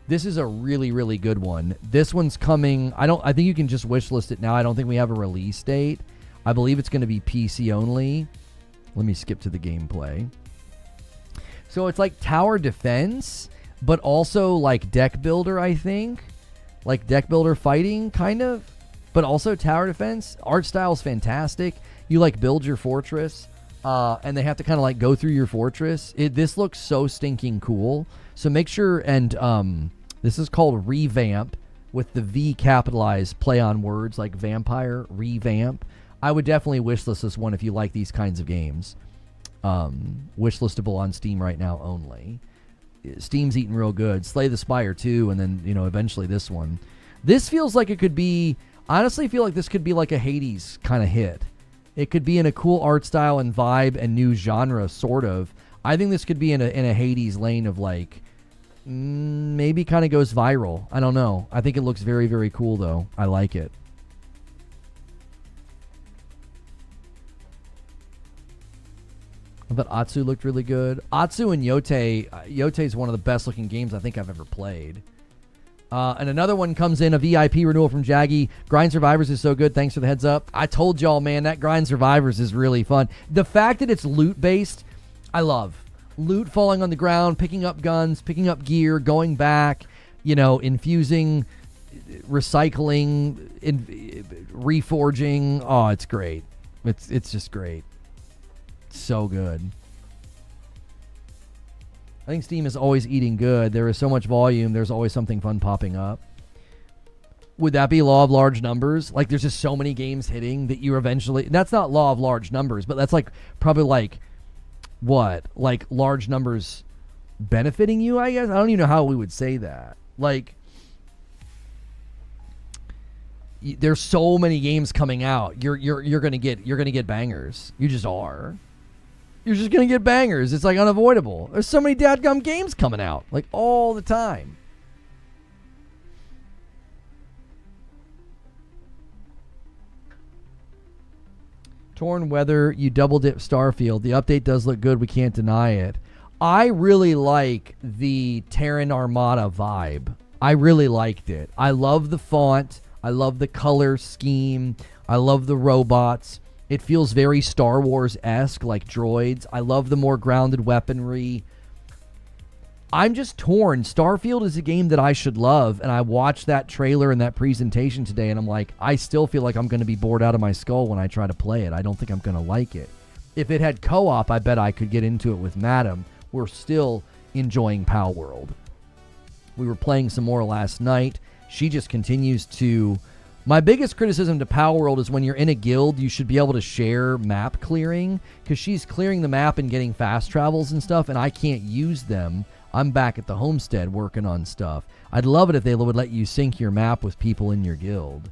this is a really, really good one. This one's coming. I think you can just wish list it now. I don't think we have a release date. I believe it's going to be PC only. Let me skip to the gameplay. So it's like tower defense, but also like deck builder, I think. Like deck builder fighting, kind of. But also tower defense. Art style is fantastic. you like build your fortress, and they have to kind of like go through your fortress. This looks so stinking cool. So make sure, and this is called Revamp, with the V capitalized, play on words like vampire, Revamp. I would definitely wishlist this one if you like these kinds of games. Wishlistable on Steam right now only. Steam's eating real good. Slay the Spire 2, and then, eventually this one. This feels like it could be, honestly feel like this could be like a Hades kind of hit. It could be in a cool art style and vibe and new genre, sort of. I think this could be in a Hades lane of like, maybe kind of goes viral. I don't know. I think it looks very, very cool, though. I like it. I thought Atsu looked really good. Atsu and Yote. Yote is one of the best looking games I think I've ever played. And another one comes in, a VIP renewal from Jaggy. Grind Survivors is so good. Thanks for the heads up. I told y'all, man, that Grind Survivors is really fun. The fact that it's loot based, I love. Loot falling on the ground, picking up guns, picking up gear, going back, infusing, recycling, reforging. Oh, it's great. It's just great. So good. I think Steam is always eating good. There is so much volume. There's always something fun popping up. Would that be law of large numbers? Like, there's just so many games hitting that you eventually... That's not law of large numbers, but that's like probably like... What? Like large numbers benefiting you, I guess? I don't even know how we would say that. Like, there's so many games coming out. You're gonna get bangers. You just are. You're just gonna get bangers. It's like unavoidable. There's so many dadgum games coming out, like all the time. Torn Weather, you double dip Starfield. The update does look good. We can't deny it. I really like the Terran Armada vibe. I really liked it. I love the font. I love the color scheme. I love the robots. It feels very Star Wars-esque, like droids. I love the more grounded weaponry. I'm just torn. Starfield is a game that I should love, and I watched that trailer and that presentation today, and I'm like, I still feel like I'm going to be bored out of my skull when I try to play it. I don't think I'm going to like it. If it had co-op, I bet I could get into it with Madam. We're still enjoying Pal World. We were playing some more last night. She just continues to... My biggest criticism to Pal World is when you're in a guild, you should be able to share map clearing, because she's clearing the map and getting fast travels and stuff, and I can't use them. I'm back at the homestead working on stuff. I'd love it if they would let you sync your map with people in your guild.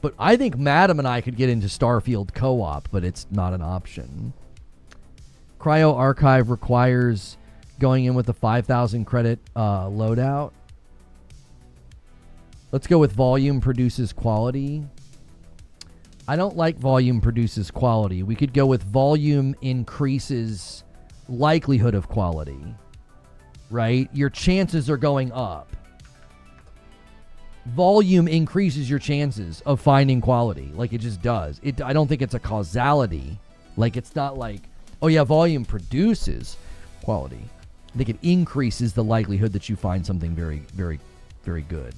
But I think Madam and I could get into Starfield co-op, but it's not an option. Cryo Archive requires going in with a 5,000 credit loadout. Let's go with volume produces quality. I don't like volume produces quality. We could go with volume increases likelihood of quality. Right? Your chances are going up. Volume increases your chances of finding quality. Like, it just does. I don't think it's a causality. Like, it's not like, oh yeah, volume produces quality. I think it increases the likelihood that you find something very, very, very good.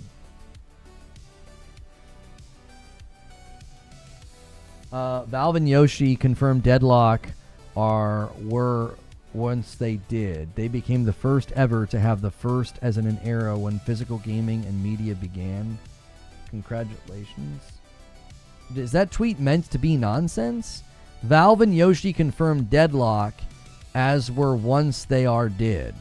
Valve and Yoshi confirmed Deadlock were once they did. They became the first ever to have the first as in an era when physical gaming and media began. Congratulations. Is that tweet meant to be nonsense? Valve and Yoshi confirmed Deadlock as were once they are did.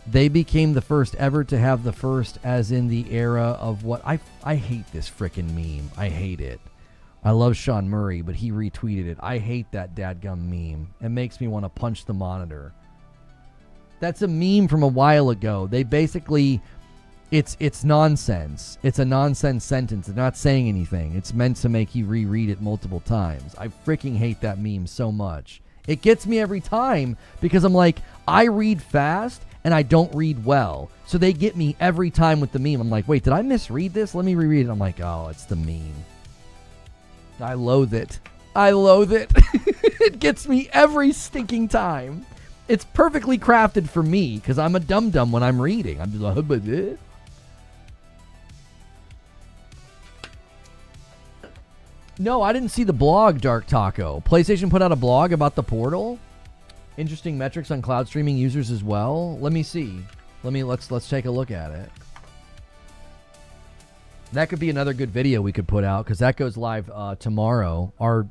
They became the first ever to have the first as in the era of what... I hate this frickin' meme. I hate it. I love Sean Murray, but he retweeted it. I hate that dadgum meme. It makes me want to punch the monitor. That's a meme from a while ago. They basically... It's nonsense. It's a nonsense sentence. They're not saying anything. It's meant to make you reread it multiple times. I freaking hate that meme so much. It gets me every time because I'm like, I read fast and I don't read well. So they get me every time with the meme. I'm like, wait, did I misread this? Let me reread it. I'm like, oh, it's the meme. I loathe it. I loathe it. It gets me every stinking time. It's perfectly crafted for me because I'm a dum-dum when I'm reading. I'm just like, No, I didn't see the blog, Dark Taco. PlayStation put out a blog about the Portal. Interesting metrics on cloud streaming users as well. Let me see. Let's take a look at it. That could be another good video we could put out because that goes live tomorrow. Our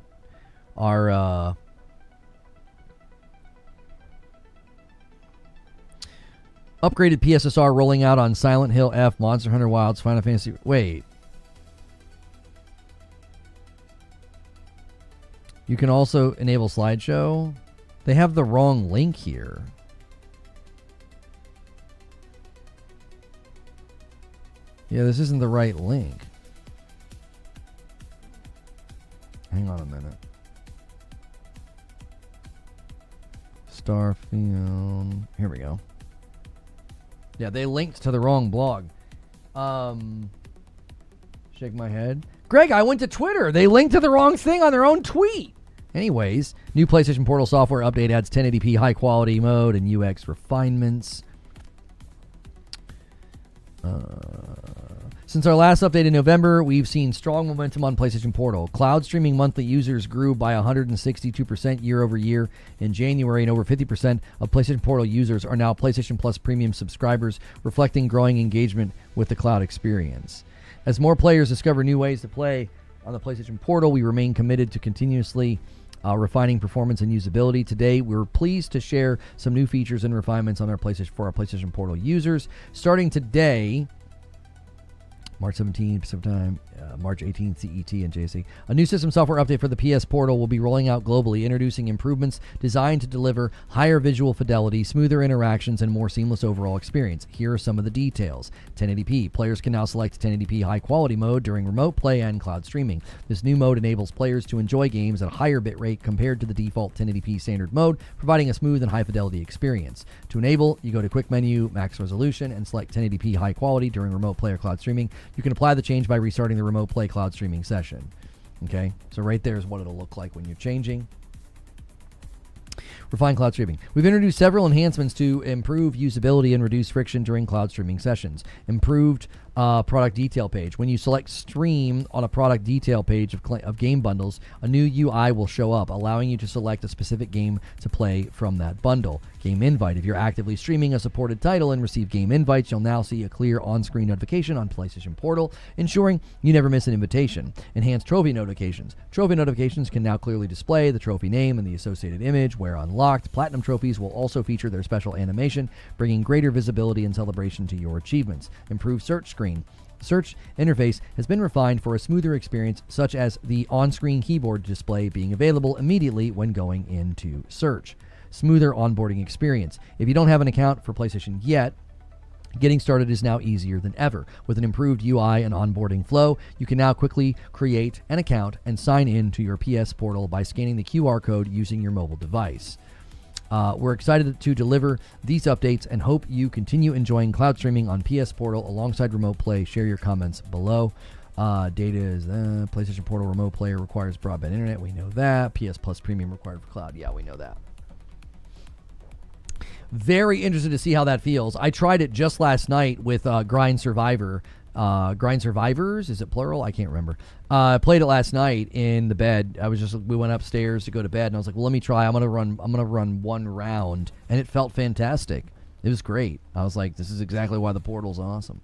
upgraded PSSR rolling out on Silent Hill F, Monster Hunter Wilds, Final Fantasy. Wait. You can also enable slideshow. They have the wrong link here. Yeah, this isn't the right link. Hang on a minute. Starfield. Here we go. Yeah, they linked to the wrong blog. Shake my head. Greg, I went to Twitter. They linked to the wrong thing on their own tweet. Anyways, new PlayStation Portal software update adds 1080p high quality mode and UX refinements. Since our last update in November, we've seen strong momentum on PlayStation Portal. Cloud streaming monthly users grew by 162% year over year in January, and over 50% of PlayStation Portal users are now PlayStation Plus Premium subscribers, reflecting growing engagement with the cloud experience. As more players discover new ways to play on the PlayStation Portal, we remain committed to continuously refining performance and usability. Today, we're pleased to share some new features and refinements on our PlayStation Portal users. Starting today, March 17th, Pacific Time, March 18th, CET and JSC. A new system software update for the PS Portal will be rolling out globally, introducing improvements designed to deliver higher visual fidelity, smoother interactions, and more seamless overall experience. Here are some of the details. 1080p. Players can now select 1080p high-quality mode during remote play and cloud streaming. This new mode enables players to enjoy games at a higher bitrate compared to the default 1080p standard mode, providing a smooth and high-fidelity experience. To enable, you go to Quick Menu, Max Resolution, and select 1080p high quality during remote play or cloud streaming. You can apply the change by restarting the remote play cloud streaming session. Okay, so right there is what it'll look like when you're changing. Refine cloud streaming. We've introduced several enhancements to improve usability and reduce friction during cloud streaming sessions. Improved product detail page. When you select stream on a product detail page of game bundles, a new UI will show up, allowing you to select a specific game to play from that bundle. Game invite. If you're actively streaming a supported title and receive game invites, you'll now see a clear on-screen notification on PlayStation Portal, ensuring you never miss an invitation. Enhanced trophy notifications. Trophy notifications can now clearly display the trophy name and the associated image where unlocked. Platinum trophies will also feature their special animation, bringing greater visibility and celebration to your achievements. Improved search screen. Search interface has been refined for a smoother experience, such as the on-screen keyboard display being available immediately when going into search. Smoother onboarding experience. If you don't have an account for PlayStation yet, getting started is now easier than ever. With an improved UI and onboarding flow, you can now quickly create an account and sign in to your PS Portal by scanning the QR code using your mobile device. We're excited to deliver these updates and hope you continue enjoying cloud streaming on PS Portal alongside remote play. Share your comments below. Data is PlayStation Portal remote player requires broadband internet. We know that. PS Plus Premium required for cloud. Yeah, we know that. Very interested to see how that feels. I tried it just last night with Grind Survivor. Grind Survivors, is it plural? I can't remember. I played it last night in the bed. We went upstairs to go to bed, and I was like, well, let me try. I'm gonna run one round, and it felt fantastic. It was great. I was like, this is exactly why the Portal's awesome.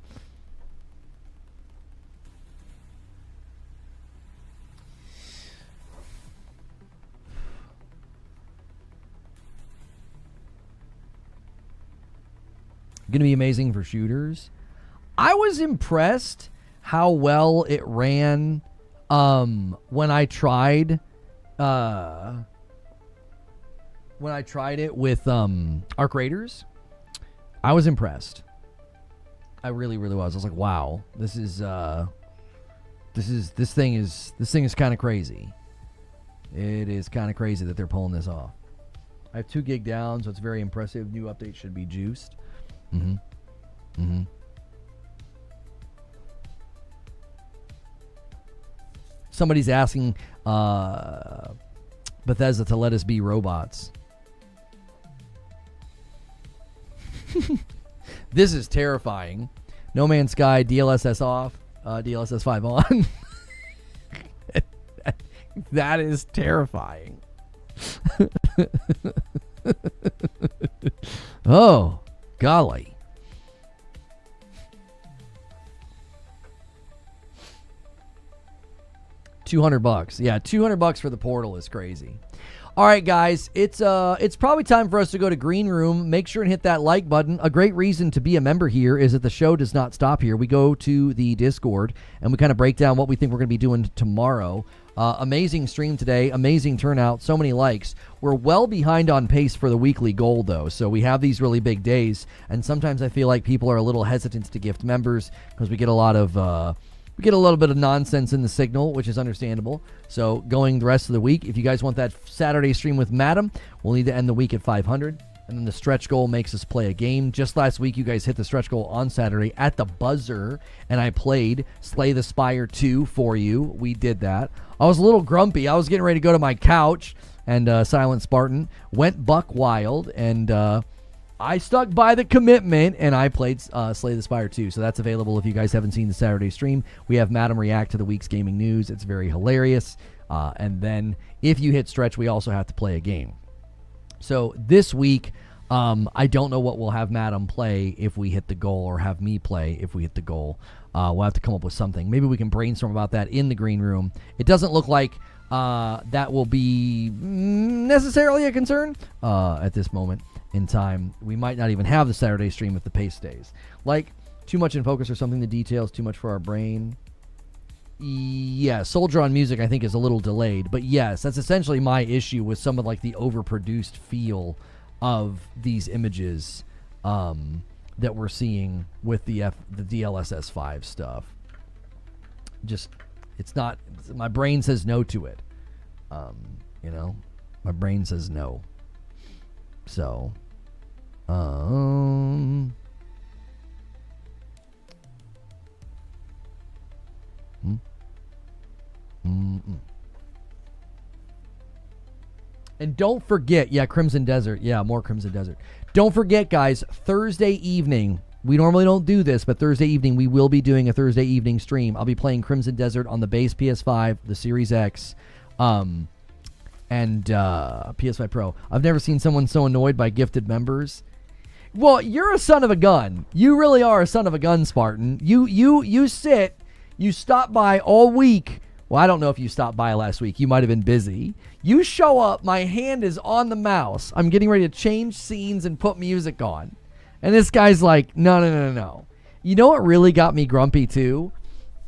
Gonna be amazing for shooters. I was impressed how well it ran when I tried it with Arc Raiders. I was impressed. I really, really was. I was like, wow, this thing is kind of crazy. It is kind of crazy that they're pulling this off. I have 2 gig down, so it's very impressive. New update should be juiced. Somebody's asking Bethesda to let us be robots. This is terrifying. No Man's Sky, DLSS off, DLSS 5 on. That is terrifying. Oh, golly. $200. Yeah, $200 for the portal is crazy. All right, guys, it's probably time for us to go to Green Room. Make sure and hit that like button. A great reason to be a member here is that the show does not stop here. We go to the Discord, and we kind of break down what we think we're going to be doing tomorrow. Amazing stream today. Amazing turnout. So many likes. We're well behind on pace for the weekly goal, though. So we have these really big days, and sometimes I feel like people are a little hesitant to gift members because we get a lot of... we get a little bit of nonsense in the signal, which is understandable. So going the rest of the week, if you guys want that Saturday stream with Madam, we'll need to end the week at 500. And then the stretch goal makes us play a game. Just last week, you guys hit the stretch goal on Saturday at the buzzer, and I played Slay the Spire 2 for you. We did that. I was a little grumpy. I was getting ready to go to my couch, and Silent Spartan went buck wild, and I stuck by the commitment, and I played Slay the Spire 2, so that's available if you guys haven't seen the Saturday stream. We have Madam react to the week's gaming news. It's very hilarious. And then if you hit stretch, we also have to play a game. So this week, I don't know what we'll have Madam play if we hit the goal, or have me play if we hit the goal. We'll have to come up with something. Maybe we can brainstorm about that in the green room. It doesn't look like that will be necessarily a concern at this moment in time. We might not even have the Saturday stream if the pace stays. Like, too much in focus or something, the details, too much for our brain. Yeah, Soldier on Music, I think, is a little delayed. But yes, that's essentially my issue with some of, like, the overproduced feel of these images that we're seeing with the DLSS 5 stuff. Just, it's not, my brain says no to it. You know, my brain says no. So, And don't forget, yeah, Crimson Desert. Yeah, more Crimson Desert. Don't forget, guys, Thursday evening, we normally don't do this, but Thursday evening, we will be doing a Thursday evening stream. I'll be playing Crimson Desert on the base PS5, the Series X, and PS5 Pro. I've never seen someone so annoyed by gifted members. Well, you're a son of a gun. You really are a son of a gun, Spartan. You stop by all week. Well, I don't know if you stopped by last week. You might have been busy. You show up, my hand is on the mouse. I'm getting ready to change scenes and put music on. And this guy's like, no. You know what really got me grumpy too?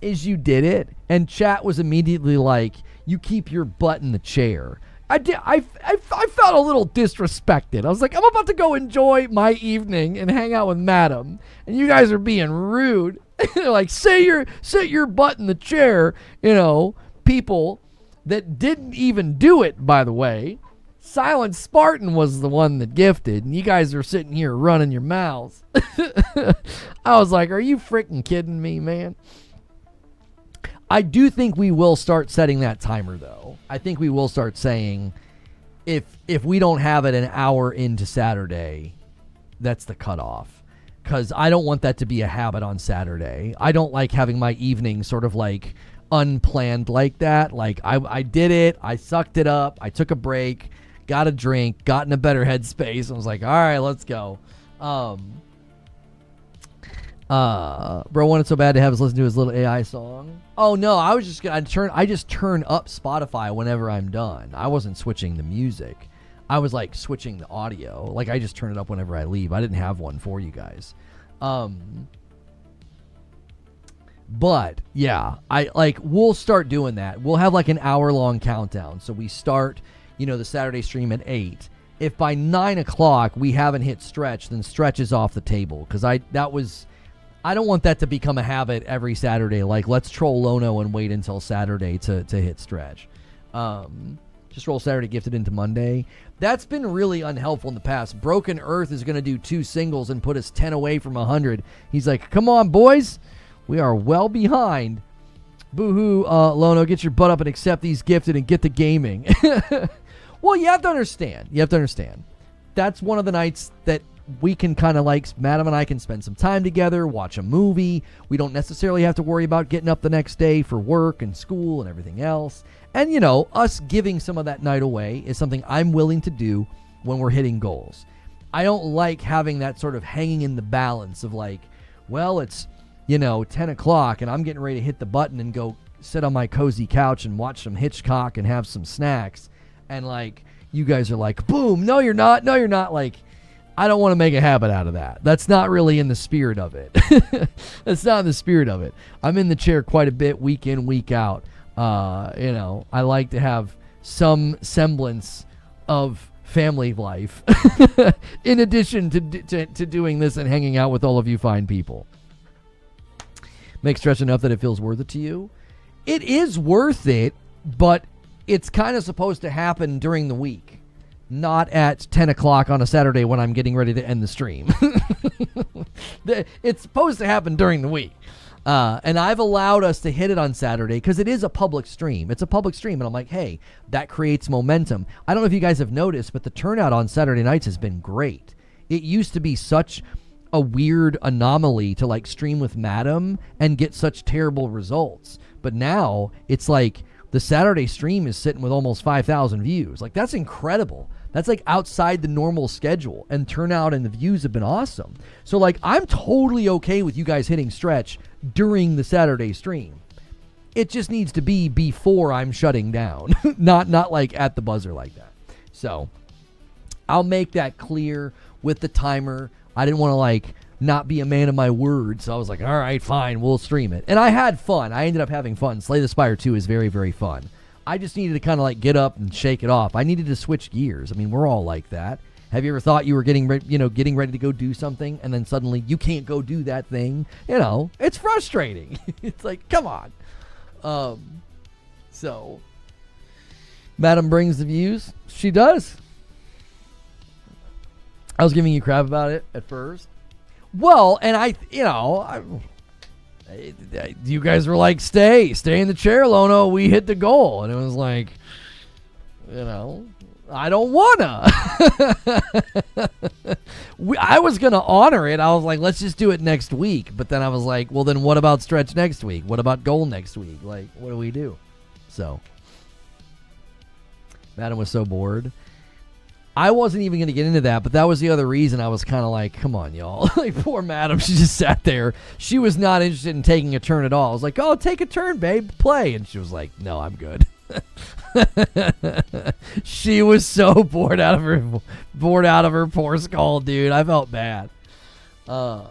Is you did it, and chat was immediately like, you keep your butt in the chair. I felt a little disrespected. I was like, I'm about to go enjoy my evening and hang out with Madam, and you guys are being rude. They're like, sit your butt in the chair. You know, people that didn't even do it, by the way. Silent Spartan was the one that gifted, and you guys are sitting here running your mouths. I was like, are you freaking kidding me, man? I do think we will start setting that timer, though. I think we will start saying, if we don't have it an hour into Saturday, that's the cutoff. Because I don't want that to be a habit on Saturday. I don't like having my evening sort of like unplanned like that. Like I did it. I sucked it up. I took a break, got a drink, got in a better headspace. I was like, all right, let's go. Bro wanted so bad to have us listen to his little AI song. Oh no, I just turn up Spotify whenever I'm done. I wasn't switching the music. I was like switching the audio. Like I just turn it up whenever I leave. I didn't have one for you guys. But yeah, we'll start doing that. We'll have like an hour-long countdown. So we start, the Saturday stream at 8. If by 9 o'clock we haven't hit stretch, then stretch is off the table. Because I don't want that to become a habit every Saturday. Like, let's troll Lono and wait until Saturday to hit stretch. Just roll Saturday gifted into Monday. That's been really unhelpful in the past. Broken Earth is going to do 2 singles and put us 10 away from 100. He's like, come on, boys. We are well behind. Boo-hoo, Lono, get your butt up and accept these gifted and get the gaming. Well, you have to understand. That's one of the nights that we can kind of like, Madam and I can spend some time together, watch a movie. We don't necessarily have to worry about getting up the next day for work and school and everything else. And, you know, us giving some of that night away is something I'm willing to do when we're hitting goals. I don't like having that sort of hanging in the balance of like, well, it's, you know, 10 o'clock and I'm getting ready to hit the button and go sit on my cozy couch and watch some Hitchcock and have some snacks. And like, you guys are like, boom, no, you're not. No, you're not. Like, I don't want to make a habit out of that. That's not really in the spirit of it. That's not in the spirit of it. I'm in the chair quite a bit week in, week out. You know, I like to have some semblance of family life in addition to doing this and hanging out with all of you fine people. Make stretch enough that it feels worth it to you. It is worth it, but it's kind of supposed to happen during the week, not at 10 o'clock on a Saturday when I'm getting ready to end the stream. It's supposed to happen during the week. And I've allowed us to hit it on Saturday because it is a public stream. It's a public stream. And I'm like, hey, that creates momentum. I don't know if you guys have noticed, but the turnout on Saturday nights has been great. It used to be such a weird anomaly to like stream with Madam and get such terrible results. But now it's like the Saturday stream is sitting with almost 5,000 views. Like, that's incredible. That's like outside the normal schedule, and turnout and the views have been awesome. So like, I'm totally okay with you guys hitting stretch during the Saturday stream. It just needs to be before I'm shutting down, not like at the buzzer like that. So I'll make that clear with the timer. I didn't want to like not be a man of my word, so I was like, all right, fine, we'll stream it. And I had fun. I ended up having fun. Slay the Spire 2 is very, very fun. I just needed to kind of like get up and shake it off. I needed to switch gears. I mean, we're all like that. Have you ever thought you were getting ready to go do something, and then suddenly you can't go do that thing? You know, it's frustrating. It's like, come on. So, Madam brings the views. She does. I was giving you crap about it at first. Well, and you guys were like, stay in the chair, Lono. We hit the goal. And it was like, you know, I don't wanna. I was gonna honor it. I was like, let's just do it next week. But then I was like, well, then what about stretch next week? What about goal next week? Like, what do we do? So, Madam was so bored. I wasn't even going to get into that, but that was the other reason I was kind of like, come on, y'all. Like, poor Madam, she just sat there. She was not interested in taking a turn at all. I was like, oh, take a turn, babe, play. And she was like, no, I'm good. She was so bored out of her poor skull, dude. I felt bad. All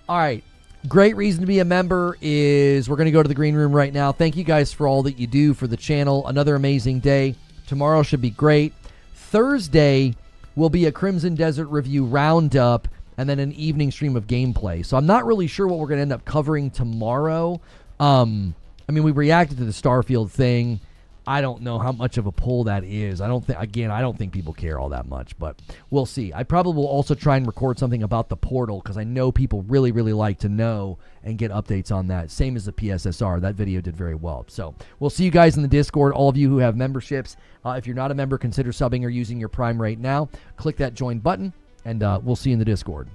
right. Great reason to be a member is we're going to go to the green room right now. Thank you guys for all that you do for the channel. Another amazing day. Tomorrow should be great. Thursday will be a Crimson Desert review roundup and then an evening stream of gameplay. So I'm not really sure what we're going to end up covering tomorrow. I mean, we reacted to the Starfield thing. I don't know how much of a pull that is. I don't think people care all that much, but we'll see. I probably will also try and record something about the portal because I know people really, really like to know and get updates on that. Same as the PSSR. That video did very well. So we'll see you guys in the Discord, all of you who have memberships. If you're not a member, consider subbing or using your Prime right now. Click that join button, and we'll see you in the Discord.